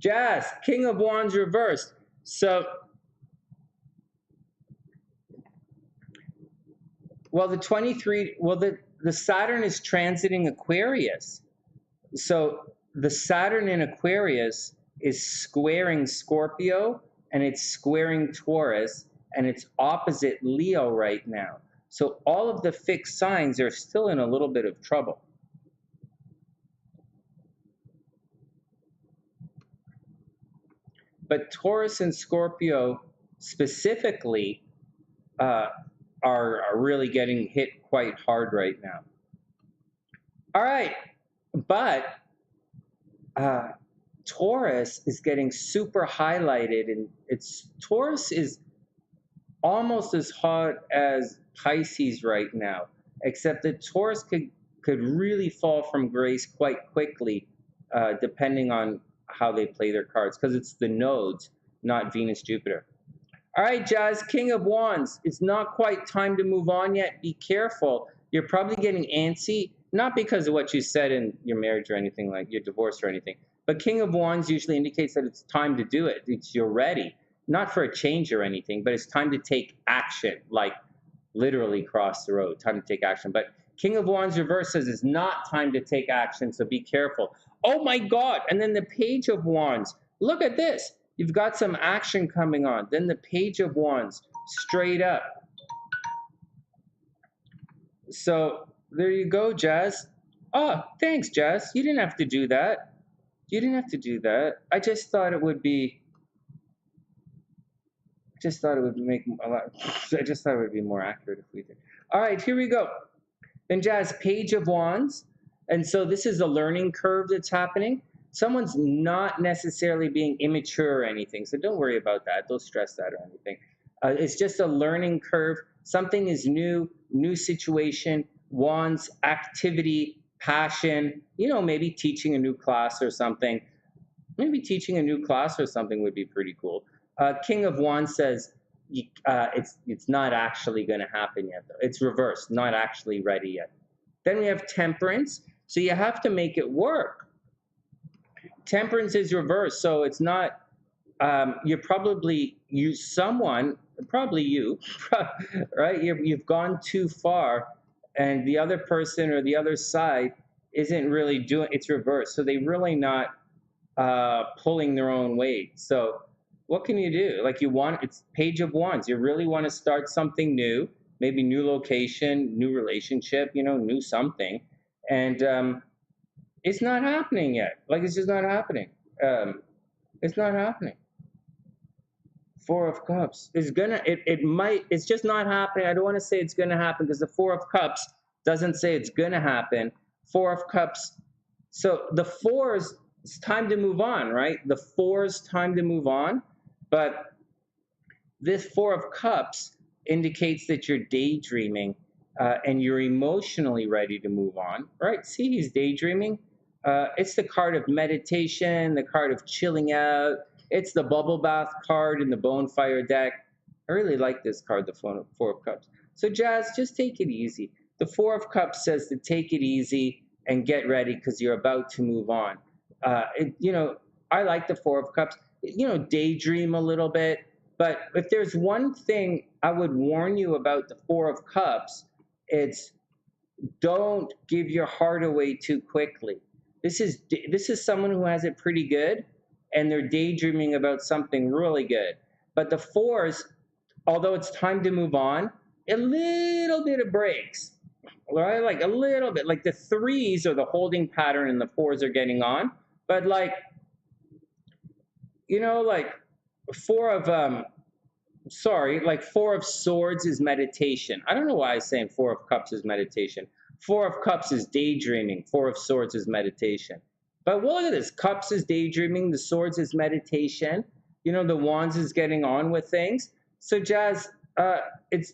Jazz, King of Wands reversed. So, well, the Saturn is transiting Aquarius. So the Saturn in Aquarius is squaring Scorpio, and it's squaring Taurus, and it's opposite Leo right now. So all of the fixed signs are still in a little bit of trouble. But Taurus and Scorpio specifically are really getting hit quite hard right now. All right, but Taurus is getting super highlighted, and Taurus is almost as hot as Pisces right now, except that Taurus could really fall from grace quite quickly, depending on how they play their cards, because it's the nodes, not Venus, Jupiter. All right, Jazz, King of Wands. It's not quite time to move on yet. Be careful. You're probably getting antsy, not because of what you said in your marriage or anything, like you're divorced or anything, but King of Wands usually indicates that it's time to do it. You're ready, not for a change or anything, but it's time to take action, like literally cross the road, time to take action. But King of Wands reverse says it's not time to take action, so be careful. Oh my God. And then the Page of Wands. Look at this. You've got some action coming on. Then the Page of Wands, straight up. So there you go, Jazz. Oh, thanks, Jazz. You didn't have to do that. You didn't have to do that. I just thought it would be. Just thought it would make a lot. I just thought it would be more accurate if we did. All right, here we go. Then Jazz, Page of Wands. And so this is a learning curve that's happening. Someone's not necessarily being immature or anything, so don't worry about that. Don't stress that or anything. It's just a learning curve. Something is new situation, wands, activity, passion, you know, maybe teaching a new class or something. Maybe teaching a new class or something would be pretty cool. King of Wands says it's not actually going to happen yet, though. It's reversed, not actually ready yet. Then we have Temperance, so you have to make it work. Temperance is reversed, so it's not, you're probably, probably you, right? You've gone too far, and the other person or the other side isn't really doing, it's reversed, so they're really not pulling their own weight. So what can you do? Like it's Page of Wands. You really want to start something new, maybe new location, new relationship, you know, new something. And it's not happening yet. Like, it's just not happening. It's not happening. Four of Cups is gonna, it's just not happening. I don't want to say it's gonna happen because the Four of Cups doesn't say it's gonna happen. Four of Cups. So the fours, it's time to move on, right? The four's time to move on. But this Four of Cups indicates that you're daydreaming and you're emotionally ready to move on, right? See, he's daydreaming. It's the card of meditation, the card of chilling out. It's the bubble bath card in the bonfire deck. I really like this card, the Four of Cups. So Jazz, just take it easy. The Four of Cups says to take it easy and get ready because you're about to move on. You know, I like the Four of Cups. You know, daydream a little bit. But if there's one thing I would warn you about the Four of Cups, it's don't give your heart away too quickly. This is someone who has it pretty good, and they're daydreaming about something really good. But the fours, although it's time to move on, a little bit of breaks, right? Like a little bit. Like the threes are the holding pattern, and the fours are getting on. But like, you know, like Four of sorry, like Four of Swords is meditation. I don't know why I'm saying Four of Cups is meditation. Four of Cups is daydreaming. Four of Swords is meditation. But well, look at this. Cups is daydreaming. The Swords is meditation. You know, the Wands is getting on with things. So, Jazz, it's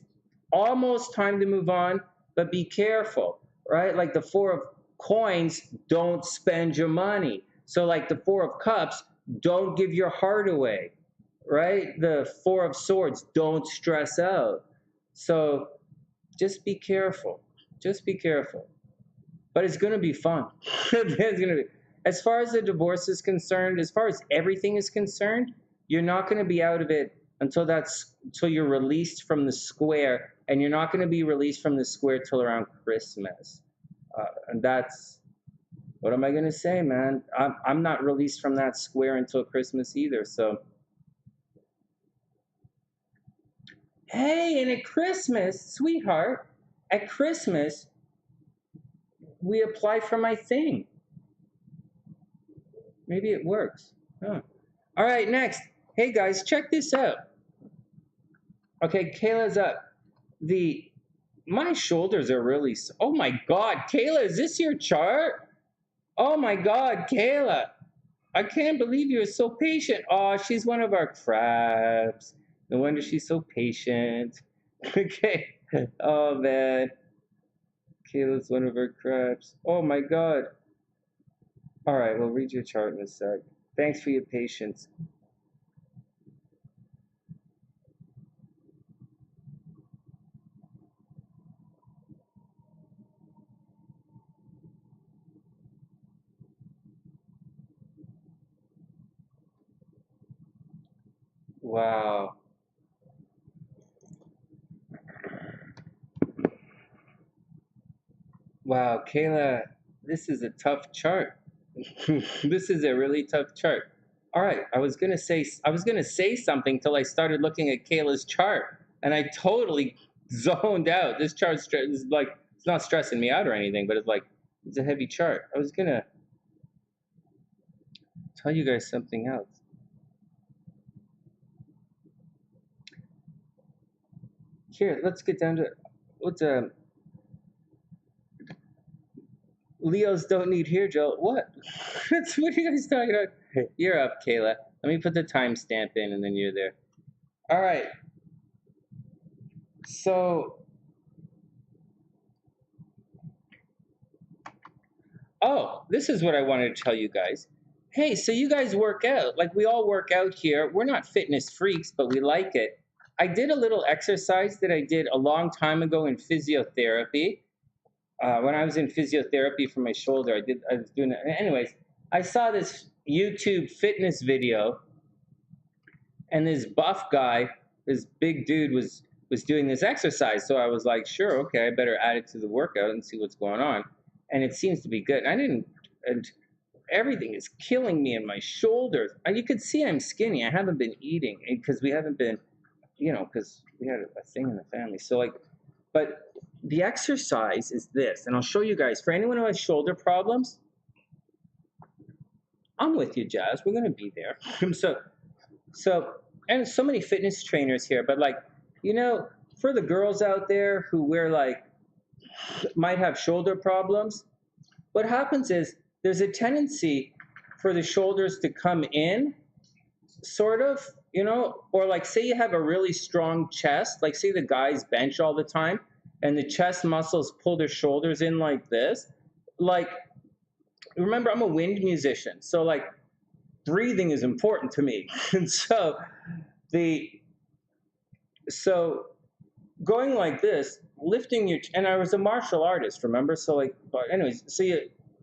almost time to move on, but be careful, right? Like the Four of Coins, don't spend your money. So, like the Four of Cups, don't give your heart away, right? The Four of Swords, don't stress out. So just be careful. Just be careful. But it's going to be fun. It's going to be. As far as the divorce is concerned, as far as everything is concerned, you're not going to be out of it until you're released from the square, and you're not going to be released from the square till around Christmas. And that's, what am I going to say, man? I'm not released from that square until Christmas either. So, hey, and at Christmas, sweetheart, at Christmas, we apply for my thing. Maybe it works. Huh. All right, next. Hey, guys, check this out. Okay, Kayla's up. My shoulders are really... Oh, my God. Kayla, is this your chart? Oh, my God, Kayla. I can't believe you're so patient. Oh, she's one of our crabs. No wonder she's so patient. Okay. Oh, man. Kayla's one of our crabs. Oh, my God. All right, we'll read your chart in a sec. Thanks for your patience. Wow. Wow, Kayla, this is a tough chart. This is a really tough chart. All right, I was gonna say something till I started looking at Kayla's chart, and I totally zoned out. This chart is like, it's not stressing me out or anything, but it's a heavy chart. I was gonna tell you guys something else. Here, let's get down to what's Leos don't need hair gel. What? What are you guys talking about? You're up, Kayla. Let me put the timestamp in, and then you're there. All right. So, this is what I wanted to tell you guys. Hey, so you guys work out. Like, we all work out here. We're not fitness freaks, but we like it. I did a little exercise that I did a long time ago in physiotherapy. When I was in physiotherapy for my shoulder, I was doing it. Anyways, I saw this YouTube fitness video, and this buff guy, this big dude, was doing this exercise. So I was like, sure, okay, I better add it to the workout and see what's going on. And it seems to be good. And everything is killing me in my shoulders. And you can see I'm skinny. I haven't been eating because we haven't been, because we had a thing in the family. So but the exercise is this, and I'll show you guys. For anyone who has shoulder problems, I'm with you, Jazz. We're going to be there. And so many fitness trainers here, but for the girls out there who might have shoulder problems, what happens is there's a tendency for the shoulders to come in, sort of, or say you have a really strong chest, like say the guys bench all the time, and the chest muscles pull their shoulders in like this. Remember, I'm a wind musician, so breathing is important to me. And so going like this, lifting and I was a martial artist, remember? So anyways, so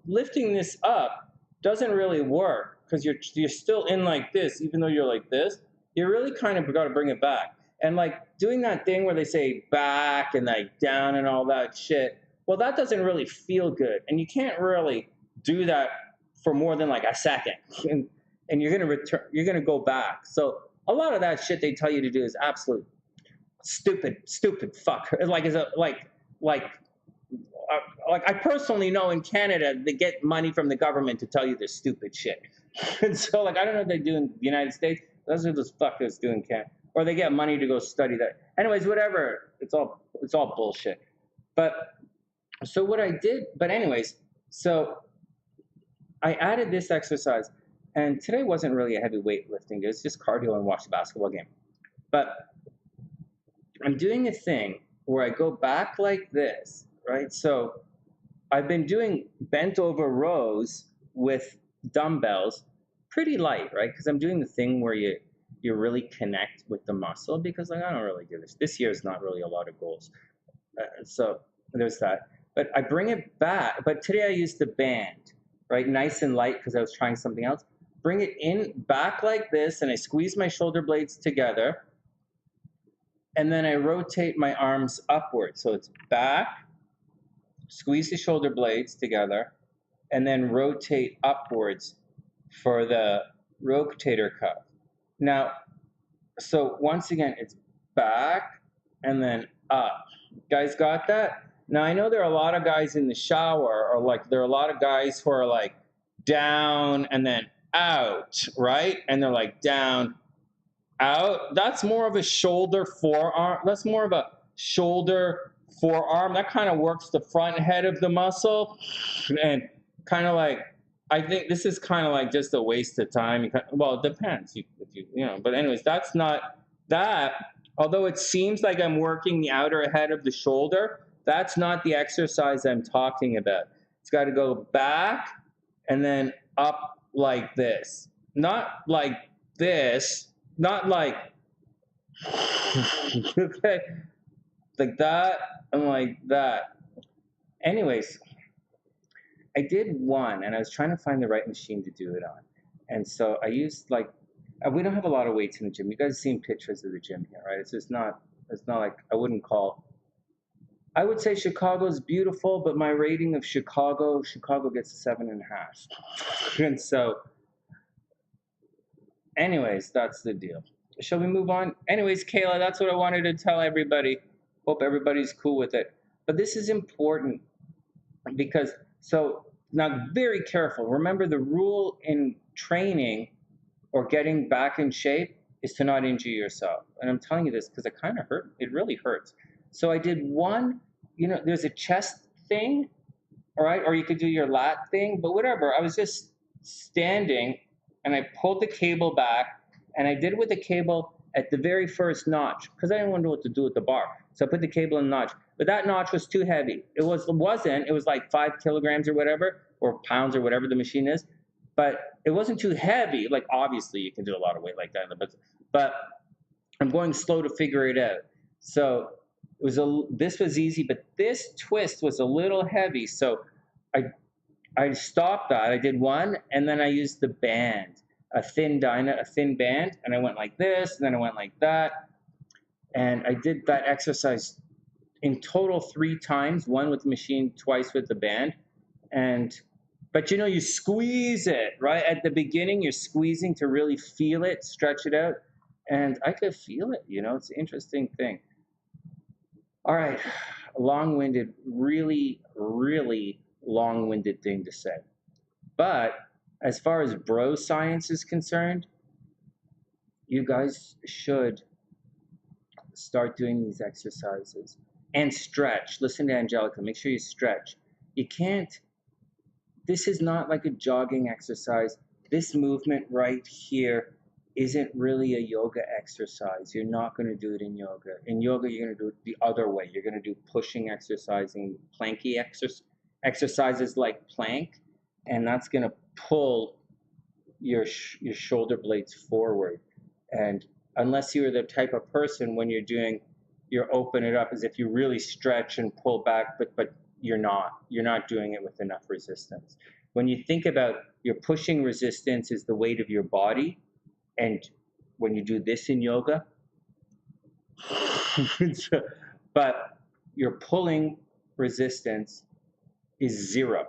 lifting this up doesn't really work because you're still in like this, even though you're like this. You really kind of got to bring it back. And doing that thing where they say back and down and all that shit, well, that doesn't really feel good. And you can't really do that for more than a second. And you're going to go back. So a lot of that shit they tell you to do is absolute stupid fuck. I personally know in Canada, they get money from the government to tell you this stupid shit. And so I don't know what they do in the United States. Those are those fuckers doing Canada. or they get money to go study that. Anyways, whatever. It's all bullshit. But so what I did, but anyways, so I added this exercise, and today wasn't really a heavy weightlifting. It was just cardio and watch the basketball game. But I'm doing a thing where I go back like this, right? So I've been doing bent over rows with dumbbells, pretty light, right? Because I'm doing the thing where you really connect with the muscle, because like I don't really do this. This year is not really a lot of goals. So there's that. But I bring it back. But today I used the band, right? Nice and light because I was trying something else. Bring it in back like this, and I squeeze my shoulder blades together. And then I rotate my arms upward. So it's back, squeeze the shoulder blades together, and then rotate upwards for the rotator cuff. Now, so once again, it's back and then up. Guys got that? Now, I know there are a lot of guys in the shower, or like there are a lot of guys who are like down and then out, right? And they're like down, out. That's more of a shoulder forearm. That's more of a shoulder forearm. That kind of works the front head of the muscle, and kind of like, I think this is kind of like just a waste of time. Well, it depends if you know. But anyways, that's not that. Although it seems like I'm working the outer head of the shoulder, that's not the exercise I'm talking about. It's got to go back and then up like this, not like this. Not like, okay, like that and like that. Anyways, I did one, and I was trying to find the right machine to do it on. And so I used like, we don't have a lot of weights in the gym. You guys have seen pictures of the gym here, right? It's not like, I would say Chicago's beautiful, but my rating of Chicago gets a 7.5. And so, anyways, that's the deal. Shall we move on? Anyways, Kayla, that's what I wanted to tell everybody. Hope everybody's cool with it. But this is important because, so now very careful. Remember, the rule in training or getting back in shape is to not injure yourself. And I'm telling you this because it kind of hurt. It really hurts. So I did one, there's a chest thing, all right? Or you could do your lat thing, but whatever. I was just standing and I pulled the cable back, and I did it with the cable at the very first notch because I didn't know what to do with the bar. So I put the cable in the notch, but that notch was too heavy. It was like 5 kilograms or whatever, or pounds or whatever the machine is, but it wasn't too heavy. Like obviously you can do a lot of weight like that, but I'm going slow to figure it out. So this was easy, but this twist was a little heavy. So I stopped that. I did one, and then I used the band, a thin band, and I went like this, and then I went like that, and I did that exercise in total 3 times, one with the machine, twice with the band, but you squeeze it, right? At the beginning, you're squeezing to really feel it, stretch it out, and I could feel it, it's an interesting thing. All right, long-winded, really, really long-winded thing to say. But as far as bro science is concerned, you guys should start doing these exercises and stretch. Listen to Angelica, make sure you stretch. This is not like a jogging exercise. This movement right here isn't really a yoga exercise. You're not going to do it in yoga. In yoga, you're going to do it the other way. You're going to do pushing exercising, planky exercises like plank, and that's going to pull your shoulder blades forward. And unless you're the type of person when you're open it up as if you really stretch and pull back, but you're not doing it with enough resistance. When you think about your pushing resistance is the weight of your body, and when you do this in yoga, but your pulling resistance is 0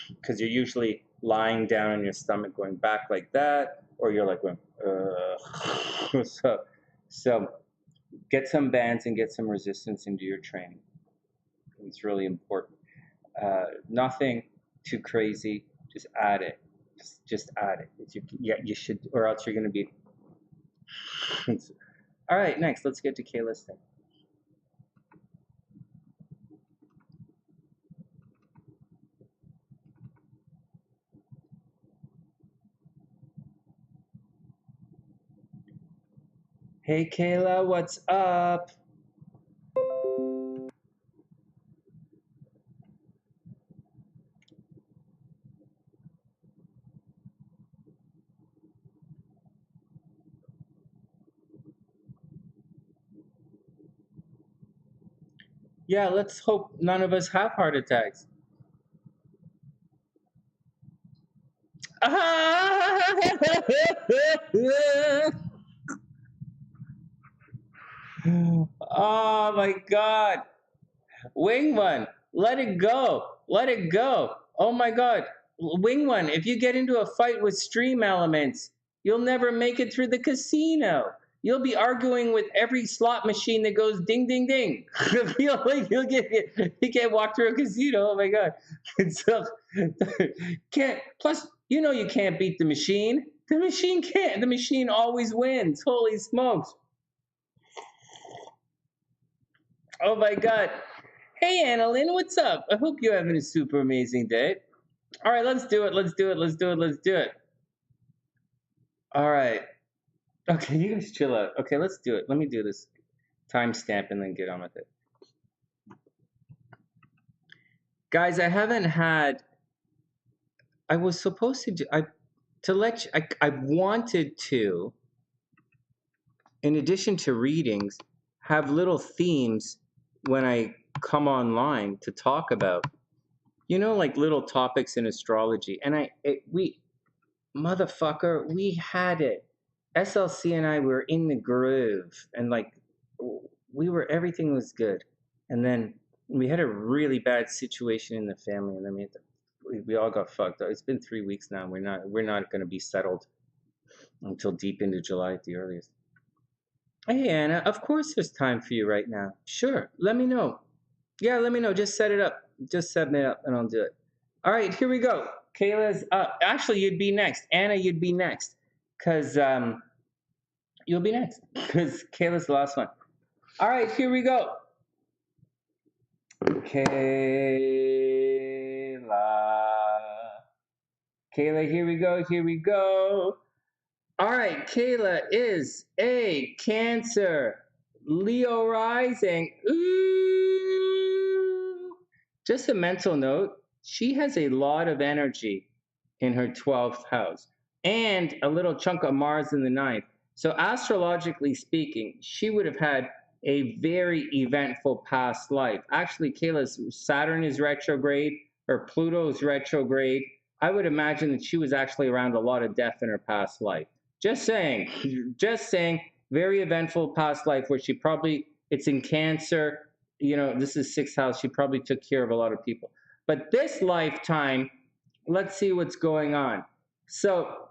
because you're usually lying down on your stomach going back like that, or you're like going, so get some bands and get some resistance into your training. It's really important. Nothing too crazy, just add it. Just add it. You should, or else you're going to be. All right, next, let's get to Kayla's thing. Hey, Kayla, what's up? Yeah, let's hope none of us have heart attacks. Oh my God. Wing one, let it go. Let it go. Oh my God. Wing one, if you get into a fight with stream elements, you'll never make it through the casino. You'll be arguing with every slot machine that goes ding, ding, ding. You can't walk through a casino. Oh my God. So, plus, you can't beat the machine. The machine can't. The machine always wins. Holy smokes. Oh my God. Hey, Annalyn, what's up? I hope you're having a super amazing day. All right, let's do it. Let's do it. Let's do it. Let's do it. All right. Okay, you guys chill out. Okay, let's do it. Let me do this timestamp and then get on with it. Guys, I haven't had. I was supposed to do. I wanted to, in addition to readings, have little themes when I come online to talk about. Like little topics in astrology. And we had it. SLC and I were in the groove, and everything was good. And then we had a really bad situation in the family, and then we all got fucked up. It's been 3 weeks now. We're not going to be settled until deep into July at the earliest. Hey, Anna, of course there's time for you right now. Sure, let me know. Yeah, let me know. Just set it up. Just set me up, and I'll do it. All right, here we go. Kayla's up. Actually, you'd be next. Anna, you'd be next. Because you'll be next. Because Kayla's the last one. All right, here we go. Kayla, here we go. Here we go. All right, Kayla is a Cancer, Leo rising. Ooh. Just a mental note, she has a lot of energy in her 12th house and a little chunk of Mars in the 9th. So astrologically speaking, she would have had a very eventful past life. Actually, Kayla's Saturn is retrograde, her Pluto is retrograde. I would imagine that she was actually around a lot of death in her past life. Just saying, very eventful past life where it's in Cancer, this is 6th house, she probably took care of a lot of people. But this lifetime, let's see what's going on. So,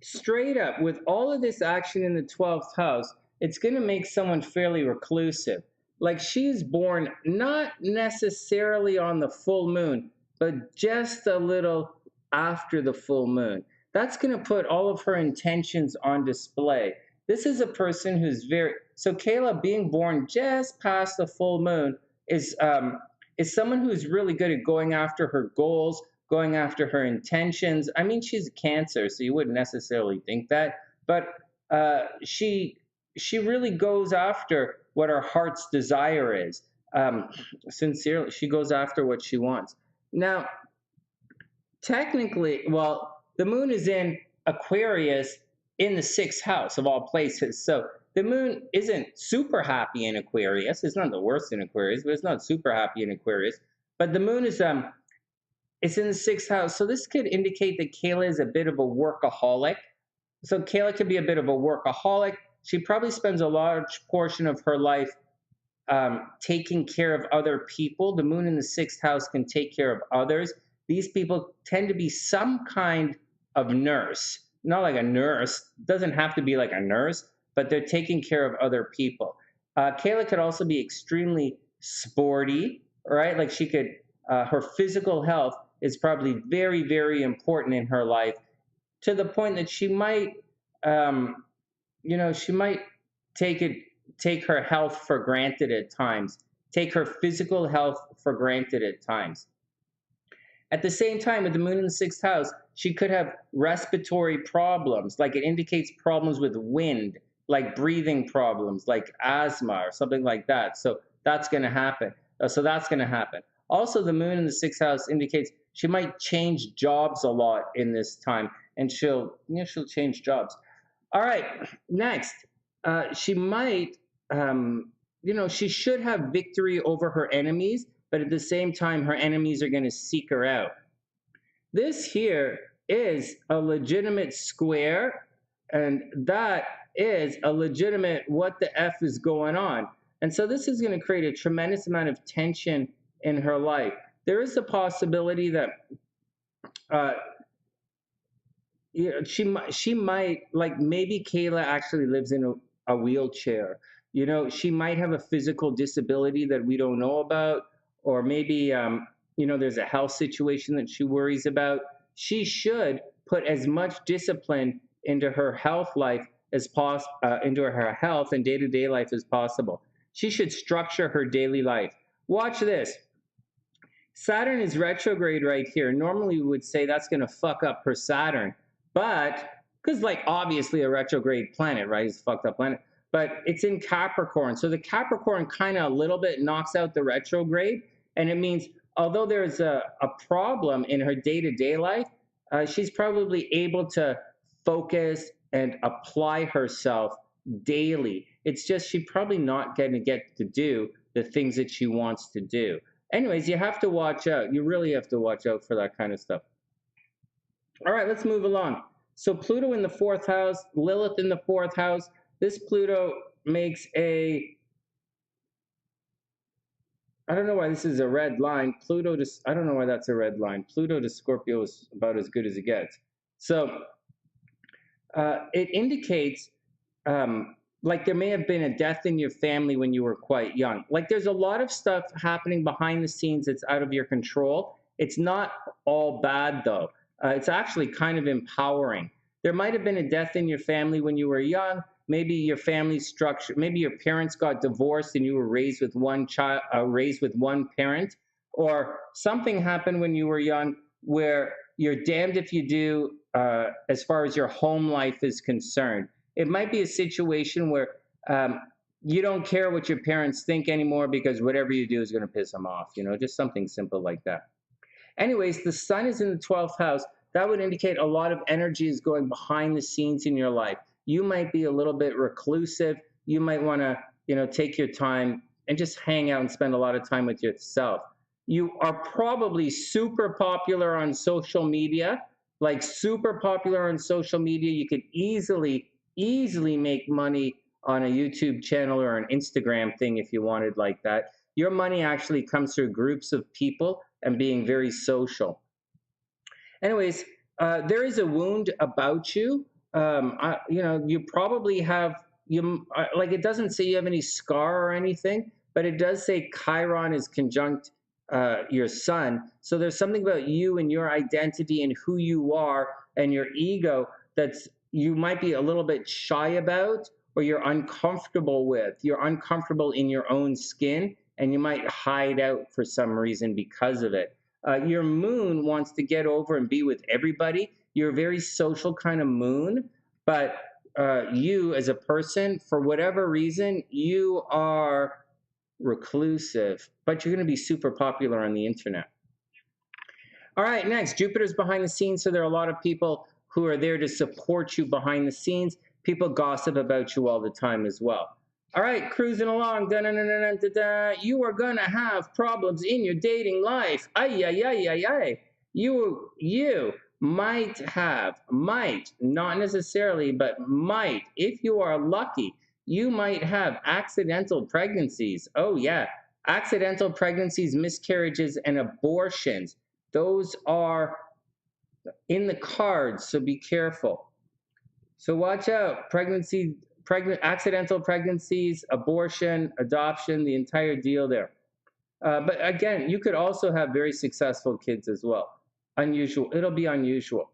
straight up, with all of this action in the 12th house, it's going to make someone fairly reclusive. Like she's born not necessarily on the full moon, but just a little after the full moon. That's going to put all of her intentions on display. This is a person who's so Kayla being born just past the full moon is someone who's really good at going after her goals, going after her intentions. I mean, she's a Cancer, so you wouldn't necessarily think that, but she really goes after what her heart's desire is. Sincerely, she goes after what she wants. Now, technically, the moon is in Aquarius in the 6th house of all places. So the moon isn't super happy in Aquarius. It's not the worst in Aquarius, but it's not super happy in Aquarius. But the moon is it's in the 6th house. So this could indicate that Kayla is a bit of a workaholic. So Kayla could be a bit of a workaholic. She probably spends a large portion of her life taking care of other people. The moon in the 6th house can take care of others. These people tend to be some kind of nurse. Not like a nurse. Doesn't have to be like a nurse, but they're taking care of other people. Kayla could also be extremely sporty, right? Like she could, her physical health is probably very, very important in her life, to the point that she might, take her health for granted at times, take her physical health for granted at times. At the same time, with the moon in the sixth house, she could have respiratory problems, like it indicates problems with wind, like breathing problems, like asthma or something like that. So that's going to happen. Also, the moon in the sixth house indicates she might change jobs a lot in this time, and she'll change jobs. All right, next, she might, she should have victory over her enemies, but at the same time, her enemies are going to seek her out. This here is a legitimate square, and that is a legitimate what the F is going on. And so this is going to create a tremendous amount of tension in her life. There is a possibility that she might, like, maybe Kayla actually lives in a wheelchair. She might have a physical disability that we don't know about, or maybe there's a health situation that she worries about. She should put as much discipline into her health life as into her health and day-to-day life as possible. She should structure her daily life. Watch this. Saturn is retrograde right here. Normally we would say that's going to fuck up her Saturn, but because, like, obviously a retrograde planet, right? It's a fucked up planet, but it's in Capricorn. So the Capricorn kind of a little bit knocks out the retrograde, and it means although there's a problem in her day-to-day life, she's probably able to focus and apply herself daily. It's just she's probably not going to get to do the things that she wants to do. Anyways, you have to watch out. You really have to watch out for that kind of stuff. All right, let's move along. So Pluto in the fourth house, Lilith in the fourth house. This Pluto makes a, I don't know why this is a red line. I don't know why that's a red line. Pluto to Scorpio is about as good as it gets. So it indicates like there may have been a death in your family when you were quite young. Like there's a lot of stuff happening behind the scenes that's out of your control. It's not all bad though. It's actually kind of empowering. There might have been a death in your family when you were young. Maybe your family structure, maybe your parents got divorced and you were raised with one parent, or something happened when you were young where you're damned if you do as far as your home life is concerned. It might be a situation where you don't care what your parents think anymore because whatever you do is going to piss them off, just something simple like that. Anyways, the sun is in the 12th house. That would indicate a lot of energy is going behind the scenes in your life. You might be a little bit reclusive. You might want to, take your time and just hang out and spend a lot of time with yourself. You are probably super popular on social media, like super popular on social media. You could easily make money on a YouTube channel or an Instagram thing if you wanted like that. Your money actually comes through groups of people and being very social. Anyways, there is a wound about you. You probably have, like it doesn't say you have any scar or anything, but it does say Chiron is conjunct your sun. So there's something about you and your identity and who you are and your ego that's you might be a little bit shy about, or you're uncomfortable with. You're uncomfortable in your own skin, and you might hide out for some reason because of it. Your moon wants to get over and be with everybody. You're a very social kind of moon, but you as a person, for whatever reason, you are reclusive, but you're going to be super popular on the internet. All right, next, Jupiter's behind the scenes, so there are a lot of people who are there to support you behind the scenes. People gossip about you all the time as well. All right, cruising along. You are going to have problems in your dating life. You might, not necessarily, but might, if you are lucky, you might have accidental pregnancies. Oh, yeah. Accidental pregnancies, miscarriages, and abortions. Those are in the cards, so be careful. So watch out. Accidental pregnancies, abortion, adoption, the entire deal there. But again, you could also have very successful kids as well. Unusual. It'll be unusual.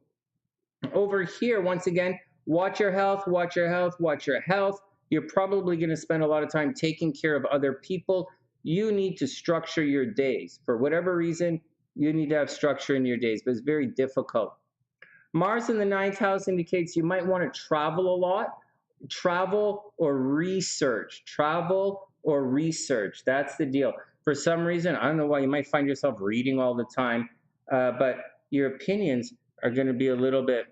Over here, once again, watch your health, watch your health, watch your health. You're probably going to spend a lot of time taking care of other people. You need to structure your days. For whatever reason, you need to have structure in your days, but it's very difficult. Mars in the 9th house indicates you might want to travel a lot. Travel or research. Travel or research. That's the deal. For some reason, I don't know why, you might find yourself reading all the time, but your opinions are going to be a little bit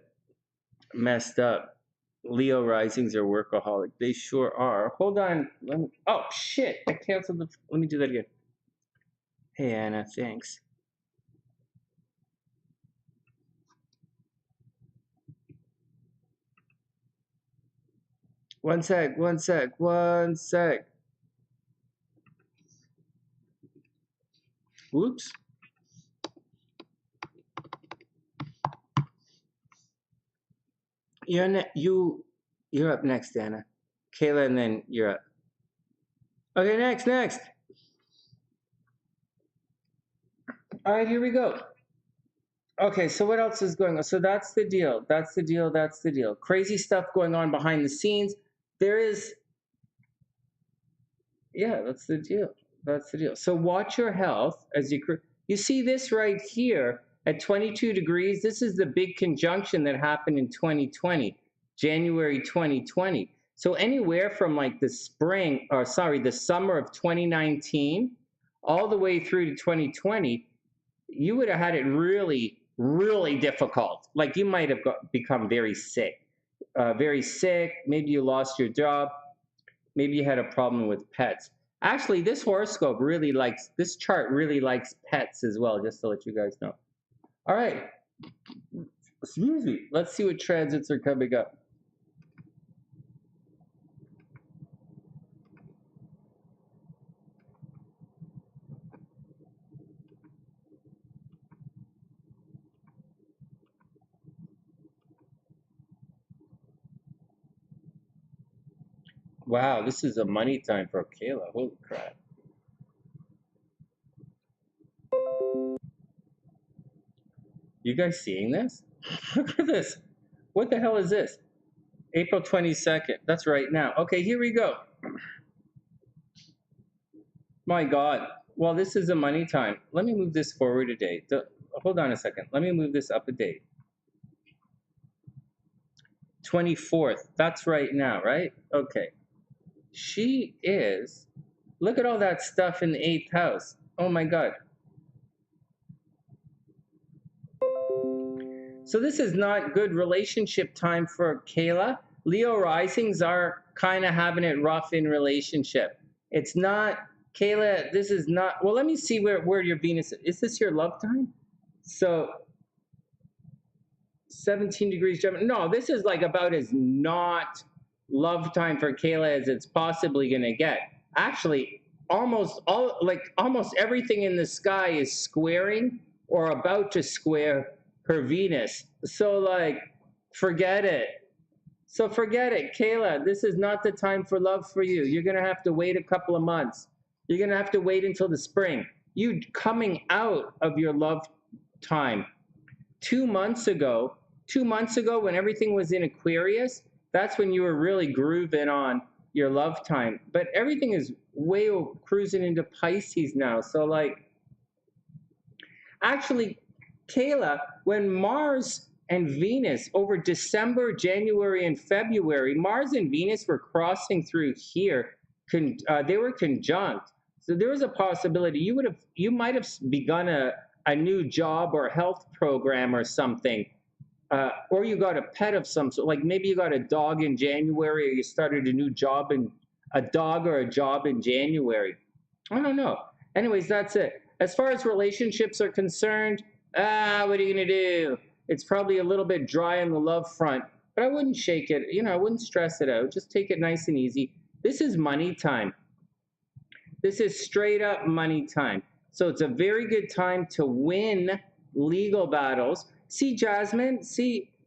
messed up. Leo risings are workaholic. They sure are. Hold on. Oh, shit. I canceled the. Let me do that again. Hey, Anna. Thanks. One sec. Whoops. You're up next, Anna. Kayla, and then you're up. Okay, next. All right, here we go. Okay, so what else is going on? So that's the deal. Crazy stuff going on behind the scenes. There is, yeah, that's the deal. So watch your health as you see this right here at 22 degrees. This is the big conjunction that happened in 2020, January 2020. So anywhere from like the summer of 2019 all the way through to 2020, you would have had it really, really difficult. Like you might have become very sick. Maybe you lost your job. Maybe you had a problem with pets. Actually, this chart really likes pets as well, just to let you guys know. All right. Excuse me. Let's see what transits are coming up. Wow, this is a money time for Kayla. Holy crap. You guys seeing this? Look at this. What the hell is this? April 22nd. That's right now. Okay, here we go. My God. Well, this is a money time. Let me move this forward a day. Hold on a second. Let me move this up a day. 24th. That's right now, right? Okay. She is. Look at all that stuff in the 8th house. Oh my God. So this is not good relationship time for Kayla. Leo risings are kind of having it rough in relationship. It's not, Kayla, this is not, well, let me see where your Venus is. This your love time? So 17 degrees Gemini. No, this is like about as not love time for Kayla as it's possibly going to get. Actually, almost everything in the sky is squaring or about to square her Venus. So like, forget it. Kayla. This is not the time for love for you. You're going to have to wait a couple of months. You're going to have to wait until the spring. You coming out of your love time. 2 months ago, when everything was in Aquarius, that's when you were really grooving on your love time. But everything is way cruising into Pisces now. So like, actually, Kayla, when Mars and Venus over December, January, and February, Mars and Venus were crossing through here. They were conjunct. So there was a possibility you might have begun a new job or health program or something. Or you got a pet of some sort, like maybe you got a dog in January, or you started a new job in a dog or a job in January. I don't know. Anyways, that's it. As far as relationships are concerned, what are you going to do? It's probably a little bit dry on the love front, but I wouldn't shake it. I wouldn't stress it out. Just take it nice and easy. This is money time. This is straight up money time. So it's a very good time to win legal battles. See, Jasmine,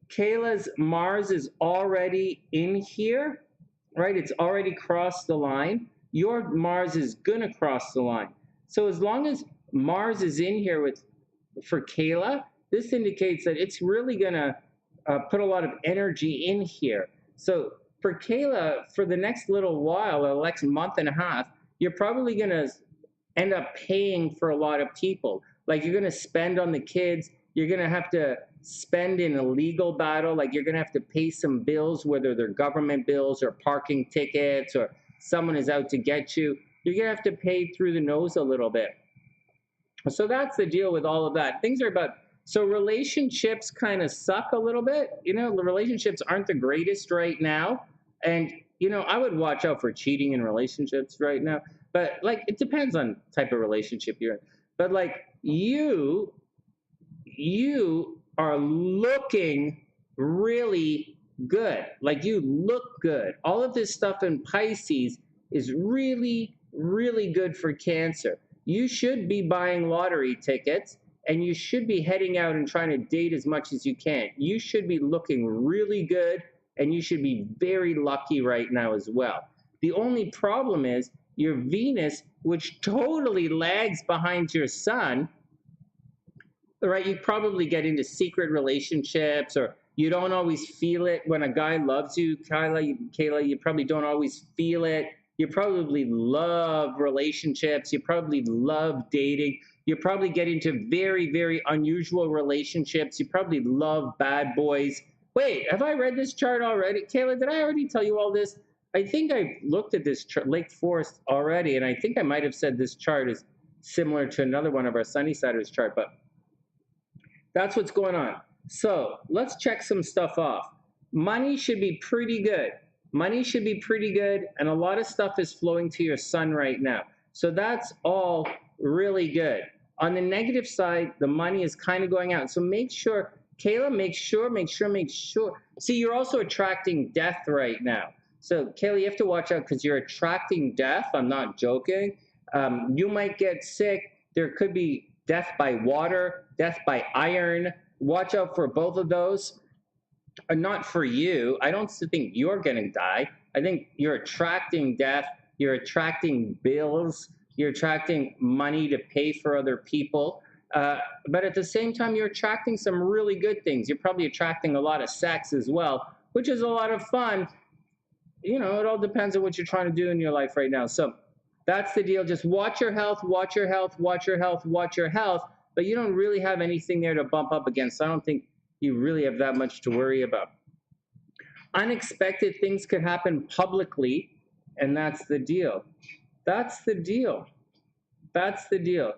Kayla's Mars is already in here, right? It's already crossed the line. Your Mars is going to cross the line. So as long as Mars is in here for Kayla, this indicates that it's really going to put a lot of energy in here. So for Kayla, for the next little while, or the next month and a half, you're probably going to end up paying for a lot of people. Like you're going to spend on the kids. You're going to have to spend in a legal battle. Like you're going to have to pay some bills, whether they're government bills or parking tickets or someone is out to get you. You're going to have to pay through the nose a little bit. So that's the deal with all of that. Things are about, so relationships kind of suck a little bit. You know, the relationships aren't the greatest right now. And, you know, I would watch out for cheating in relationships right now. But like, it depends on type of relationship you're in. But like you are looking really good. Like you look good. All of this stuff in Pisces is really, really good for Cancer. You should be buying lottery tickets and you should be heading out and trying to date as much as you can. You should be looking really good and you should be very lucky right now as well. The only problem is your Venus, which totally lags behind your Sun, right? You probably get into secret relationships or you don't always feel it when a guy loves you, Kayla, you probably don't always feel it. You probably love relationships. You probably love dating. You probably get into very, very unusual relationships. You probably love bad boys. Wait, have I read this chart already? Kayla, did I already tell you all this? I think I looked at this chart, Lake Forest already, and I think I might have said this chart is similar to another one of our SunnySiders chart, but that's what's going on. So let's check some stuff off. Money should be pretty good. Money should be pretty good, and a lot of stuff is flowing to your Sun right now. So that's all really good. On the negative side, the money is kind of going out. So make sure, Kayla, make sure. See, you're also attracting death right now. So Kayla, you have to watch out because you're attracting death. I'm not joking. You might get sick. There could be death by water, death by iron. Watch out for both of those. Not for you. I don't think you're going to die. I think you're attracting death. You're attracting bills. You're attracting money to pay for other people. But at the same time, you're attracting some really good things. You're probably attracting a lot of sex as well, which is a lot of fun. You know, it all depends on what you're trying to do in your life right now. So that's the deal. Just watch your health, watch your health, watch your health, watch your health. But you don't really have anything there to bump up against. I don't think you really have that much to worry about. Unexpected things could happen publicly, and that's the deal. That's the deal. That's the deal.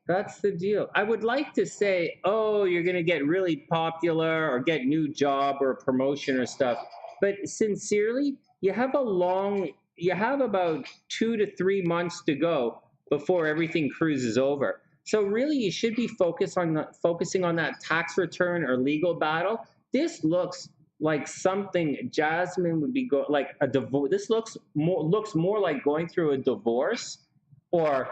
That's the deal. I would like to say, oh, you're going to get really popular or get new job or promotion or stuff. But sincerely, you have about 2 to 3 months to go before everything cruises over. So really, you should be focusing on that tax return or legal battle. This looks like something Jasmine would be like a divorce. This looks more like going through a divorce or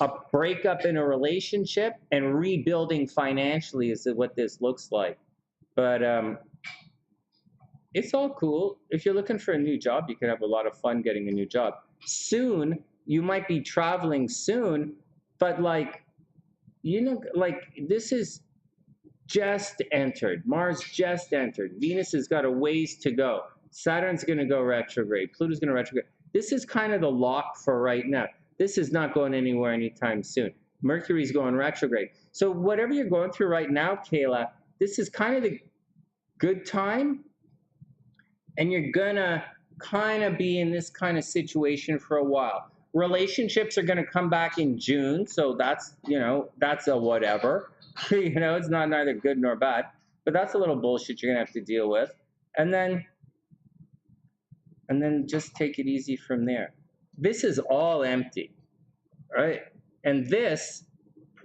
a breakup in a relationship and rebuilding financially is what this looks like. But it's all cool. If you're looking for a new job, you can have a lot of fun getting a new job. Soon, you might be traveling soon, but like, you know, like this is just entered. Mars just entered. Venus has got a ways to go. Saturn's going to go retrograde. Pluto's going to retrograde. This is kind of the lock for right now. This is not going anywhere anytime soon. Mercury's going retrograde. So whatever you're going through right now, Kayla, this is kind of the good time. And you're going to kind of be in this kind of situation for a while. Relationships are going to come back in June. So that's, you know, that's a whatever. You know, it's not neither good nor bad. But that's a little bullshit you're going to have to deal with. And then just take it easy from there. This is all empty, right? And this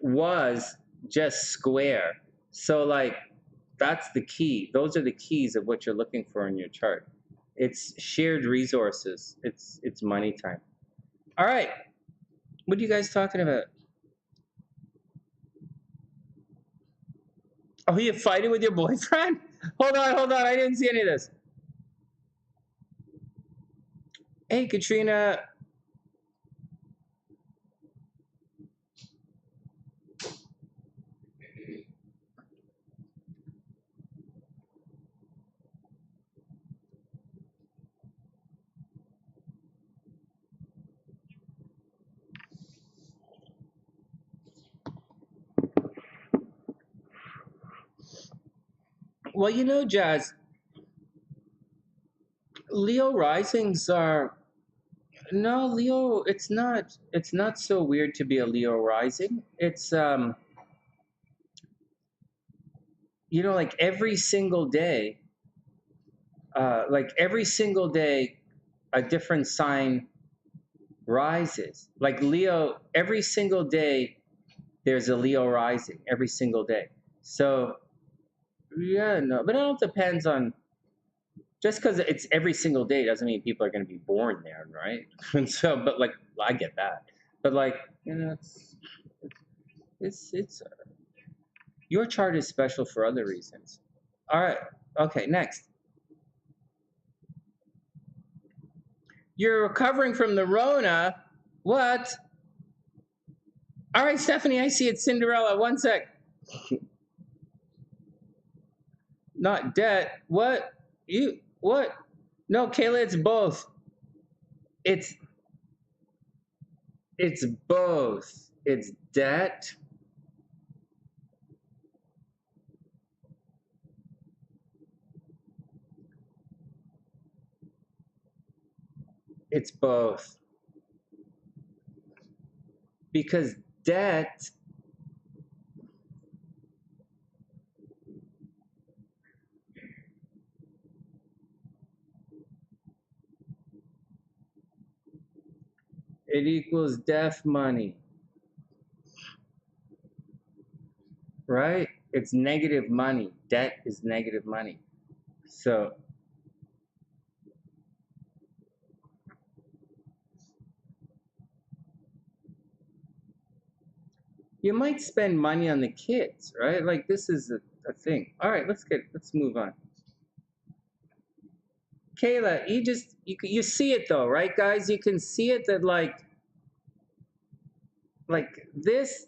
was just square. So like, that's the key. Those are the keys of what you're looking for in your chart. It's shared resources. It's money time. All right. What are you guys talking about? Oh, you're fighting with your boyfriend? Hold on. I didn't see any of this. Hey, Katrina. Well, you know, Jazz, Leo risings are no Leo. It's not. It's not so weird to be a Leo rising. It's you know, like every single day, a different sign rises. Like Leo, every single day, there's a Leo rising every single day. So yeah, no, but it all depends on. Just because it's every single day doesn't mean people are going to be born there, right? And so, but like, I get that. But like, you know, it's your chart is special for other reasons. All right. Okay. Next, you're recovering from the Rona. What? All right, Stephanie. I see it. Cinderella. One sec. Not debt. What? You? What? No, Kayla. It's both. It's it's both. It's debt. It's both. Because debt, it equals death money, right? It's negative money. Debt is negative money. So you might spend money on the kids, right? Like this is a thing. All right, let's move on. Kayla, you see it though, right, guys? You can see it that like this,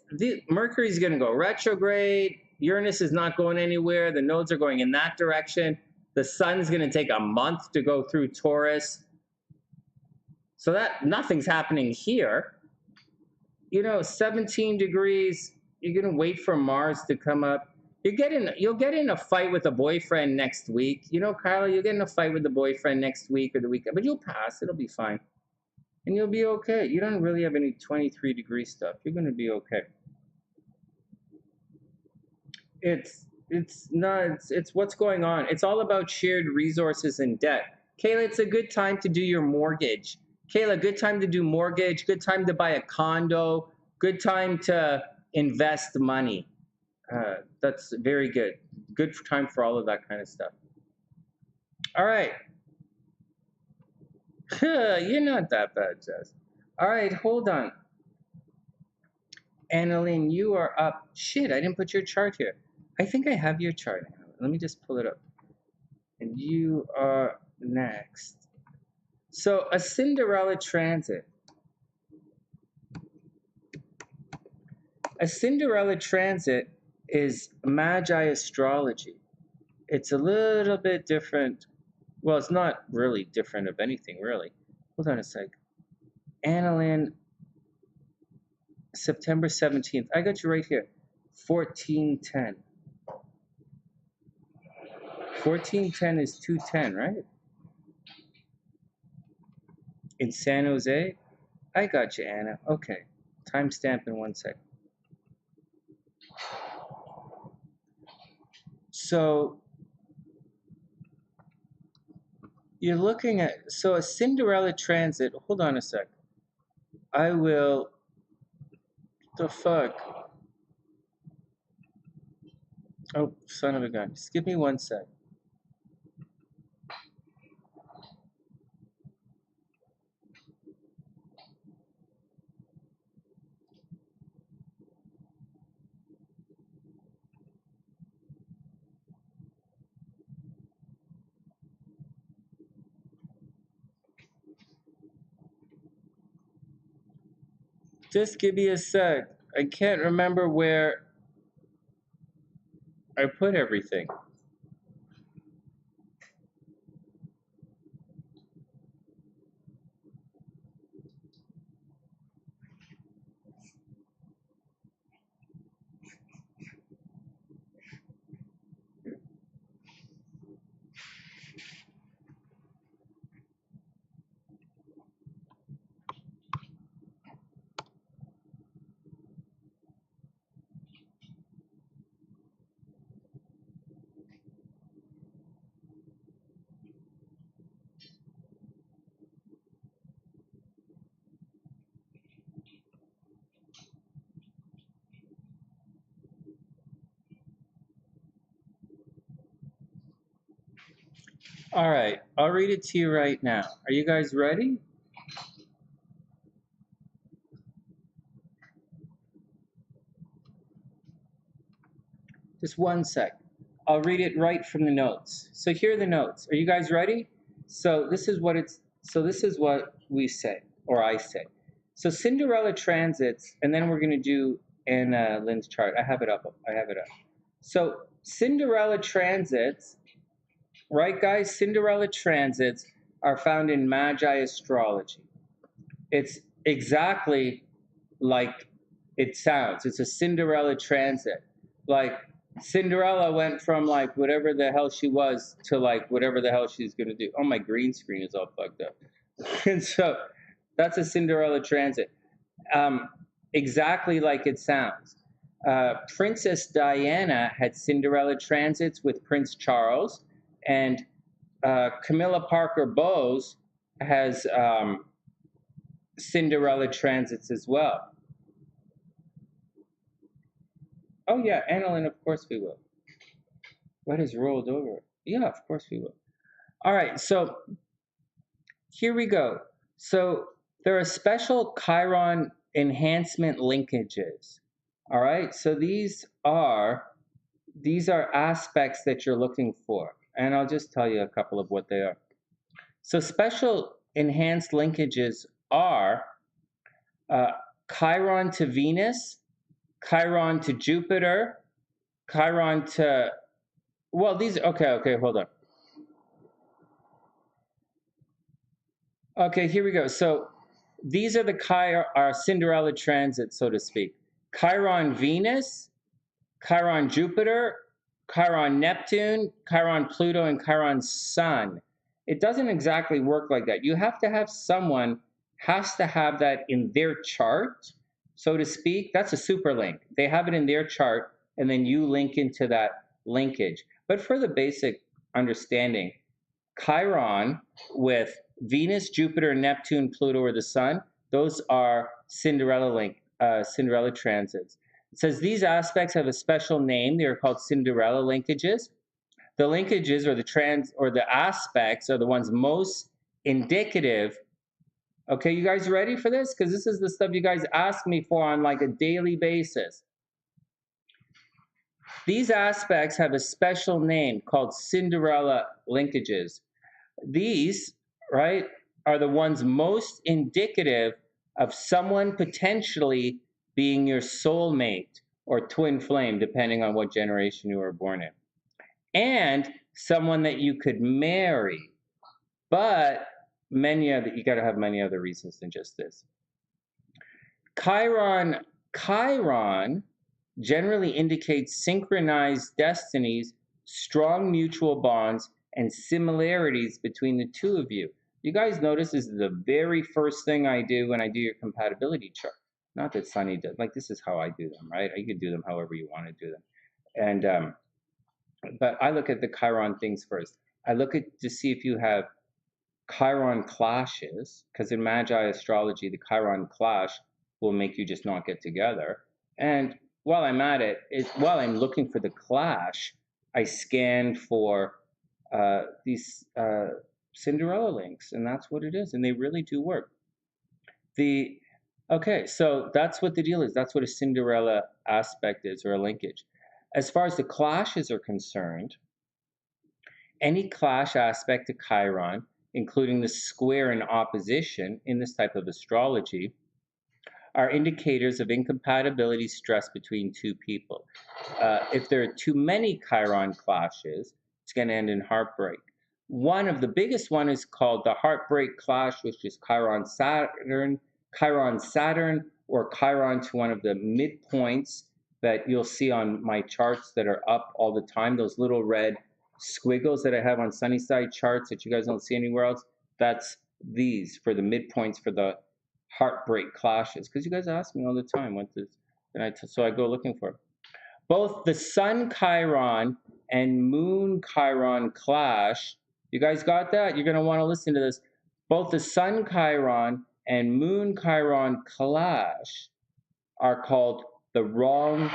Mercury's going to go retrograde. Uranus is not going anywhere. The nodes are going in that direction. The sun's going to take a month to go through Taurus. So that nothing's happening here. You know, 17 degrees, you're going to wait for Mars to come up. You'll get in a fight with a boyfriend next week. You know, Kyla, you'll get in a fight with a boyfriend next week or the weekend, but you'll pass. It'll be fine. And you'll be okay. You don't really have any 23-degree stuff. You're going to be okay. It's what's going on. It's all about shared resources and debt. Kayla, it's a good time to do your mortgage. Kayla, good time to do mortgage, good time to buy a condo, good time to invest money. That's very good. Good time for all of that kind of stuff. All right. You're not that bad, Jess. All right, hold on. Annalyn, you are up. Shit, I didn't put your chart here. I think I have your chart. Let me just pull it up. And you are next. So a Cinderella transit. A Cinderella transit is Magi astrology. It's a little bit different. Well, it's not really different of anything, really. Hold on a sec. Annalyn, September 17th. I got you right here. 1410. 1410 is 210, right? In San Jose? I got you, Anna. Okay. Timestamp in 1 sec. So you're looking at, so a Cinderella transit, hold on a sec. I will, the fuck? Oh, son of a gun. Just give me 1 sec. Just give me a sec. I can't remember where I put everything. All right, I'll read it to you right now. Are you guys ready? Just one sec. I'll read it right from the notes. So here are the notes. Are you guys ready? So this is what we say, or I say. So Cinderella transits, and then we're going to do in Lynn's chart. I have it up. So Cinderella transits, right, guys? Cinderella transits are found in Magi astrology. It's exactly like it sounds. It's a Cinderella transit. Like Cinderella went from like whatever the hell she was to like whatever the hell she's gonna do. Oh, my green screen is all fucked up. And so that's a Cinderella transit. Exactly like it sounds. Princess Diana had Cinderella transits with Prince Charles, and Camilla Parker Bowes has Cinderella transits as well. Oh yeah, Annalyn, of course we will. What has rolled over? Yeah, of course we will. All right, so here we go. So there are special Chiron enhancement linkages. All right, so these are aspects that you're looking for, and I'll just tell you a couple of what they are. So special enhanced linkages are Chiron to Venus, Chiron to Jupiter, Chiron to, well, these, okay, hold on. Okay, here we go. So these are our Cinderella transits, so to speak. Chiron Venus, Chiron Jupiter, Chiron Neptune, Chiron Pluto, and Chiron Sun. It doesn't exactly work like that. You have to have someone has to have that in their chart, so to speak. That's a super link. They have it in their chart, and then you link into that linkage. But for the basic understanding, Chiron with Venus, Jupiter, Neptune, Pluto, or the Sun, those are Cinderella transits. It says these aspects have a special name. They are called Cinderella linkages. The linkages or the aspects are the ones most indicative. Okay, you guys ready for this? Because this is the stuff you guys ask me for on like a daily basis. These aspects have a special name called Cinderella linkages. These, right, are the ones most indicative of someone potentially being your soulmate or twin flame, depending on what generation you were born in, and someone that you could marry. But you got to have many other reasons than just this. Chiron generally indicates synchronized destinies, strong mutual bonds, and similarities between the two of you. You guys notice this is the very first thing I do when I do your compatibility chart. Not that Sunny does, like this is how I do them, right? You can do them however you want to do them. And but I look at the Chiron things first. I look at to see if you have Chiron clashes, because in Magi astrology, the Chiron clash will make you just not get together. And while I'm at it, while I'm looking for the clash, I scan for these Cinderella links, and that's what it is, and they really do work. Okay, so that's what the deal is. That's what a Cinderella aspect is, or a linkage. As far as the clashes are concerned, any clash aspect to Chiron, including the square and opposition in this type of astrology, are indicators of incompatibility stress between two people. If there are too many Chiron clashes, it's going to end in heartbreak. One of the biggest one is called the heartbreak clash, which is Chiron Saturn, or Chiron to one of the midpoints that you'll see on my charts that are up all the time, those little red squiggles that I have on SunnySide charts that you guys don't see anywhere else. That's these for the midpoints for the heartbreak clashes, because you guys ask me all the time what this, so I go looking for it. Both the Sun Chiron and Moon Chiron clash. You guys got that? You're going to want to listen to this. Both the Sun Chiron and Moon Chiron clash are called the wrong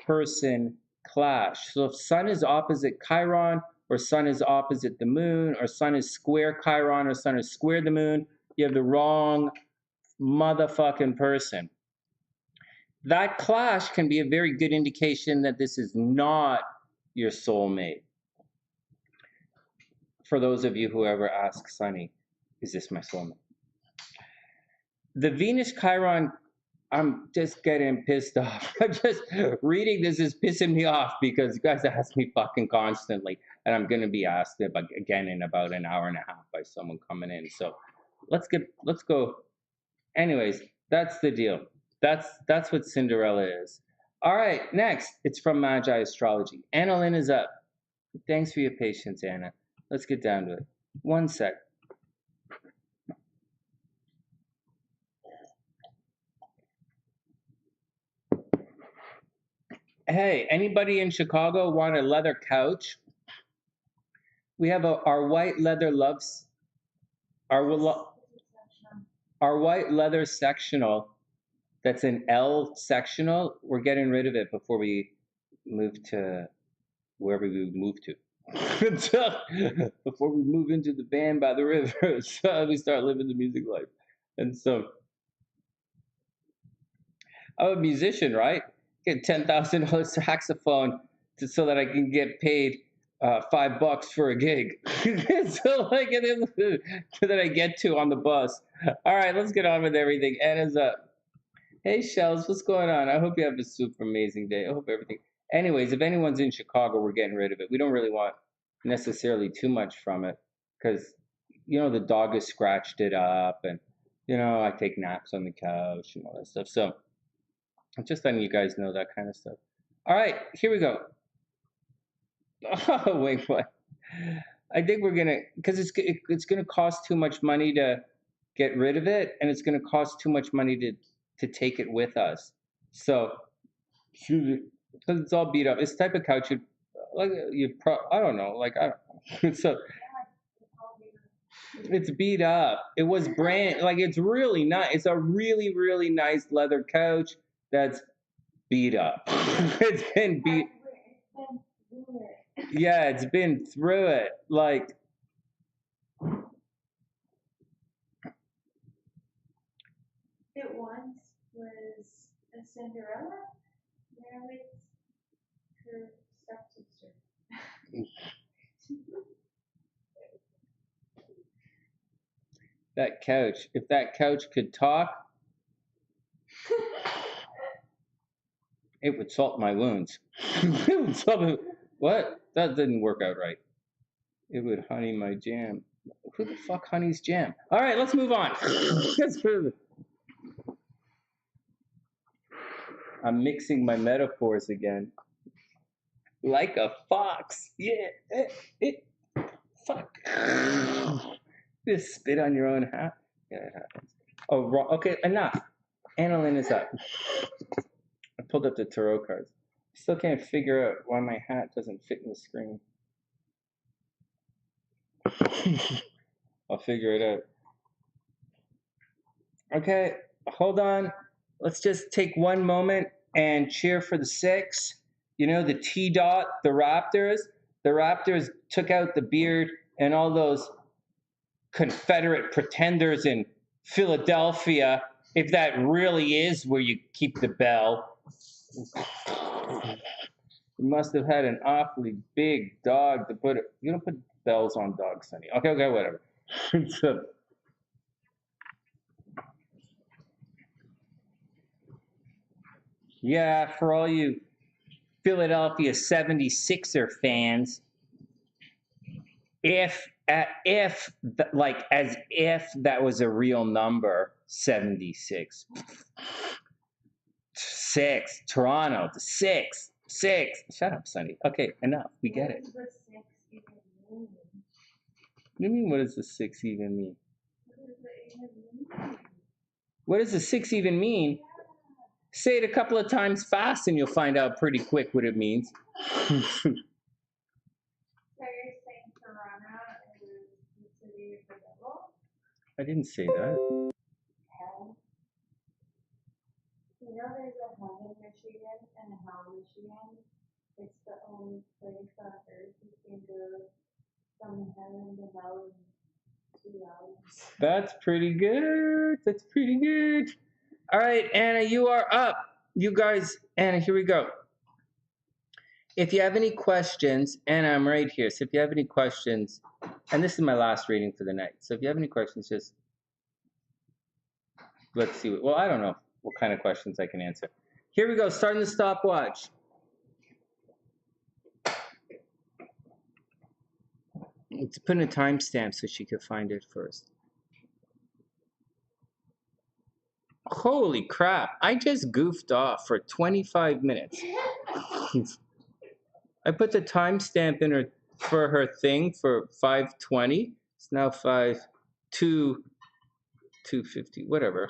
person clash. So if Sun is opposite Chiron, or sun is opposite the moon, or sun is square Chiron, or sun is square the moon, you have the wrong motherfucking person. That clash can be a very good indication that this is not your soulmate. For those of you who ever ask Sunny, is this my soulmate? The Venus Chiron, I'm just getting pissed off. I'm just reading this is pissing me off because you guys ask me fucking constantly, and I'm gonna be asked again in about an hour and a half by someone coming in. So let's go. Anyways, that's the deal. That's what Cinderella is. All right, next it's from Magi Astrology. Anna Lynn is up. Thanks for your patience, Anna. Let's get down to it. One sec. Hey, anybody in Chicago want a leather couch? We have our white leather loves, our white leather sectional. That's an L sectional. We're getting rid of it before we move to wherever we move to. Before we move into the band by the river, so we start living the music life. And so I'm a musician, right? Get $10,000 saxophone so that I can get paid $5 for a gig. So like that I get to on the bus. All right, let's get on with everything. Anna's up. Hey Shells, what's going on? I hope you have a super amazing day. I hope everything. Anyways, if anyone's in Chicago, we're getting rid of it. We don't really want necessarily too much from it because the dog has scratched it up, and I take naps on the couch and all that stuff. So I'm just letting you guys know that kind of stuff. All right, here we go. Oh, wait, what? I think we're gonna, because it's gonna cost too much money to get rid of it, and it's gonna cost too much money to take it with us. So, because it's all beat up. It's the type of couch I don't know, so it's beat up. It was it's really nice. It's a really, really nice leather couch that's beat up. It's been beat. Yeah, it's been through it. It once was a Cinderella. Now it's her stepsister. That couch. If that couch could talk, it would salt my wounds. It would salt what? That didn't work out right. It would honey my jam. Who the fuck honeys jam? All right, let's move on. I'm mixing my metaphors again. Like a fox. Yeah. Fuck. Just spit on your own hat. Yeah, it happens. Oh, okay, enough. Annalyn is up. I pulled up the tarot cards. Still can't figure out why my hat doesn't fit in the screen. I'll figure it out. Okay, hold on. Let's just take one moment and cheer for the 6. The T-Dot, the Raptors. The Raptors took out the beard and all those Confederate pretenders in Philadelphia, if that really is where you keep the bell. You must have had an awfully big dog to put it. You don't put bells on dogs, Sonny. Okay, whatever. So, yeah, for all you Philadelphia 76er fans, as if that was a real number, 76. 6, Toronto, the 6. Shut up, Sonny. Okay, enough. We get it. What do you mean, what does the 6 even mean? What does the 6 even mean? Say it a couple of times fast and you'll find out pretty quick what it means. So you're saying Toronto is the city of the devil? I didn't say that. Hell. There's a heaven Michigan and a hell Michigan. It's the only place on earth you can go from heaven to hell in 2 hours. That's pretty good. That's pretty good. All right, Anna, you are up. You guys, Anna, here we go. If you have any questions, Anna, I'm right here. So if you have any questions, and this is my last reading for the night. So if you have any questions, just let's see. Well, I don't know what kind of questions I can answer. Here we go, starting the stopwatch. Let's put in a timestamp so she could find it first. Holy crap, I just goofed off for 25 minutes. I put the timestamp in her for her thing for 5:20. It's now 2:50, whatever.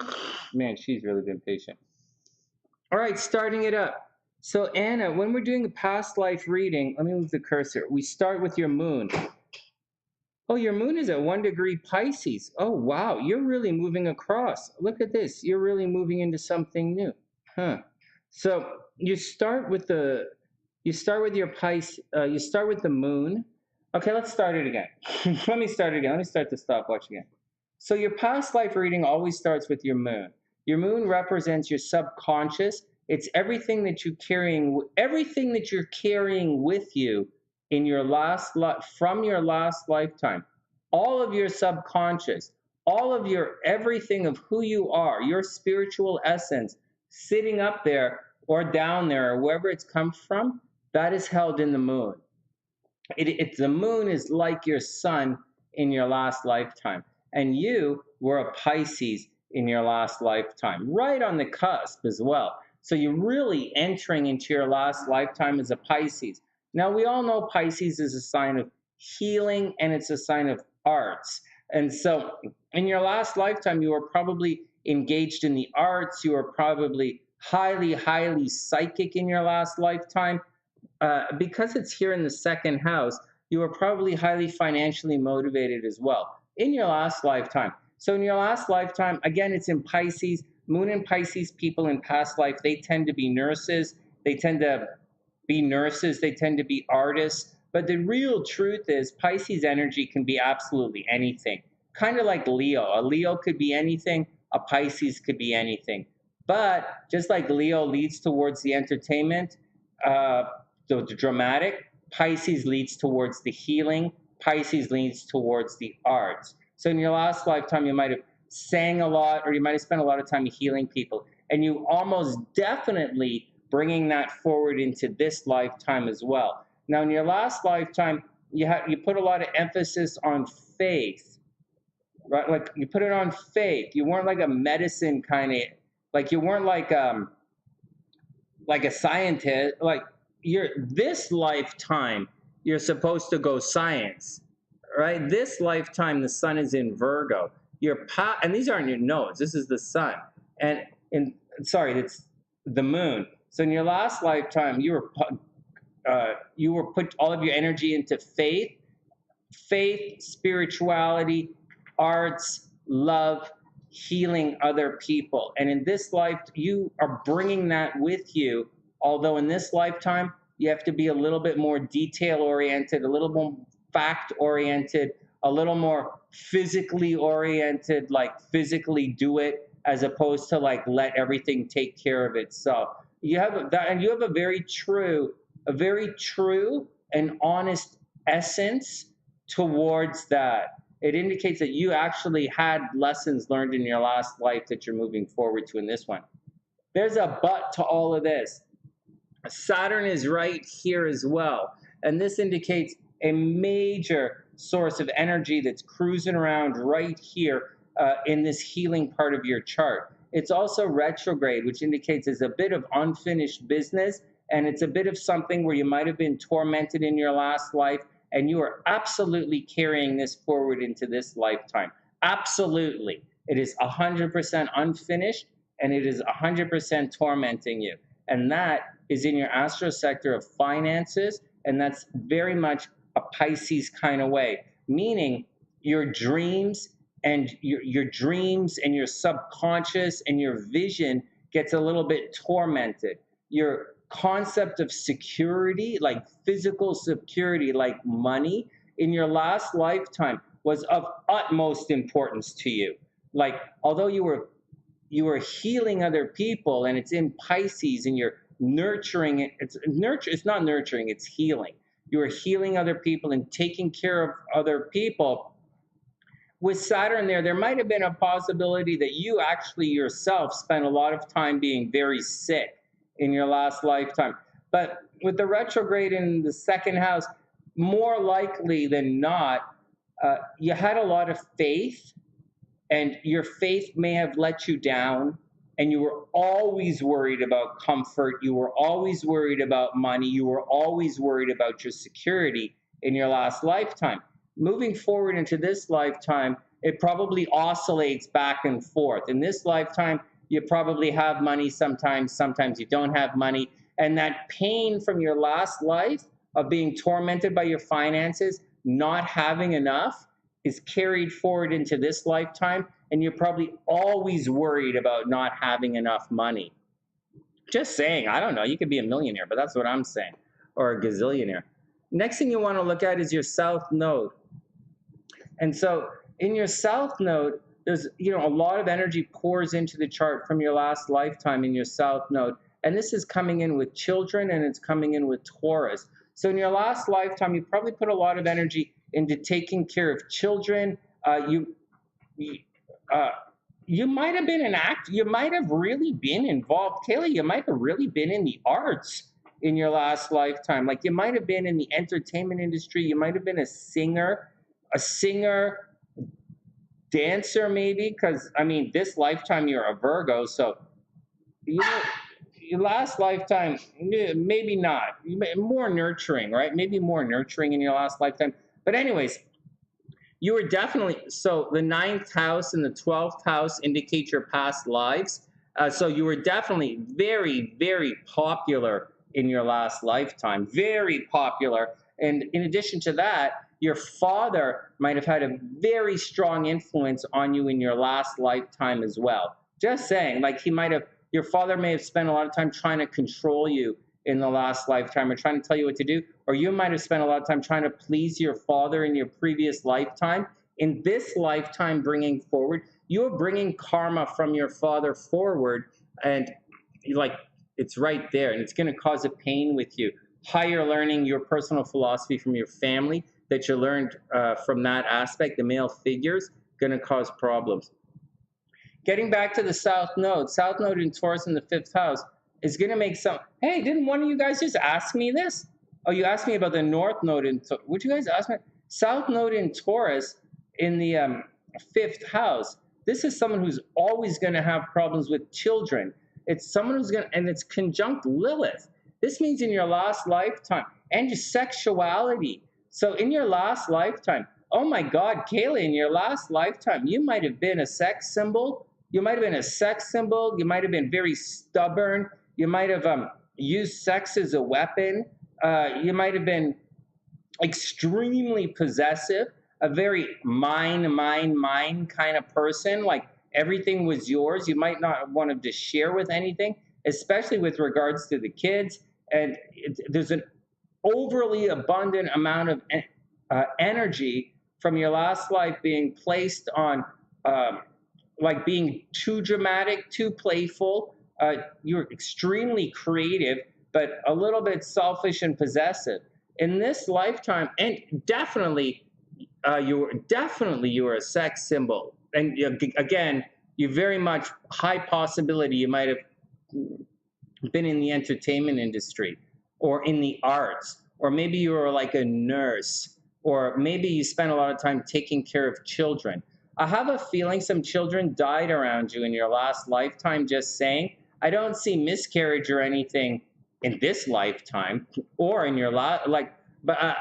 Man, she's really been patient. All right, starting it up. So Anna, when we're doing a past life reading, let me move the cursor. We start with your moon. Oh, your moon is at 1 degree Pisces. Oh, wow. You're really moving across. Look at this. You're really moving into something new. Huh. So you start with your Pisces, you start with the moon. Okay, let's start it again. Let me start it again. Let me start the stopwatch again. So your past life reading always starts with your moon. Your moon represents your subconscious. It's everything that you're carrying with you in your from your last lifetime. All of your subconscious, all of your everything of who you are, your spiritual essence sitting up there or down there or wherever it's come from, that is held in the moon. The moon is like your sun in your last lifetime. And you were a Pisces in your last lifetime, right on the cusp as well. So you're really entering into your last lifetime as a Pisces. Now, we all know Pisces is a sign of healing and it's a sign of arts. And so in your last lifetime, you were probably engaged in the arts. You were probably highly, highly psychic in your last lifetime. Because it's here in the second house, you were probably highly financially motivated as well in your last lifetime. So in your last lifetime, again, it's in Pisces. Moon and Pisces people in past life, they tend to be nurses. They tend to be artists. But the real truth is Pisces energy can be absolutely anything. Kind of like Leo. A Leo could be anything. A Pisces could be anything. But just like Leo leads towards the entertainment, the dramatic, Pisces leads towards the healing, Pisces leads towards the arts. So in your last lifetime, you might have sang a lot, or you might have spent a lot of time healing people, and you almost definitely bringing that forward into this lifetime as well. Now, in your last lifetime, you put a lot of emphasis on faith, right? Like you put it on faith. You weren't like a medicine kind of, like you weren't like a scientist. Like this lifetime, you're supposed to go science, right? This lifetime, the sun is in Virgo. And these aren't your nodes. This is the sun, it's the moon. So in your last lifetime, you were put all of your energy into faith, spirituality, arts, love, healing other people. And in this life, you are bringing that with you. Although in this lifetime, you have to be a little bit more detail oriented, a little more fact oriented, a little more physically oriented, like physically do it, as opposed to like let everything take care of itself. You have that, and you have a very true and honest essence towards that. It indicates that you actually had lessons learned in your last life that you're moving forward to in this one. There's a but to all of this. Saturn is right here as well. And this indicates a major source of energy that's cruising around right here in this healing part of your chart. It's also retrograde, which indicates there's a bit of unfinished business, and it's a bit of something where you might have been tormented in your last life, and you are absolutely carrying this forward into this lifetime. Absolutely. It is 100% unfinished, and it is 100% tormenting you. And that is in your astro sector of finances, and that's very much a Pisces kind of way, meaning your dreams and your subconscious and your vision gets a little bit tormented. Your concept of security, like physical security, like money, in your last lifetime was of utmost importance to you. Like, although you were healing other people, and it's in Pisces, and you're nurturing it. It's not nurturing, it's healing. You are healing other people and taking care of other people. With Saturn there might have been a possibility that you actually yourself spent a lot of time being very sick in your last lifetime. But with the retrograde in the second house, more likely than not, you had a lot of faith, and your faith may have let you down, and you were always worried about comfort. You were always worried about money. You were always worried about your security in your last lifetime. Moving forward into this lifetime, it probably oscillates back and forth. In this lifetime, you probably have money sometimes you don't have money. And that pain from your last life of being tormented by your finances, not having enough, is carried forward into this lifetime, and you're probably always worried about not having enough money. Just saying, I don't know, you could be a millionaire, but that's what I'm saying, or a gazillionaire. Next thing you want to look at is your south node. And so in your south node, there's, a lot of energy pours into the chart from your last lifetime in your south node. And this is coming in with children, and it's coming in with Taurus. So in your last lifetime, you probably put a lot of energy into taking care of children. You might have been an actor. You might have really been involved. Kayla, you might have really been in the arts in your last lifetime. Like, you might have been in the entertainment industry. You might have been a singer, dancer maybe, because, this lifetime you're a Virgo, so, your last lifetime, maybe not. More nurturing, right? Maybe more nurturing in your last lifetime. But anyways, you were definitely, so the 9th house and the 12th house indicate your past lives. So you were definitely very, very popular in your last lifetime, very popular. And in addition to that, your father might have had a very strong influence on you in your last lifetime as well. Just saying, like, your father may have spent a lot of time trying to control you in the last lifetime, or trying to tell you what to do, or you might have spent a lot of time trying to please your father in your previous lifetime. In this lifetime, bringing forward, you're bringing karma from your father forward, and it's right there, and it's going to cause a pain with you. Higher learning, your personal philosophy from your family that you learned from that aspect, the male figures, going to cause problems. Getting back to the south node in Taurus in the 5th house is going to make some, hey, didn't one of you guys just ask me this? Oh, you asked me about the north node in, would you guys ask me? South node in Taurus in the 5th house. This is someone who's always going to have problems with children. It's someone who's going to, and it's conjunct Lilith. This means in your last lifetime, and your sexuality. So in your last lifetime, oh my God, Kayla, in your last lifetime, you might have been a sex symbol. You might have been a sex symbol. You might have been very stubborn. You might have used sex as a weapon. You might have been extremely possessive, a very mine kind of person. Like, everything was yours. You might not want to share with anything, especially with regards to the kids. And there's an overly abundant amount of energy from your last life being placed on like being too dramatic, too playful. You're extremely creative, but a little bit selfish and possessive. In this lifetime, and definitely, you were a sex symbol. And again, you very much, high possibility you might have been in the entertainment industry or in the arts, or maybe you were like a nurse, or maybe you spent a lot of time taking care of children. I have a feeling some children died around you in your last lifetime, just saying. I don't see miscarriage or anything in this lifetime or in your but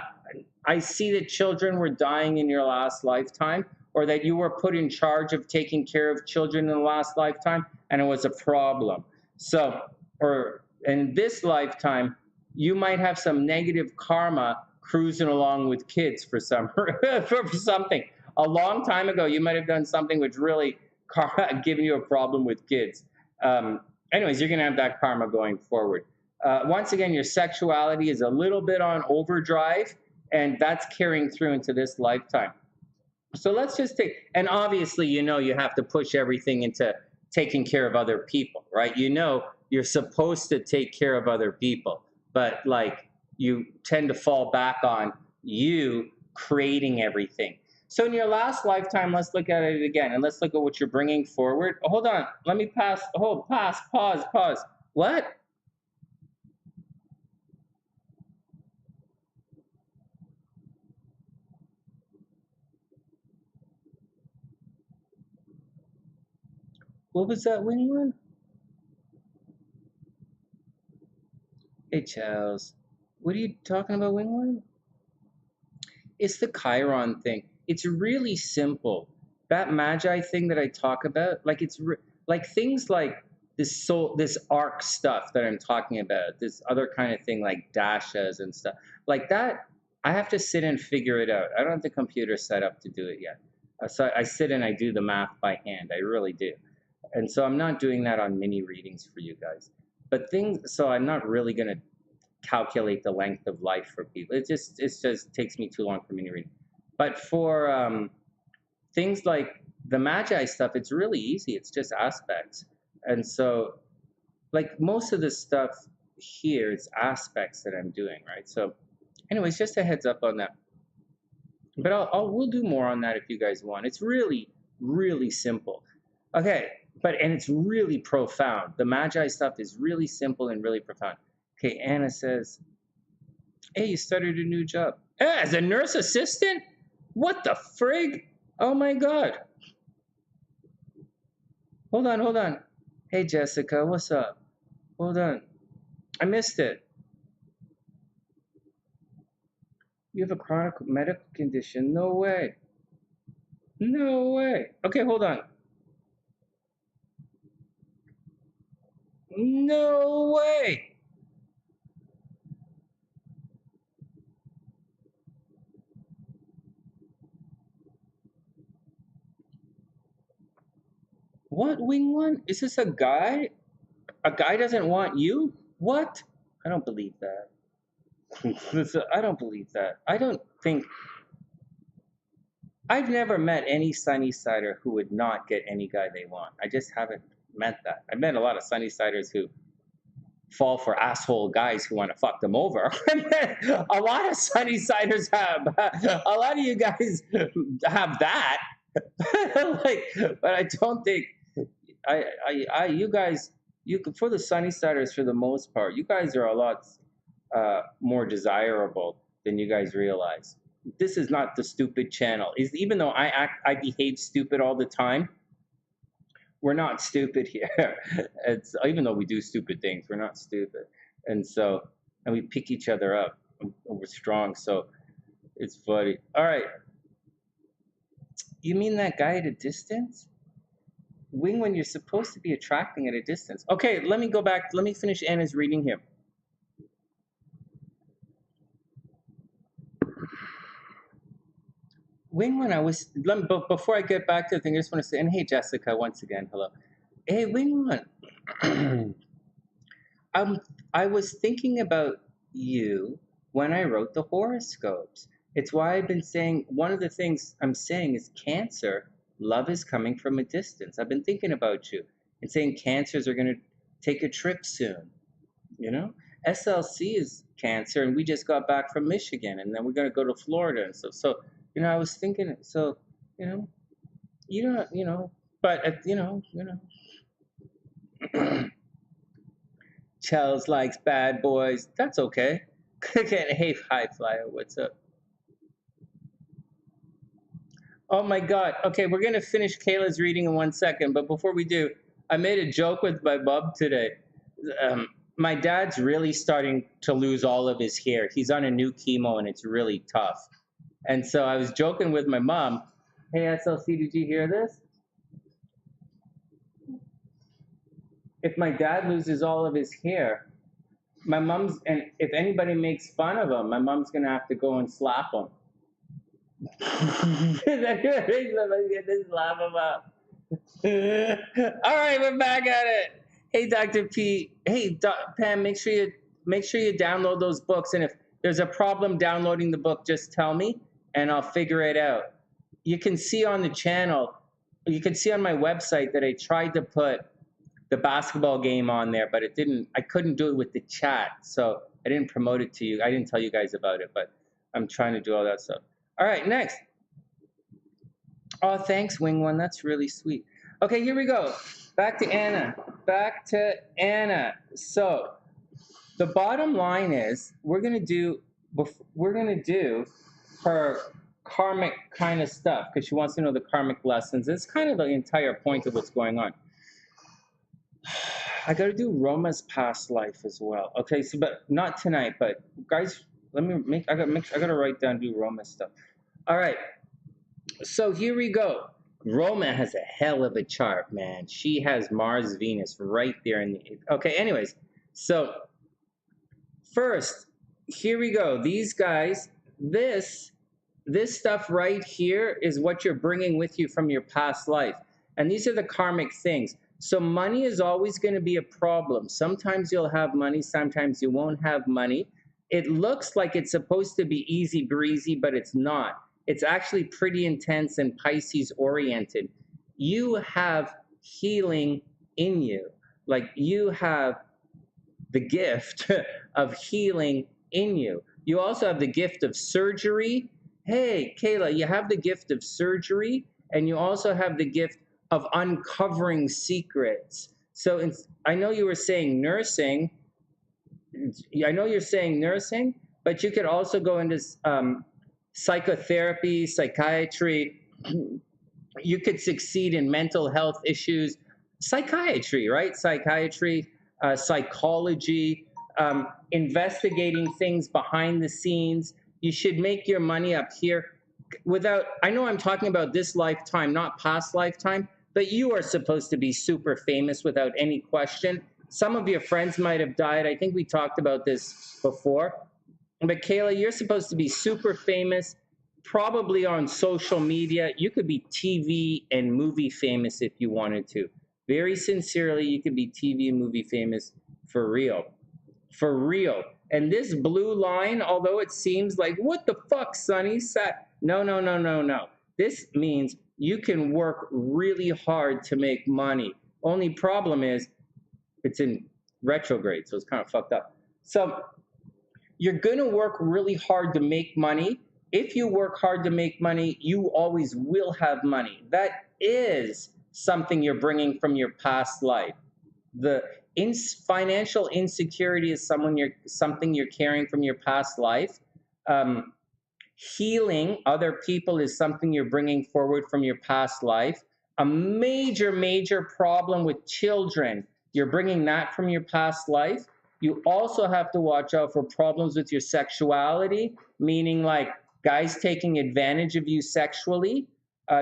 I see that children were dying in your last lifetime, or that you were put in charge of taking care of children in the last lifetime, and it was a problem. So, or in this lifetime, you might have some negative karma cruising along with kids for something. A long time ago, you might have done something which really giving you a problem with kids. Anyways, you're going to have that karma going forward. Once again, your sexuality is a little bit on overdrive And that's carrying through into this lifetime. So let's just take, and obviously, you know, you have to push everything into taking care of other people, right? You know, you're supposed to take care of other people, but like you tend to fall back on you creating everything. So in your last lifetime, let's look at it again, and let's look at what you're bringing forward. Oh, hold on, let me pass. Hold, pass, pause. What? What was that wing one? Hey, Charles. What are you talking about, wing one? It's the Chiron thing. It's really simple. That Magi thing that I talk about, like like things like this arc stuff that I'm talking about, this other kind of thing like dashas and stuff like that. I have to sit and figure it out. I don't have the computer set up to do it yet. So I sit and I do the math by hand. I really do. And so I'm not doing that on mini readings for you guys. But so I'm not really going to calculate the length of life for people. It just takes me too long for me to read. But for things like the Magi stuff, it's really easy. It's just aspects. And so like most of the stuff here, it's aspects that I'm doing, right? So anyways, just a heads up on that. But we'll do more on that if you guys want. It's really, really simple. Okay, and it's really profound. The Magi stuff is really simple and really profound. Okay, Anna says, hey, you started a new job. As a nurse assistant? What the frig? Oh my God. Hold on. Hey, Jessica, what's up? Hold on. I missed it. You have a chronic medical condition? No way. No way. Okay, hold on. No way. What, wing one? Is this a guy? A guy doesn't want you? What? I don't believe that. I don't believe that. I don't think. I've never met any Sunnysider who would not get any guy they want. I just haven't met that. I've met a lot of Sunnysiders who fall for asshole guys who want to fuck them over. A lot of Sunnysiders have. A lot of you guys have that. But I don't think. You guys, for the Sunnysiders, for the most part, you guys are a lot more desirable than you guys realize. This is not the stupid channel. Even though I behave stupid all the time, we're not stupid here. It's even though we do stupid things, we're not stupid, and we pick each other up. We're strong, so it's funny. All right, you mean that guy at a distance? Wing, when you're supposed to be attracting at a distance. Okay, let me go back. Let me finish Anna's reading here. Wing, before I get back to the thing, I just want to say, and hey, Jessica, once again, hello. Hey, Wing One. I was thinking about you when I wrote the horoscopes. It's why I've been saying, one of the things I'm saying is Cancer, love is coming from a distance. I've been thinking about you and saying Cancers are going to take a trip soon, you know? SLC is Cancer, and we just got back from Michigan, and then we're going to go to Florida and stuff. So, you know, I was thinking, so, you know, but, you know. Charles likes bad boys. That's okay. Hey, High Flyer, what's up? Oh my God. Okay, we're going to finish Kayla's reading in 1 second, but before we do, I made a joke with my mom today. My dad's really starting to lose all of his hair. He's on a new chemo and it's really tough. And so I was joking with my mom. Hey, SLC, did you hear this? If my dad loses all of his hair, my mom's, and if anybody makes fun of him, my mom's going to have to go and slap him. Just laugh him up. All right, we're back at it. Hey, Dr. P. Hey, Pam, make sure you download those books. And if there's a problem downloading the book, just tell me and I'll figure it out. You can see on the channel, you can see on my website that I tried to put the basketball game on there, but I couldn't do it with the chat. So I didn't promote it to you. I didn't tell you guys about it, but I'm trying to do all that stuff. All right, next. Oh, thanks, Wing One. That's really sweet. Okay, here we go. Back to Anna. So the bottom line is we're gonna do her karmic kind of stuff because she wants to know the karmic lessons. It's kind of the entire point of what's going on. I got to do Roma's past life as well. Okay, so but not tonight. But guys, I got to write down, do Roma's stuff. All right. So here we go. Roma has a hell of a chart, man. She has Mars, Venus right there in the. Okay. Anyways, so first, here we go. These guys, this stuff right here is what you're bringing with you from your past life, and these are the karmic things. So money is always going to be a problem. Sometimes you'll have money, sometimes you won't have money. It looks like it's supposed to be easy breezy, but it's not. It's actually pretty intense and Pisces oriented. You have healing in you. Like you have the gift of healing in you. You also have the gift of surgery. Hey, Kayla, you have the gift of surgery, and you also have the gift of uncovering secrets. So I know you were saying nursing. I know you're saying nursing, but you could also go into psychotherapy, psychiatry. You could succeed in mental health issues. Psychiatry, right? Psychiatry, psychology, investigating things behind the scenes. You should make your money up here. I know I'm talking about this lifetime, not past lifetime, but you are supposed to be super famous without any question. Some of your friends might have died. I think we talked about this before. But Kayla, you're supposed to be super famous, probably on social media. You could be TV and movie famous if you wanted to. Very sincerely, you could be TV and movie famous for real. For real. And this blue line, although it seems like, what the fuck, Sunny? No. This means you can work really hard to make money. Only problem is it's in retrograde, so it's kind of fucked up. So you're going to work really hard to make money. If you work hard to make money, you always will have money. That is something you're bringing from your past life. The financial insecurity is something you're carrying from your past life. Healing other people is something you're bringing forward from your past life. A major problem with children, you're bringing that from your past life. You also have to watch out for problems with your sexuality, meaning like guys taking advantage of you sexually.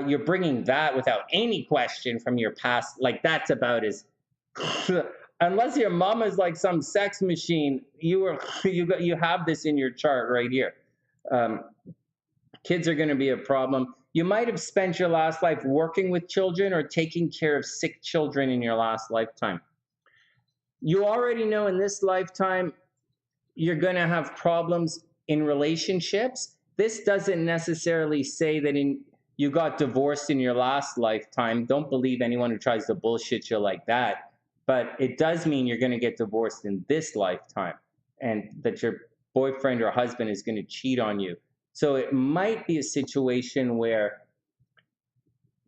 You're bringing that without any question from your past. Like that's about as, unless your mom is like some sex machine, you have this in your chart right here. Kids are going to be a problem. You might have spent your last life working with children or taking care of sick children in your last lifetime. You already know in this lifetime, you're going to have problems in relationships. This doesn't necessarily say that you got divorced in your last lifetime. Don't believe anyone who tries to bullshit you like that. But it does mean you're going to get divorced in this lifetime and that your boyfriend or husband is going to cheat on you. So it might be a situation where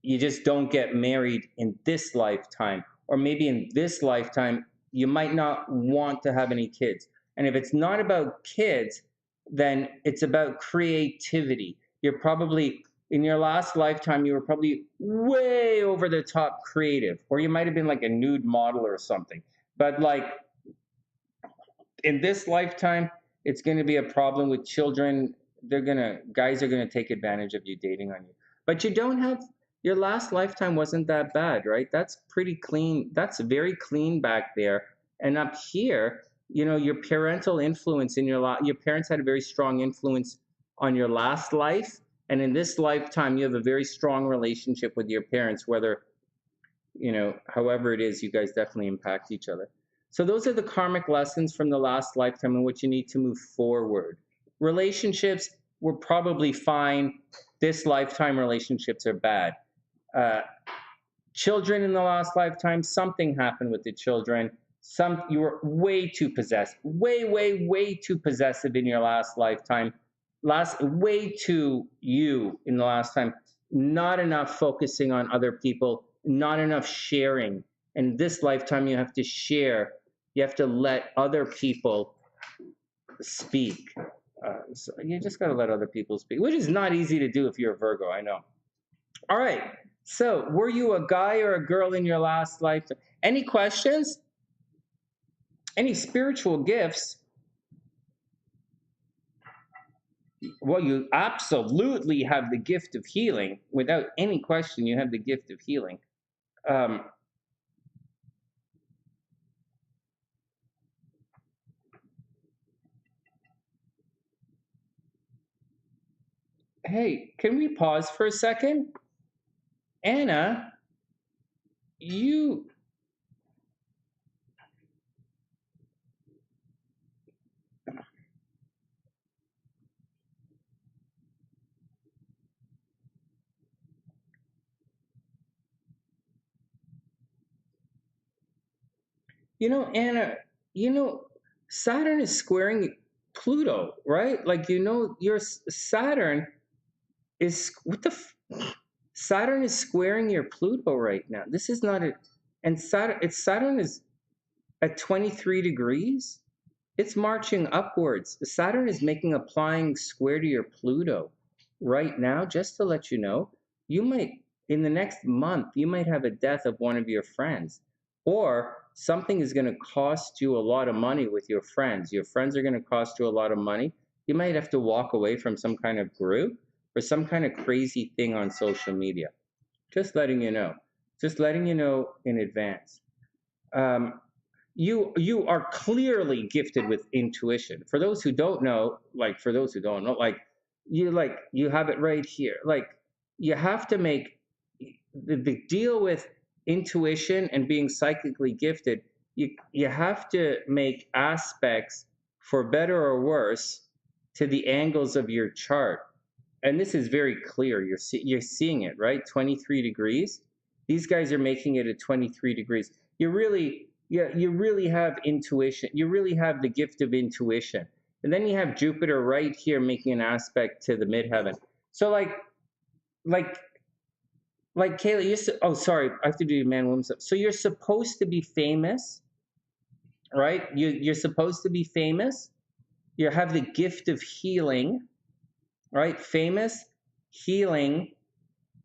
you just don't get married in this lifetime, or maybe in this lifetime, you might not want to have any kids. And if it's not about kids, then it's about creativity. You're probably, in your last lifetime, you were probably way over the top creative, or you might have been like a nude model or something. But like in this lifetime, it's going to be a problem with children. Guys are going to take advantage of you dating on you. But you don't have, your last lifetime wasn't that bad, right? That's pretty clean. That's very clean back there. And up here, your parental influence in your parents had a very strong influence on your last life. And in this lifetime, you have a very strong relationship with your parents, whether, however it is, you guys definitely impact each other. So those are the karmic lessons from the last lifetime in which you need to move forward. Relationships were probably fine. This lifetime, relationships are bad. Uh, Children in the last lifetime, something happened with the children. You were way too possessive, way too possessive in your last lifetime. Way too you in the last time. Not enough focusing on other people, not enough sharing. And this lifetime, you have to share. You have to let other people speak. So you just got to let other people speak, which is not easy to do if you're a Virgo, I know. All right. So, were you a guy or a girl in your last life? Any questions? Any spiritual gifts? Well, you absolutely have the gift of healing. Without any question, you have the gift of healing. Hey, can we pause for a second? Anna, you... Anna, Saturn is squaring Pluto, right? Like, your Saturn is, Saturn is squaring your Pluto right now. This is not and Saturn is at 23 degrees. It's marching upwards. Saturn is making applying square to your Pluto right now. Just to let you know, in the next month, you might have a death of one of your friends, or something is going to cost you a lot of money with your friends. Your friends are going to cost you a lot of money. You might have to walk away from some kind of group or some kind of crazy thing on social media. Just letting you know. Just letting you know in advance. You are clearly gifted with intuition. For those who don't know, you have it right here. Like, you have to make the deal with intuition and being psychically gifted. You have to make aspects, for better or worse, to the angles of your chart. And this is very clear. You're seeing it, right? 23 degrees. These guys are making it at 23 degrees. You really have intuition. You really have the gift of intuition. And then you have Jupiter right here making an aspect to the midheaven. So like Kayla, oh, sorry, I have to do man, woman stuff. So you're supposed to be famous, right? You're supposed to be famous. You have the gift of healing, right? Famous, healing,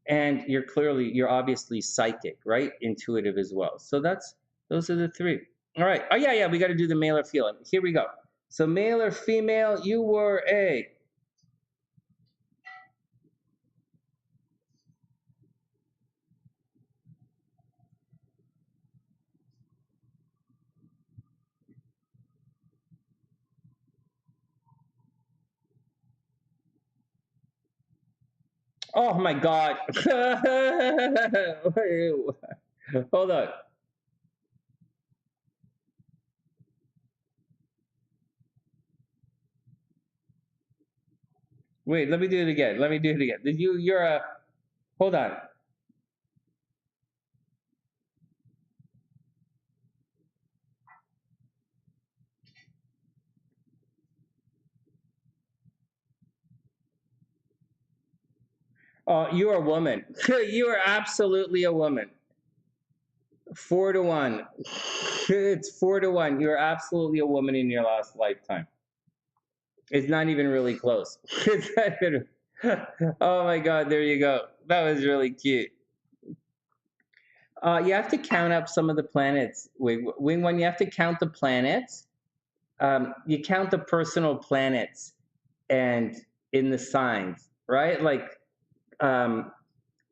and you're obviously psychic, right? Intuitive as well. So those are the three. All right. Oh yeah, we got to do the male or female. Here we go. So male or female, you were a... Oh my God. Hold on. Wait, let me do it again. You're a... Hold on. Oh, you're a woman. You are absolutely a woman. 4-1. It's 4-1. You're absolutely a woman in your last lifetime. It's not even really close. Oh my God, there you go. That was really cute. You have to count up some of the planets. When you have to count the planets, you count the personal planets and in the signs, right? Like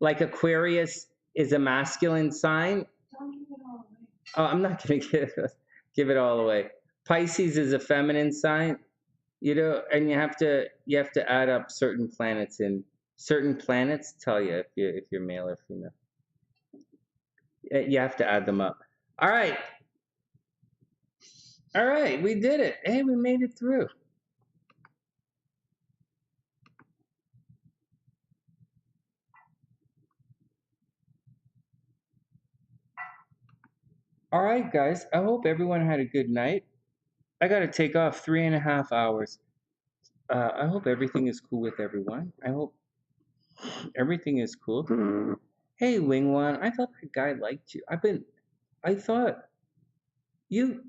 Aquarius is a masculine sign. Don't give it all away. Oh, I'm not going to give it all away. Pisces is a feminine sign, and you have to add up certain planets, and certain planets tell you if you're male or female. You have to add them up. All right, we did it. Hey, we made it through. All right, guys. I hope everyone had a good night. I got to take off 3.5 hours. I hope everything is cool with everyone. I hope everything is cool. Hey, Wing One, I thought that guy liked you. I thought you.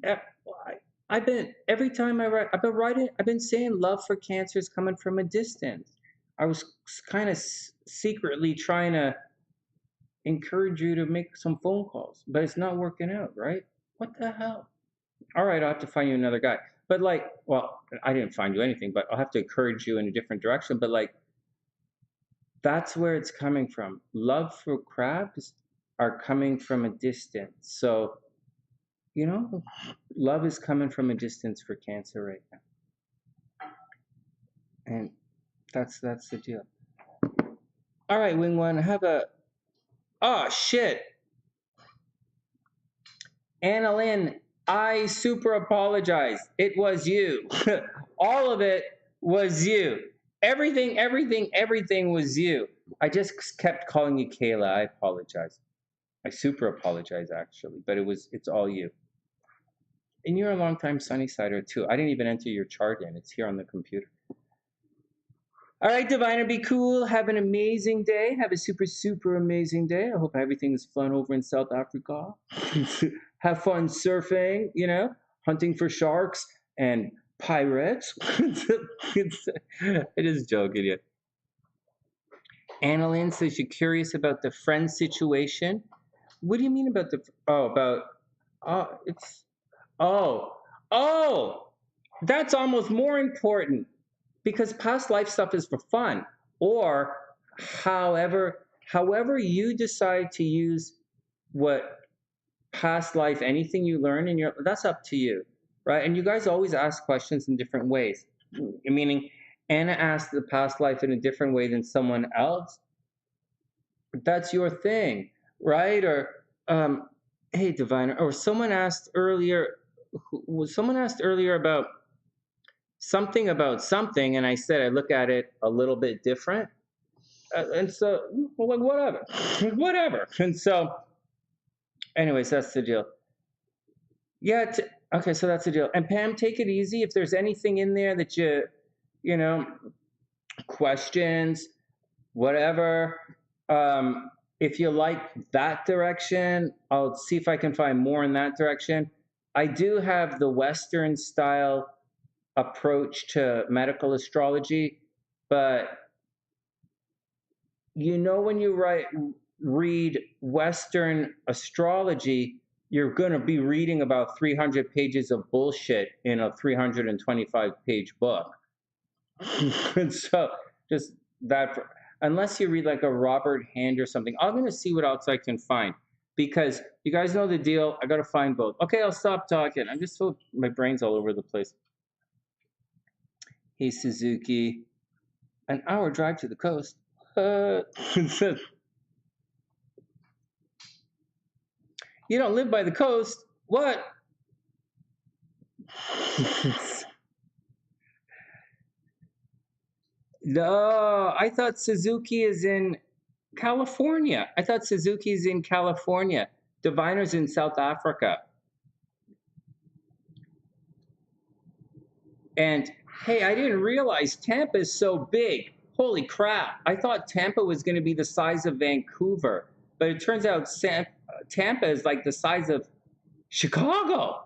I've been every time I write. I've been writing. I've been saying love for Cancer is coming from a distance. I was kind of secretly trying to encourage you to make some phone calls, but it's not working out, right? What the hell? All right, I'll have to find you another guy. But like, well, I didn't find you anything, but I'll have to encourage you in a different direction. But like, that's where it's coming from. Love for crabs are coming from a distance. So, you know, love is coming from a distance for Cancer right now. And that's the deal. All right, Wing One, have a. Oh shit, Annalyn, I super apologize. It was you. All of it was you. Everything was you. I just kept calling you Kayla. I apologize. I super apologize actually, but it's all you. And you're a long-time Sunnysider too. I didn't even enter your chart in. It's here on the computer. All right, Diviner, be cool. Have an amazing day. Have a super amazing day. I hope everything is fun over in South Africa. Have fun surfing, you know, hunting for sharks and pirates. It is joking, yeah. Annalyn says you're curious about the friend situation. What do you mean about that's almost more important because past life stuff is for fun, or however you decide to use what past life, anything you learn in your, that's up to you, right? And you guys always ask questions in different ways, meaning Anna asked the past life in a different way than someone else. That's your thing, right? Or hey, Diviner, or someone asked earlier about something, and I said I look at it a little bit different, and so like whatever. And so, anyways, that's the deal. Yeah. Okay, so that's the deal. And Pam, take it easy. If there's anything in there that you know, questions, whatever. If you like that direction, I'll see if I can find more in that direction. I do have the Western style approach to medical astrology, but you know, when you read Western astrology, you're going to be reading about 300 pages of bullshit in a 325-page book. And so just that, unless you read like a Robert Hand or something, I'm going to see what else I can find, because you guys know the deal. I got to find both. Okay, I'll stop talking. I'm just so, my brain's all over the place. Hey, Suzuki, an hour drive to the coast. You don't live by the coast. What? No, I thought Suzuki is in California. I thought Suzuki's in California. Diviner's in South Africa. And hey, I didn't realize Tampa is so big. Holy crap. I thought Tampa was going to be the size of Vancouver, but it turns out Tampa is like the size of Chicago.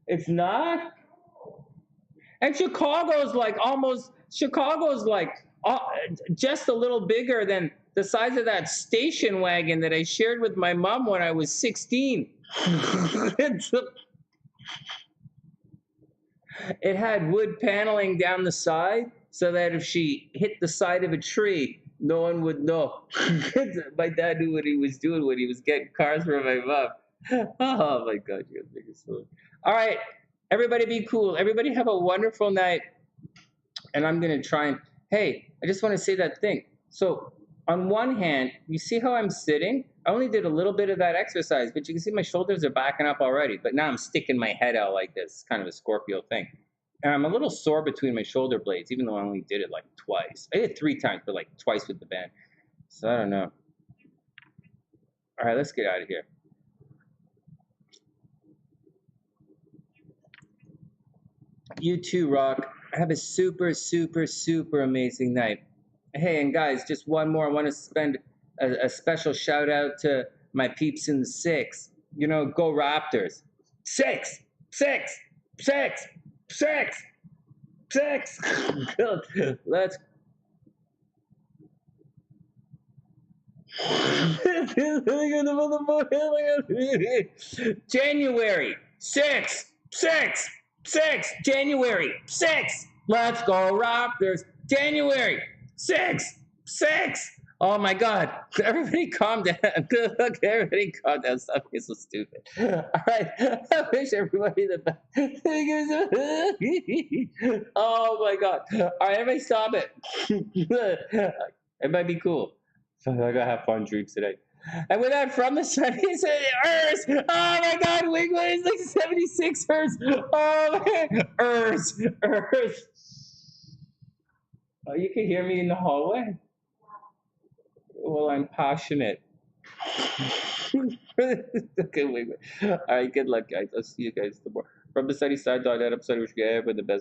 It's not? And Chicago's like just a little bigger than the size of that station wagon that I shared with my mom when I was 16. It had wood paneling down the side so that if she hit the side of a tree, no one would know. My dad knew what he was doing when he was getting cars for my mom. Oh my God, you're the biggest fool. All right, everybody be cool. Everybody have a wonderful night. And I'm going to try and, hey, I just want to say that thing. So on one hand, you see how I'm sitting? I only did a little bit of that exercise, but you can see my shoulders are backing up already. But now I'm sticking my head out like this, kind of a Scorpio thing. And I'm a little sore between my shoulder blades, even though I only did it like twice. I did it 3 times, but like twice with the band. So I don't know. All right, let's get out of here. You too, Rock. Have a super, super, super amazing night. Hey, and guys, just one more. I want to spend a special shout out to my peeps in the 6. You know, go Raptors. 6, 6, 6, 6, 6. Let's. January 6, 6, 6. January 6. Let's go Raptors. January 6, 6. Oh my God. Everybody calm down. Look, everybody calm down. Stop being so stupid. All right. I wish everybody the best. Oh my God. All right, everybody stop it. It might be cool. I gotta have fun dreams today. And with that, from the sunny side, Earth. Oh my God, Wigwam is like 76 Earth. Oh man, Earth. Oh, you can hear me in the hallway. Well, I'm passionate. Okay, Wigwam. All right, good luck, guys. I'll see you guys tomorrow. From the sunny side, I'm sorry, wish you the best.